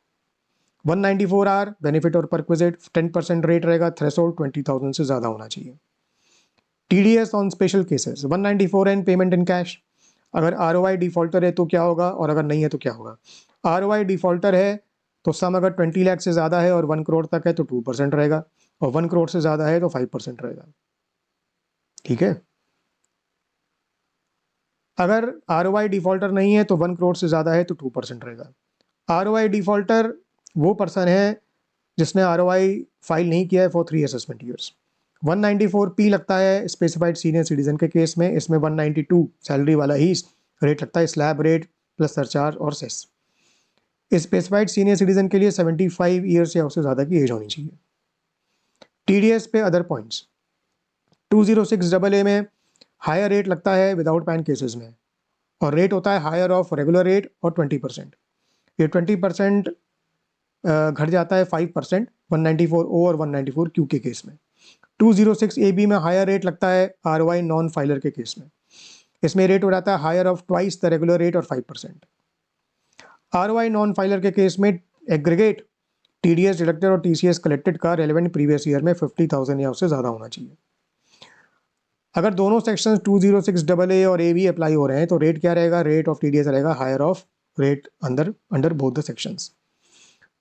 194 आर बेनिफिट और परक्विजिट 10% रेट रहेगा, थ्रेशोल्ड 20,000 से ज़्यादा होना चाहिए। TDS ऑन special cases 194 N payment in cash. अगर ROI डिफॉल्टर है तो क्या होगा और अगर नहीं है तो क्या होगा। ROI डिफॉल्टर है तो सम अगर 20 लाख से ज़्यादा है और 1 करोड़ तक है तो 2% रहेगा, और 1 करोड़ से ज़्यादा है तो 5% रहेगा। ठीक है। अगर ROI डिफॉल्टर नहीं है तो 1 करोड़ से ज़्यादा है तो 2% रहेगा। ROI डिफॉल्टर वो पर्सन है जिसने ROI फाइल नहीं किया है फॉर 3 असेसमेंट ईयर्स। 194P लगता है स्पेसिफाइड सीनियर सिटीजन के केस में, इसमें 192 सैलरी वाला ही रेट लगता है, स्लैब रेट प्लस सरचार्ज और सेस। स्पेसिफाइड सीनियर सिटीजन के लिए 75 ईयर्स या उससे ज़्यादा की एज होनी चाहिए। TDS पे अदर पॉइंट्स 206AA में हायर रेट लगता है विदाउट पैन केसेस में, और रेट होता है हायर ऑफ रेगुलर रेट और 20%। ये 20% घट जाता है 5% 194O और 194Q के केस में। 206AB में हायर रेट लगता है ROI नॉन फाइलर के केस में, इसमें रेट हो जाता है higher of twice the regular rate और 5%। ROI नॉन फाइलर के केस में एग्रीगेट TDS डिडक्टेड और TCS कलेक्टेड का रेलेवेंट प्रीवियस ईयर में 50,000 या उससे ज़्यादा होना चाहिए। अगर दोनों सेक्शन 206AA और AB अप्लाई हो रहे हैं तो रेट क्या रहेगा, रेट ऑफ TDS रहेगा higher of rate under both the sections.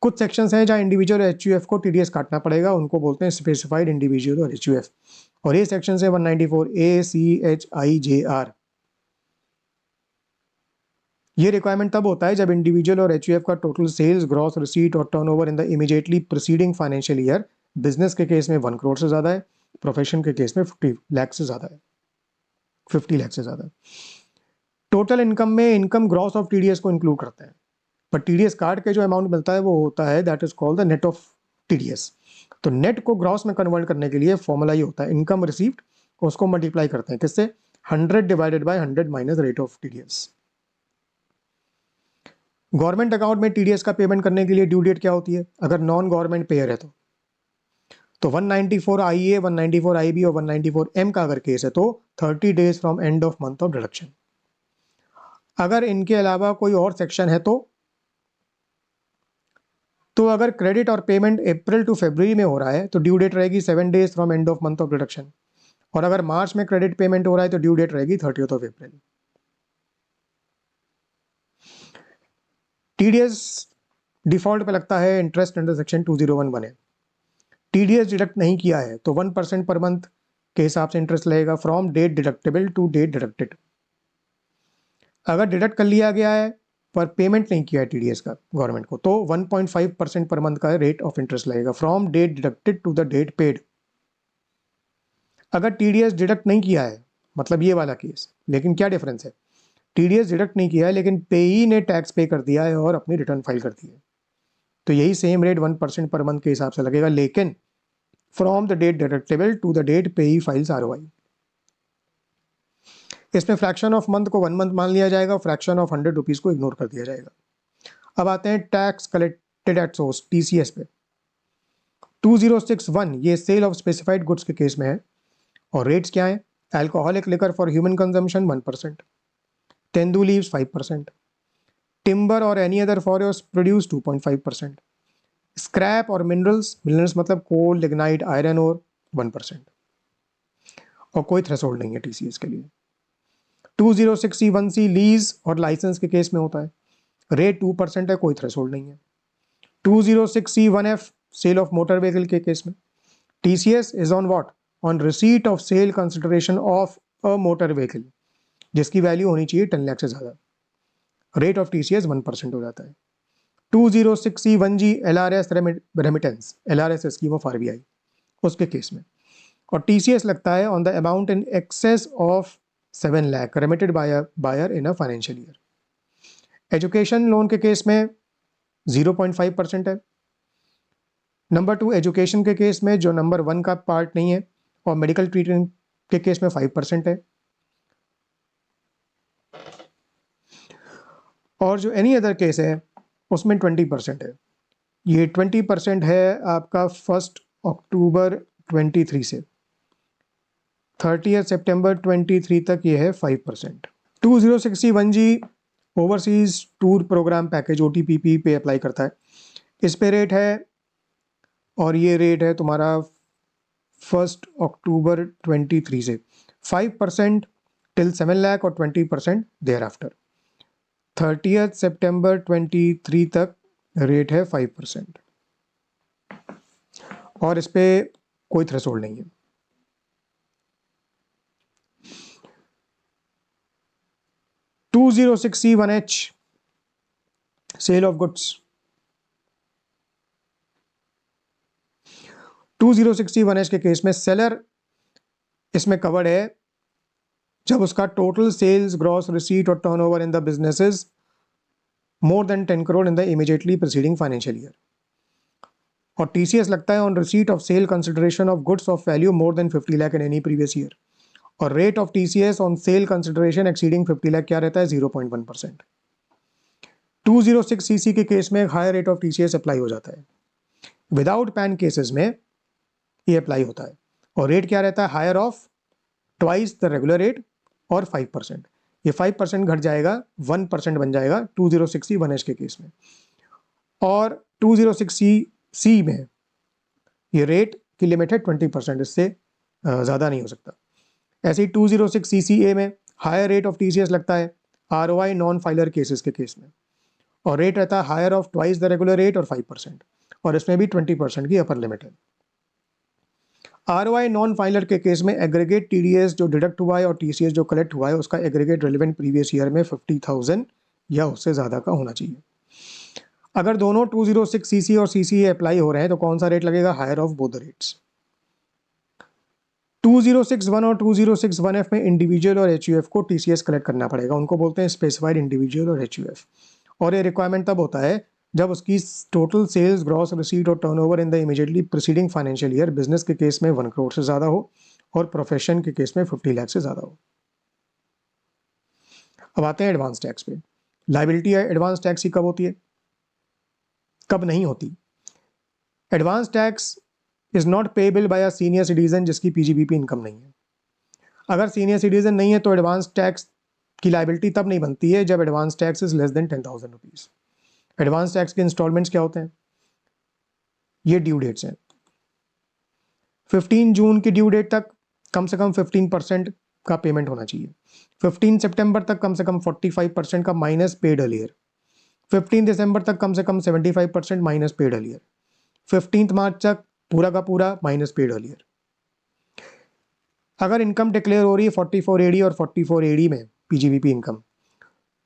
कुछ सेक्शंस हैं जहां इंडिविजुअल HUF को TDS काटना पड़ेगा, उनको बोलते हैं स्पेसिफाइड इंडिविजुअल और HUF, और ये सेक्शन है 194A C H I J R। ये रिक्वायरमेंट तब होता है जब इंडिविजुअल और HUF का टोटल सेल्स, ग्रॉस रिसीट और turnover in the immediately preceding financial year business के केस में 1 करोड़ से ज़्यादा है, प्रोफेशन के केस में 50 लाख से ज़्यादा है, 50 लाख से ज़्यादा। टोटल इनकम में इनकम ग्रॉस ऑफ TDS को इंक्लूड करते हैं, पर TDS काट के जो अमाउंट मिलता है वो होता है that is called the net of TDS। तो नेट को ग्रॉस में कन्वर्ट करने के लिए फॉर्मूला ये होता है, इनकम रिसीव्ड उसको मल्टीप्लाई करते हैं किससे, 100 divided by 100 minus rate of TDS। Government account में TDS का पेमेंट करने के लिए ड्यू डेट क्या होती है, अगर नॉन गवर्नमेंट पेयर है तो 194 IA 194 IB और 194 M का अगर केस है तो 30 days from end of month of deduction. अगर इनके अलावा कोई और सेक्शन है तो अगर क्रेडिट और पेमेंट अप्रैल टू फरवरी में हो रहा है तो ड्यू डेट रहेगी 7 days from end of month of deduction, और अगर मार्च में क्रेडिट पेमेंट हो रहा है तो ड्यू डेट रहेगी 30th of April. TDS default पे लगता है इंटरेस्ट अंडर सेक्शन 2011 है। TDS डिडक्ट नहीं किया है तो 1% पर मंथ के हिसाब से इंटरेस्ट लगेगा from date deductible to date deducted. अगर डिडक्ट कर लिया गया है पर पेमेंट नहीं किया है TDS का गवर्नमेंट को तो 1.5% पर मंथ का रेट ऑफ इंटरेस्ट लगेगा from date deducted to the date paid. अगर TDS डिडक्ट नहीं किया है, मतलब ये वाला केस, लेकिन क्या डिफरेंस है, TDS डिडक्ट नहीं किया है लेकिन पेई ने टैक्स पे कर दिया है और अपनी रिटर्न फाइल कर दी है, तो यही सेम रेट 1% पर मंथ के हिसाब से लगेगा, लेकिन from the date deductible to the date payee files ROI। इसमें फ्रैक्शन ऑफ मंथ को 1 मंथ मान लिया जाएगा, फ्रैक्शन ऑफ 100 रुपीज़ को इग्नोर कर दिया जाएगा। अब आते हैं tax collected at source TCS पे। 2061 ये सेल ऑफ स्पेसिफाइड गुड्स के केस में है, और रेट्स क्या है, alcoholic liquor for human consumption 1%, tendu leaves 5%, timber और any other forest produce 2.5%, scrap और मिनरल्स मतलब कोल, लिग्नाइट, आयरन और 1%, और कोई थ्रेशोल्ड नहीं है TCS के लिए। 206C1C लीज और लाइसेंस के केस में होता है, रेट 2% है, कोई थ्रेशोल्ड नहीं है। 206C1F sale of motor vehicle के केस में TCS is on what, on receipt of sale consideration of a motor vehicle जिसकी वैल्यू होनी चाहिए 10 लाख से ज़्यादा, रेट ऑफ TCS 1% हो जाता है। 206C1G LRS remittance, LRS scheme of RBI उसके केस में, और TCS लगता है on the amount in excess of 7 lakh remitted buyer in a financial year. Education loan के केस में 0.5% है। नंबर 2 एजुकेशन के केस में जो नंबर 1 का पार्ट नहीं है, और मेडिकल ट्रीटमेंट के केस में 5% है, और जो एनी अदर केस है उसमें 20% है। ये 20% है आपका 1 अक्टूबर 23 से 30 सितंबर 23 तक, ये है 5%। 2061G overseas tour programme package OTPP पे अप्लाई करता है। इस पे रेट है, और ये रेट है तुम्हारा 1 अक्टूबर 23 से 5% टिल 7 लाख और 20% देयर आफ्टर। 30 सितंबर 23 तक रेट है 5%, और इस पे कोई थ्रेशोल्ड नहीं है। To 206C1H cell of goods. 206C1H के केस में सेलर इसमें कवर्ड है जब उसका टोटल सेल्स, ग्रॉस रिसीट और turnover in the businesses more than 10 crore in the immediately preceding financial year. और TCS लगता है on receipt of sale consideration of goods of value more than 50 lakh in any previous year. और rate of TCS on sale consideration exceeding 50 lakh क्या रहता है? 0.1%। 206CC के केस में higher rate of TCS apply हो जाता है। विदाउट पैन केसेस में ये अप्लाई होता है, और रेट क्या रहता है? Higher of twice the regular rate और 5%। ये 5% घट जाएगा, 1% बन जाएगा 206C1H के केस में। और 206C में ये रेट की लिमिट है 20%, इससे ज़्यादा नहीं हो सकता। ऐसे ही 206CCA में हायर रेट ऑफ TCS लगता है ROI नॉन फाइलर केसेस के केस में, और रेट रहता है higher of twice the regular rate और 5%, और इसमें भी 20% की अपर लिमिट है। ROI नॉन फाइलर के केस में एग्रीगेट TDS जो डिडक्ट हुआ है और TCS जो कलेक्ट हुआ है उसका एग्रीगेट रेलिवेंट प्रीवियस ईयर में 50,000 या उससे ज़्यादा का होना चाहिए। अगर दोनों 206CC और CCA अप्लाई हो रहे हैं तो कौन सा रेट लगेगा? Higher of both the rates. 2061 और 2061F में इंडिविजुअल और HUF को TCS कलेक्ट करना पड़ेगा, उनको बोलते हैं स्पेसिफाइड इंडिविजुअल और HUF। और ये रिक्वायरमेंट तब होता है जब उसकी टोटल सेल्स, ग्रॉस रिसीट और turnover in the immediately preceding financial year business के केस में 1 करोड़ से ज़्यादा हो और प्रोफेशन के केस में 50 लाख से ज़्यादा हो। अब आते हैं एडवांस टैक्स पे। लायबिलिटी एडवांस टैक्स की कब होती है, कब नहीं होती? Advance tax is not payable by a senior citizen जिसकी PGBP इनकम नहीं है। अगर सीनियर सिटीजन नहीं है तो एडवांस टैक्स की लायबिलिटी तब नहीं बनती है जब advance tax is less then 10,000 rupees. Advance tax के इंस्टॉलमेंट्स क्या होते हैं? ये ड्यू डेट्स हैं। 15 जून की ड्यू डेट तक कम से कम 15% का पेमेंट होना चाहिए। 15 सितंबर तक कम से कम 45% का माइनस पेड अर्लियर। 15 दिसंबर तक कम से कम 75% माइनस पेड अर्लियर। 15 मार्च तक पूरा का पूरा माइनस पेड अर्लियर। अगर इनकम डिक्लेयर हो रही है 44AD और 44AD में PGBP इनकम,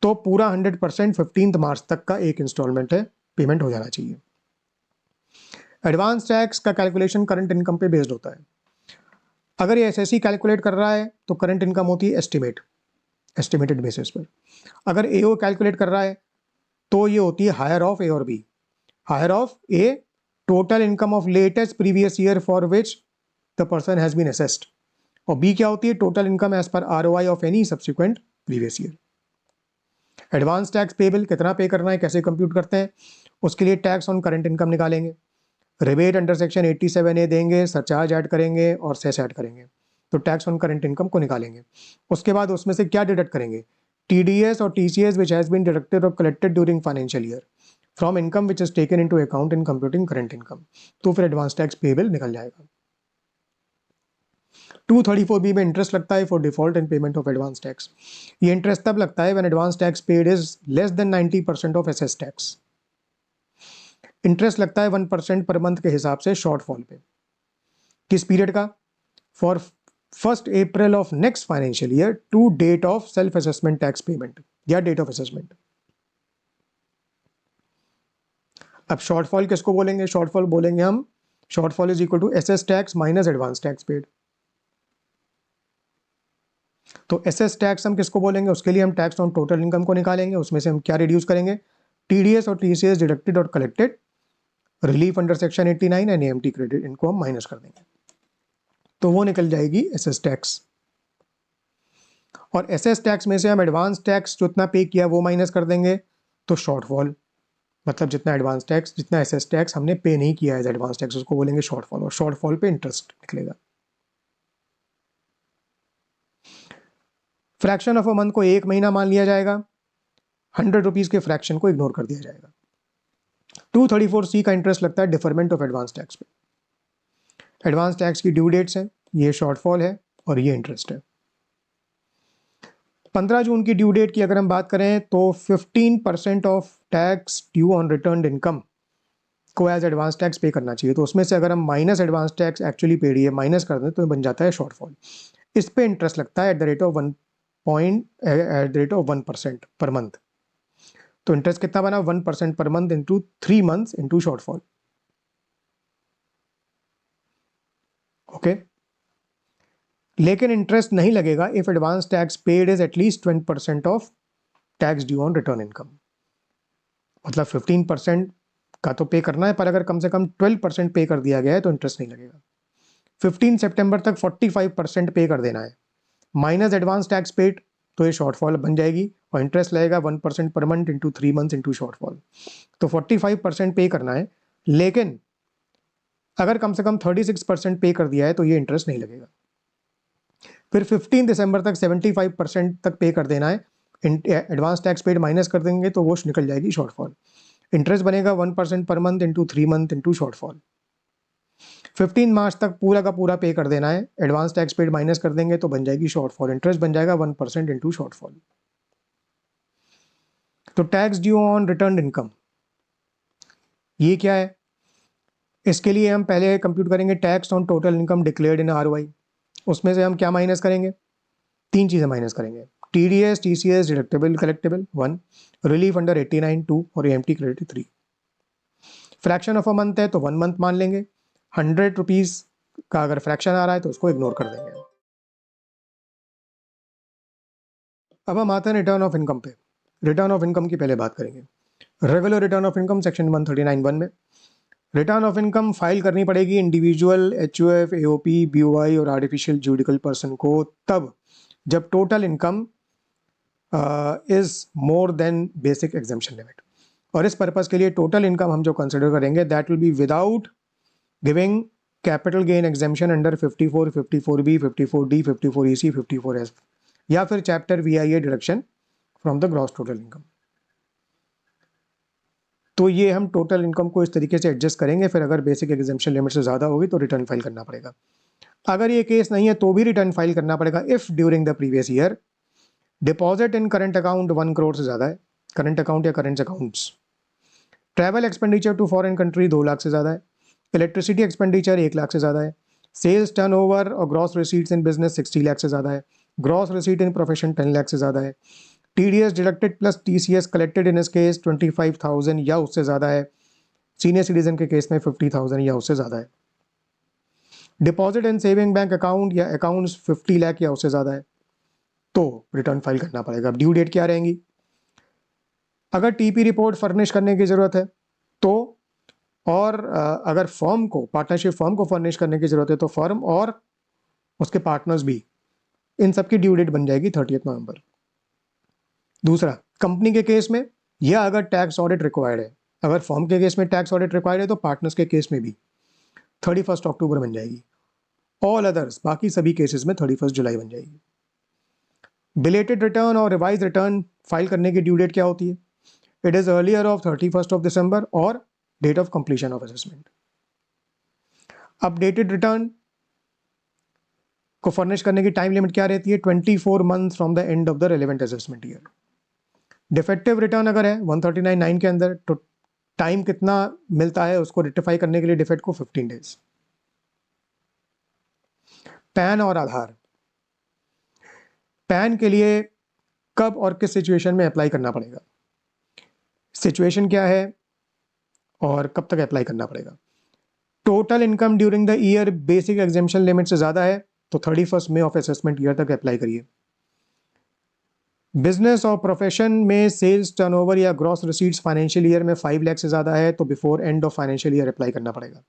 तो पूरा 100% 15 मार्च तक का एक इंस्टॉलमेंट है पेमेंट हो जाना चाहिए। एडवांस टैक्स का कैलकुलेशन करंट इनकम पे बेस्ड होता है। अगर ये SSC कैलकुलेट कर रहा है तो करंट इनकम होती है एस्टिमेटेड बेसिस पर। अगर AO कैलकुलेट कर रहा है तो ये होती है हायर ऑफ A और B। Higher of A total income of latest previous year for which the person has been assessed, और B क्या होती है? Total income as per ROI of any subsequent previous year. Advance tax payable कितना पे करना है, कैसे कंप्यूट करते हैं? उसके लिए टैक्स ऑन करंट इनकम निकालेंगे, रिबेट अंडर सेक्शन 87A देंगे, सरचार्ज ऐड करेंगे और सेस ऐड करेंगे, तो टैक्स ऑन करंट इनकम को निकालेंगे। उसके बाद उसमें से क्या डिडक्ट करेंगे? TDS और TCS which has been deducted और collected during financial year from income which is taken into account in computing current income, तो फिर एडवांस टैक्स पेबल निकल जाएगा। 234B में इंटरेस्ट लगता है for default in payment of advance tax. ये इंटरेस्ट तब लगता है when advance tax paid is less than 90% of assessed tax. Interest लगता है 1% पर मंथ के हिसाब से शॉर्टफॉल पे। किस पीरियड का? For 1 April of next financial year to date of self assessment tax payment या डेट ऑफ असेसमेंट। अब शॉर्टफॉल किसको बोलेंगे? शॉर्टफॉल बोलेंगे हम, shortfall is equal to assessed tax minus advance tax paid. तो एसेस टैक्स हम किसको बोलेंगे? उसके लिए हम टैक्स ऑन टोटल इनकम को निकालेंगे, उसमें से हम क्या रिड्यूस करेंगे? TDS और TCS डिडक्टेड और collected, relief under section 89 and AMT credit, इनको हम माइनस कर देंगे, तो वो निकल जाएगी एसेस टैक्स। और एसेस टैक्स में से हम एडवांस टैक्स जो इतना पे किया वो माइनस कर देंगे, तो शॉर्टफॉल मतलब जितना एडवांस टैक्स, जितना एसेस टैक्स हमने पे नहीं किया एज एडवांस टैक्स उसको बोलेंगे शॉर्टफॉल, और शॉर्टफॉल पे इंटरेस्ट निकलेगा। फ्रैक्शन ऑफ अ मंथ को 1 महीना मान लिया जाएगा। ₹100 के फ्रैक्शन को इग्नोर कर दिया जाएगा। 234C का इंटरेस्ट लगता है डिफरमेंट ऑफ एडवांस टैक्स पे। एडवांस टैक्स की ड्यू डेट्स हैं, ये शॉर्टफॉल है और ये इंटरेस्ट है। 15 जून की ड्यू डेट की अगर हम बात करें तो 15% of tax due on return income को एज एडवांस टैक्स पे करना चाहिए। तो उसमें से अगर हम minus advance tax actually paid है माइनस कर दें तो बन जाता है शॉर्टफॉल। इस पे इंटरेस्ट लगता है at the rate of 1% per month. तो इंटरेस्ट कितना बना 1% per month into 3 months into shortfall. Okay, लेकिन इंटरेस्ट नहीं लगेगा if advance tax paid is at least 20% of tax due on return income. मतलब 15% का तो पे करना है, पर अगर कम से कम 12% पे कर दिया गया है तो इंटरेस्ट नहीं लगेगा। 15 सितंबर तक 45% पे कर देना है माइनस एडवांस टैक्स पेड, तो ये शॉर्टफॉल बन जाएगी और इंटरेस्ट लगेगा 1% per month into 3 months into shortfall. तो 45% पे करना है, लेकिन अगर कम से कम 36% पे कर दिया है तो ये इंटरेस्ट नहीं लगेगा। फिर 15 दिसंबर तक 75% तक पे कर देना है, एडवांस टैक्स पेड माइनस कर देंगे तो वो निकल जाएगी शॉर्टफॉल। इंटरेस्ट बनेगा 1% per month into 3 month into shortfall. 15 मार्च तक पूरा का पूरा पे कर देना है, एडवांस टैक्स पेड माइनस कर देंगे तो बन जाएगी शॉर्टफॉल। इंटरेस्ट बन जाएगा 1% इंटू शॉर्टफॉल। तो tax due on return income ये क्या है? इसके लिए हम पहले कंप्यूट करेंगे tax on total income declared in ROI. उसमें से हम क्या माइनस करेंगे? 3 चीज़ें माइनस करेंगे। TDS, TCS, deductible, collectible 1, relief under 89 2 और AMT credit 3। Fraction of a month है तो 1 मंथ मान लेंगे। ₹100 का अगर फ्रैक्शन आ रहा है तो उसको इग्नोर कर देंगे। अब हम आते हैं रिटर्न ऑफ इनकम पे। रिटर्न ऑफ इनकम की पहले बात करेंगे। Regular return of income section 139(1) में रिटर्न ऑफ इनकम फाइल करनी पड़ेगी इंडिविजुअल, एचयूएफ, एओपी, बीओआई और आर्टिफिशियल जुडिकल पर्सन को तब जब total income is more then basic exemption limit. और इस पर्पस के लिए टोटल इनकम हम जो कंसिडर करेंगे that will be without giving capital gain exemption under 54, 54B, 54D, 54EC, 54S या फिर chapter VIA deduction from the gross total income. तो ये हम टोटल इनकम को इस तरीके से एडजस्ट करेंगे। फिर अगर बेसिक एग्जेम्पशन लिमिट से ज़्यादा होगी तो रिटर्न फाइल करना पड़ेगा। अगर ये केस नहीं है तो भी रिटर्न फाइल करना पड़ेगा if during the previous year deposit in current account 1 crore से ज़्यादा है, करंट अकाउंट या current accounts. Travel expenditure to foreign country 2 lakh से ज़्यादा है, इलेक्ट्रिसिटी एक्सपेंडिचर 1 लाख से ज़्यादा है, सेल्स टर्नओवर और gross receipts in business 60 lakh से ज़्यादा है, ग्रॉस रिसीट इन प्रोफेशन 10 लाख से ज़्यादा है, TDS deducted plus TCS collected in इस केस 25,000 या उससे ज़्यादा है, सीनियर सिटीजन के केस में 50,000 या उससे ज़्यादा है, deposit in saving bank account या अकाउंट्स 50 लाख या उससे ज़्यादा है, तो रिटर्न फाइल करना पड़ेगा। अब ड्यू डेट क्या रहेंगी? अगर टीपी रिपोर्ट फर्निश करने की ज़रूरत है तो, और अगर फर्म को, पार्टनरशिप फर्म को फर्निश करने की ज़रूरत है तो फर्म और उसके पार्टनर्स भी, इन सब की ड्यू डेट बन जाएगी 30 नवंबर। दूसरा, कंपनी के केस में या अगर टैक्स ऑडिट रिक्वायर्ड है, अगर फर्म के केस में टैक्स ऑडिट रिक्वायर्ड है तो पार्टनर्स के केस में भी 31 अक्टूबर बन जाएगी। ऑल अदर्स, बाकी सभी केसेस में 31 जुलाई बन जाएगी। बिलेटेड रिटर्न और रिवाइज रिटर्न फाइल करने की ड्यू डेट क्या होती है? It is earlier of 31 December और date of completion of assessment. Updated return को फर्निश करने की टाइम लिमिट क्या रहती है? 24 month from the end of the relevant assessment year. Defective return अगर है 139(9) के अंदर तो टाइम कितना मिलता है उसको रेक्टिफाई करने के लिए डिफेक्ट को? 15 डेज। पैन और आधार, पैन के लिए कब और किस सिचुएशन में अप्लाई करना पड़ेगा, सिचुएशन क्या है और कब तक अप्लाई करना पड़ेगा? Total income during the year basic exemption limit से ज़्यादा है तो 31 मई ऑफ असेसमेंट ईयर तक अप्लाई करिए। बिजनेस और प्रोफेशन में सेल्स टर्नओवर या ग्रॉस रिसीट्स फाइनेंशियल ईयर में 5 लाख से ज़्यादा है तो before end of financial year apply करना पड़ेगा।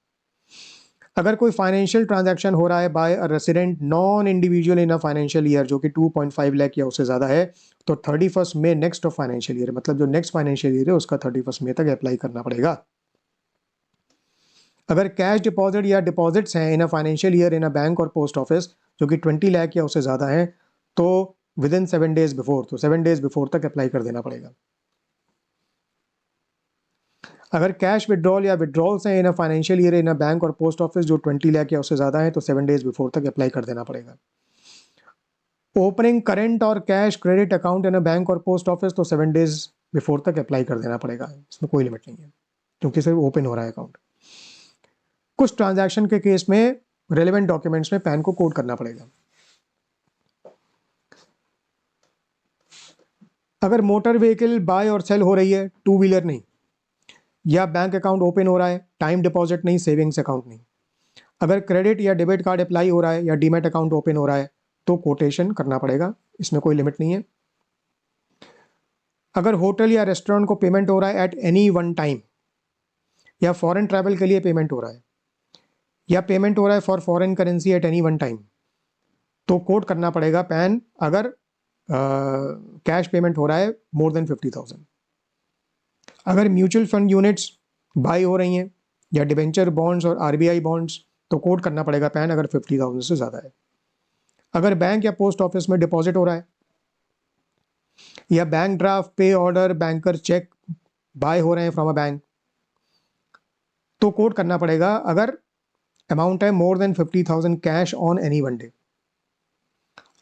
अगर कोई फाइनेंशियल ट्रांजैक्शन हो रहा है by a resident non individual in a financial year जो कि 2.5 लाख या उससे ज़्यादा है तो 31 मई नेक्स्ट ऑफ फाइनेंशियल ईयर, मतलब जो नेक्स्ट फाइनेंशियल ईयर है उसका 31 मई तक अप्लाई करना पड़ेगा। अगर कैश डिपॉजिट या डिपॉजिट्स हैं in a financial year in a bank और पोस्ट ऑफिस जो कि 20 लाख या उससे ज़्यादा है तो विद इन 7 डेज बिफोर, तो 7 डेज बिफोर तक अप्लाई कर देना पड़ेगा। अगर कैश विड्रॉल या विड्रॉल्स हैं in a financial year in a bank और पोस्ट ऑफिस जो 20 लाख या उससे ज़्यादा है तो 7 डेज बिफोर तक अप्लाई कर देना पड़ेगा। ओपनिंग करंट और cash credit account in a bank और पोस्ट ऑफिस तो 7 डेज बिफोर तक अप्लाई कर देना पड़ेगा, इसमें कोई लिमिट नहीं है क्योंकि सिर्फ ओपन हो रहा है अकाउंट। कुछ ट्रांजैक्शन के केस में रेलेवेंट डॉक्यूमेंट्स में पैन को कोड करना पड़ेगा। अगर मोटर व्हीकल बाय और सेल हो रही है, टू व्हीलर नहीं, या बैंक अकाउंट ओपन हो रहा है, टाइम डिपॉजिट नहीं, सेविंग्स अकाउंट नहीं, अगर क्रेडिट या डेबिट कार्ड अप्लाई हो रहा है या डीमैट अकाउंट ओपन हो रहा है तो कोटेशन करना पड़ेगा, इसमें कोई लिमिट नहीं है। अगर होटल या रेस्टोरेंट को पेमेंट हो रहा है एट एनी वन टाइम, या फॉरेन ट्रैवल के लिए पेमेंट हो रहा है, या पेमेंट हो रहा है for foreign currency at any one time, तो कोड करना पड़ेगा पैन। अगर कैश पेमेंट हो रहा है मोर देन 50,000। अगर म्यूचुअल फंड यूनिट्स बाई हो रही हैं या डिबेंचर बॉन्ड्स और आरबीआई बॉन्ड्स तो कोड करना पड़ेगा पैन अगर 50,000 से ज़्यादा है। अगर बैंक या पोस्ट ऑफिस में डिपॉजिट हो रहा है या बैंक ड्राफ्ट, पे ऑर्डर, बैंकर चेक बाय हो रहे हैं फ्रॉम अ बैंक तो कोड करना पड़ेगा अगर अमाउंट है more than 50,000 cash on any one day.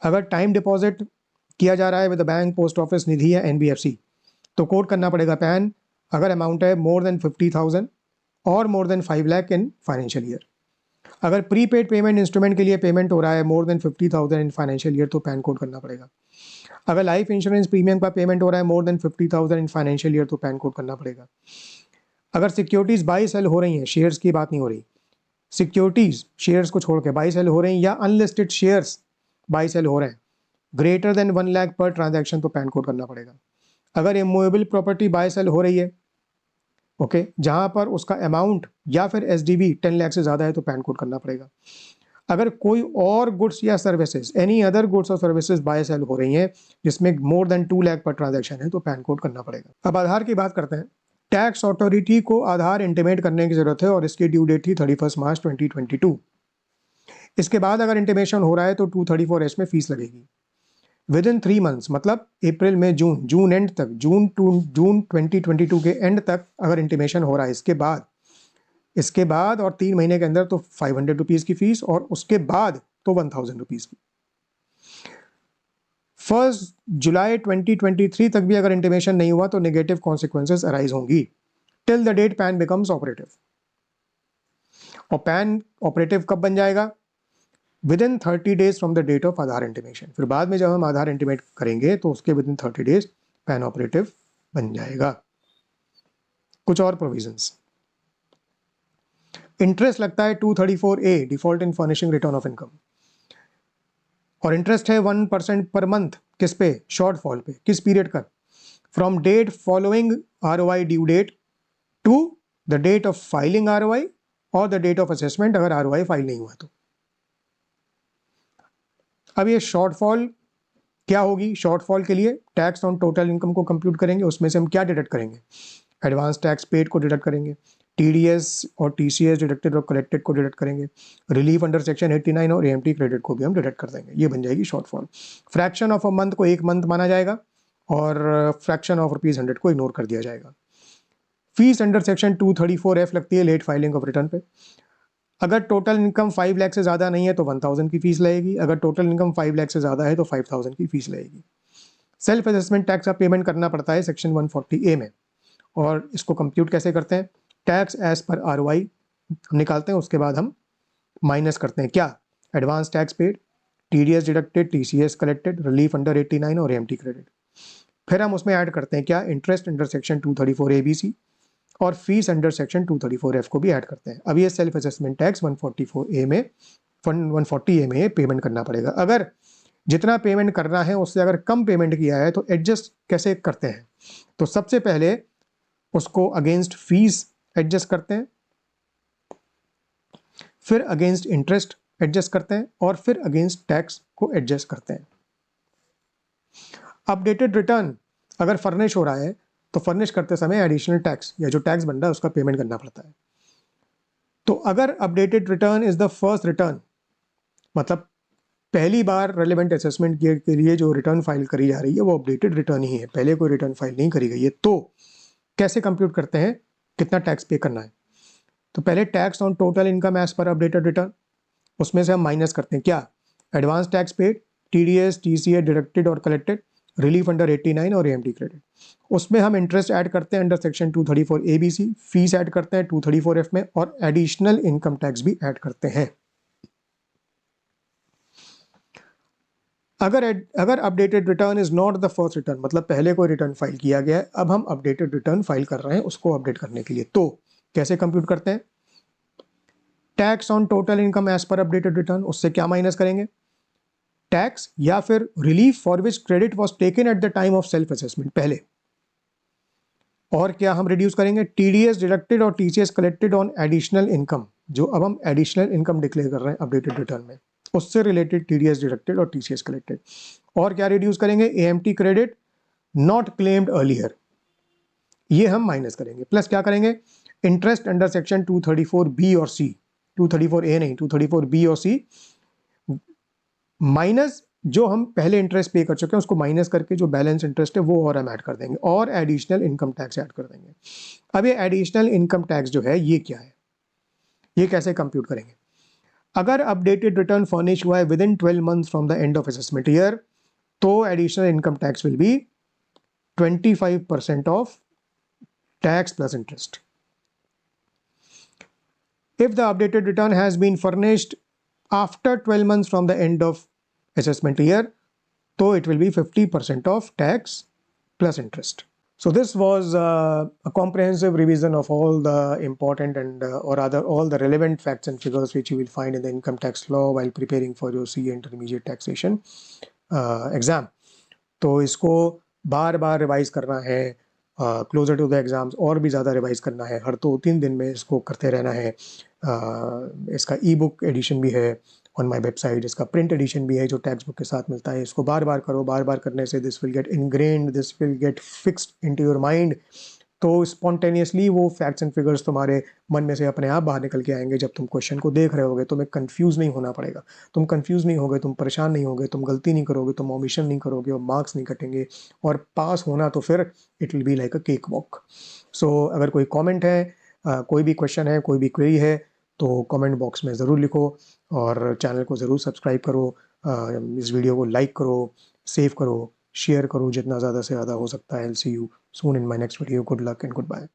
अगर टाइम डिपॉजिट किया जा रहा है विद बैंक, पोस्ट ऑफिस, निधि या एनबीएफसी तो कोड करना पड़ेगा पैन अगर अमाउंट है मोर देन 50,000 और more than 5 lakh in financial year. अगर प्रीपेड पेमेंट इंस्ट्रूमेंट के लिए पेमेंट हो रहा है more than 50,000 in financial year तो पैन कोड करना पड़ेगा। अगर लाइफ इंश्योरेंस प्रीमियम का पेमेंट हो रहा है more than 50,000 in financial year तो पैन कोड करना पड़ेगा। अगर सिक्योरिटीज बाई सेल हो रही हैं, शेयर्स की बात नहीं हो रही, सिक्योरिटीज शेयर्स को छोड़ के बाई सेल हो रही हैं या अनलिस्टेड शेयर्स बाई सेल हो रहे हैं ग्रेटर देन 1 लाख पर ट्रांजैक्शन तो पैन कोड करना पड़ेगा। अगर इमूवेबल प्रॉपर्टी बाय सेल हो रही है ओके जहां पर उसका अमाउंट या फिर एसडीवी 10 लाख से ज़्यादा है तो पैन कोड करना पड़ेगा। अगर कोई और गुड्स या सर्विसेज, एनी अदर गुड्स और सर्विसेज बाय सेल हो रही हैं जिसमें मोर देन 2 लाख पर ट्रांजैक्शन है तो पैन कोड करना पड़ेगा। अब आधार की बात करते हैं। टैक्स अथॉरिटी को आधार इंटीमेट करने की जरूरत है और इसकी ड्यू डेट थी 31 मार्च 2022। इसके बाद अगर इंटीमेशन हो रहा है तो 234S में फीस लगेगी। विद इन 3 मंथ्स मतलब अप्रैल में जून एंड तक, जून 2022 के एंड तक अगर इंटीमेशन हो रहा है इसके बाद और 3 महीने के अंदर तो 500 रुपीज़ की फीस और उसके बाद तो 1000 रुपीज़ की। 1 जुलाई 2023 तक भी अगर इंटीमेशन नहीं हुआ तो नेगेटिव कॉन्सिक्वेंसेस अराइज होंगी till the date PAN becomes operative. और पैन ऑपरेटिव कब बन जाएगा? Within 30 days from the date of Aadhaar intimation. फिर बाद में जब हम आधार इंटीमेट करेंगे तो उसके with in 30 days pan operative बन जाएगा। कुछ और प्रोविजंस, इंटरेस्ट लगता है 234A default in furnishing return of income और इंटरेस्ट है 1% पर मंथ। किस पे? शॉर्टफॉल पे। किस पीरियड का? From date following ROI due date to the date of filing ROI और द डेट ऑफ असेसमेंट अगर ROI फाइल नहीं हुआ तो। अब ये शॉर्टफॉल क्या होगी? शॉर्टफॉल के लिए टैक्स ऑन टोटल इनकम को कंप्यूट करेंगे, उसमें से हम क्या डिडक्ट करेंगे? एडवांस टैक्स पेड को डिडक्ट करेंगे, TDS और TCS डिडक्टेड और कलेक्टेड को डिडक्ट करेंगे, रिलीफ अंडर सेक्शन 89 और AMT क्रेडिट को भी हम डिडक्ट कर देंगे। ये बन जाएगी shortfall. Fraction of a month को 1 मंथ माना जाएगा और फ्रैक्शन ऑफ ₹100 को इग्नोर कर दिया जाएगा। फीस अंडर सेक्शन 234F लगती है लेट फाइलिंग ऑफ रिटर्न पे। अगर टोटल इनकम 5 लाख से ज़्यादा नहीं है तो 1000 की फीस लगेगी, अगर टोटल इनकम 5 लाख से ज़्यादा है तो 5000 की फीस लगेगी। सेल्फ असेसमेंट टैक्स का पेमेंट करना पड़ता है सेक्शन 140A में और इसको कंप्यूट कैसे करते हैं? टैक्स एज पर ROI हम निकालते हैं, उसके बाद हम माइनस करते हैं क्या? Advance tax paid, TDS deducted, TCS collected, relief under 89 और AMT क्रेडिट। फिर हम उसमें ऐड करते हैं क्या? इंटरेस्ट अंडर सेक्शन 234ABC और फीस अंडर सेक्शन 234F को भी ऐड करते हैं। अब ये सेल्फ असेसमेंट टैक्स 140A में पेमेंट करना पड़ेगा। अगर जितना पेमेंट करना है उससे अगर कम पेमेंट किया है तो एडजस्ट कैसे करते हैं? तो सबसे पहले उसको अगेंस्ट फीस एडजस्ट करते हैं, फिर अगेंस्ट इंटरेस्ट एडजस्ट करते हैं और फिर अगेंस्ट टैक्स को एडजस्ट करते हैं। अपडेटेड रिटर्न अगर फर्निश हो रहा है तो फर्निश करते समय एडिशनल टैक्स या जो टैक्स बन रहा है उसका पेमेंट करना पड़ता है। तो अगर updated return is the first return मतलब पहली बार रेलेवेंट असेसमेंट के लिए जो रिटर्न फाइल करी जा रही है वो अपडेटेड रिटर्न ही है, पहले कोई रिटर्न फाइल नहीं करी गई है, तो कैसे कंप्यूट करते हैं? कितना टैक्स पे करना है। तो पहले tax on total income as per updated return, उसमें से हम माइनस करते हैं क्या, advance tax paid, TDS, TCS deducted और कलेक्टेड, रिलीफ अंडर 89 और एएमटी क्रेडिट। उसमें हम इंटरेस्ट ऐड करते हैं under section 234 ABC, fees add करते हैं 234 एफ में, और एडिशनल इनकम टैक्स भी ऐड करते हैं। अगर updated return is not the first return, मतलब पहले कोई रिटर्न फाइल किया गया है, अब हम अपडेटेड रिटर्न फाइल कर रहे हैं उसको अपडेट करने के लिए, तो कैसे कंप्यूट करते हैं, tax on total income as per updated return, उससे क्या माइनस करेंगे, टैक्स या फिर relief for which credit was taken at the time of self assessment पहले, और क्या हम रिड्यूस करेंगे, टीडीएस डिडक्टेड और TCS collected on additional income, जो अब हम एडिशनल इनकम डिक्लेयर कर रहे हैं अपडेटेड रिटर्न में, उससे रिलेटेड टीडीएस डिडक्टेड और टीसीएस कलेक्टेड, और क्या रिड्यूस करेंगे, AMT credit not claimed earlier, ये हम माइनस करेंगे, प्लस क्या करेंगे, इंटरेस्ट अंडर सेक्शन 234 बी और सी, 234 ए नहीं, 234 बी और सी, माइनस जो हम पहले इंटरेस्ट पे कर चुके हैं उसको माइनस करके जो बैलेंस इंटरेस्ट है वो और हम ऐड कर देंगे, और एडिशनल इनकम टैक्स ऐड कर देंगे। अब ये एडिशनल इनकम टैक्स जो है ये क्या है, ये कैसे कंप्यूट करेंगे, अगर अपडेटेड रिटर्न फर्निश हुआ है within 12 months from the end of assessment year, तो additional income tax will be 25% of tax plus interest. If the updated return has been furnished after 12 months from the end of assessment year, so it will be 50% of tax plus interest. So this was a comprehensive revision of all the important and or rather all the relevant facts and figures which you will find in the income tax law while preparing for your CA intermediate taxation exam. तो इसको बार बार रिवाइज करना है, क्लोजर टू द एग्ज़ाम्स और भी ज़्यादा रिवाइज करना है, हर 2-3 दिन में इसको करते रहना है। इसका ई बुक एडिशन भी है ऑन माय वेबसाइट, इसका प्रिंट एडिशन भी है जो टेक्स्ट बुक के साथ मिलता है। इसको बार बार करो, बार बार करने से this will get ingrained, this will get fixed into your mind. तो स्पॉन्टेनियसली वो फैक्ट्स एंड फिगर्स तुम्हारे मन में से अपने आप बाहर निकल के आएंगे। जब तुम क्वेश्चन को देख रहे होगे तुम्हें कंफ्यूज नहीं होना पड़ेगा, तुम कंफ्यूज नहीं होगे, तुम परेशान नहीं होगे, तुम गलती नहीं करोगे, तुम ओमिशन नहीं करोगे और मार्क्स नहीं कटेंगे, और पास होना तो फिर it will be like a cake walk. So अगर कोई कॉमेंट है, कोई भी क्वेश्चन है, कोई भी क्वेरी है, तो कमेंट बॉक्स में ज़रूर लिखो, और चैनल को ज़रूर सब्सक्राइब करो, इस वीडियो को लाइक करो, सेव करो, शेयर करो जितना ज़्यादा से ज़्यादा हो सकता है। I'll see you soon in my next video. Good luck and goodbye.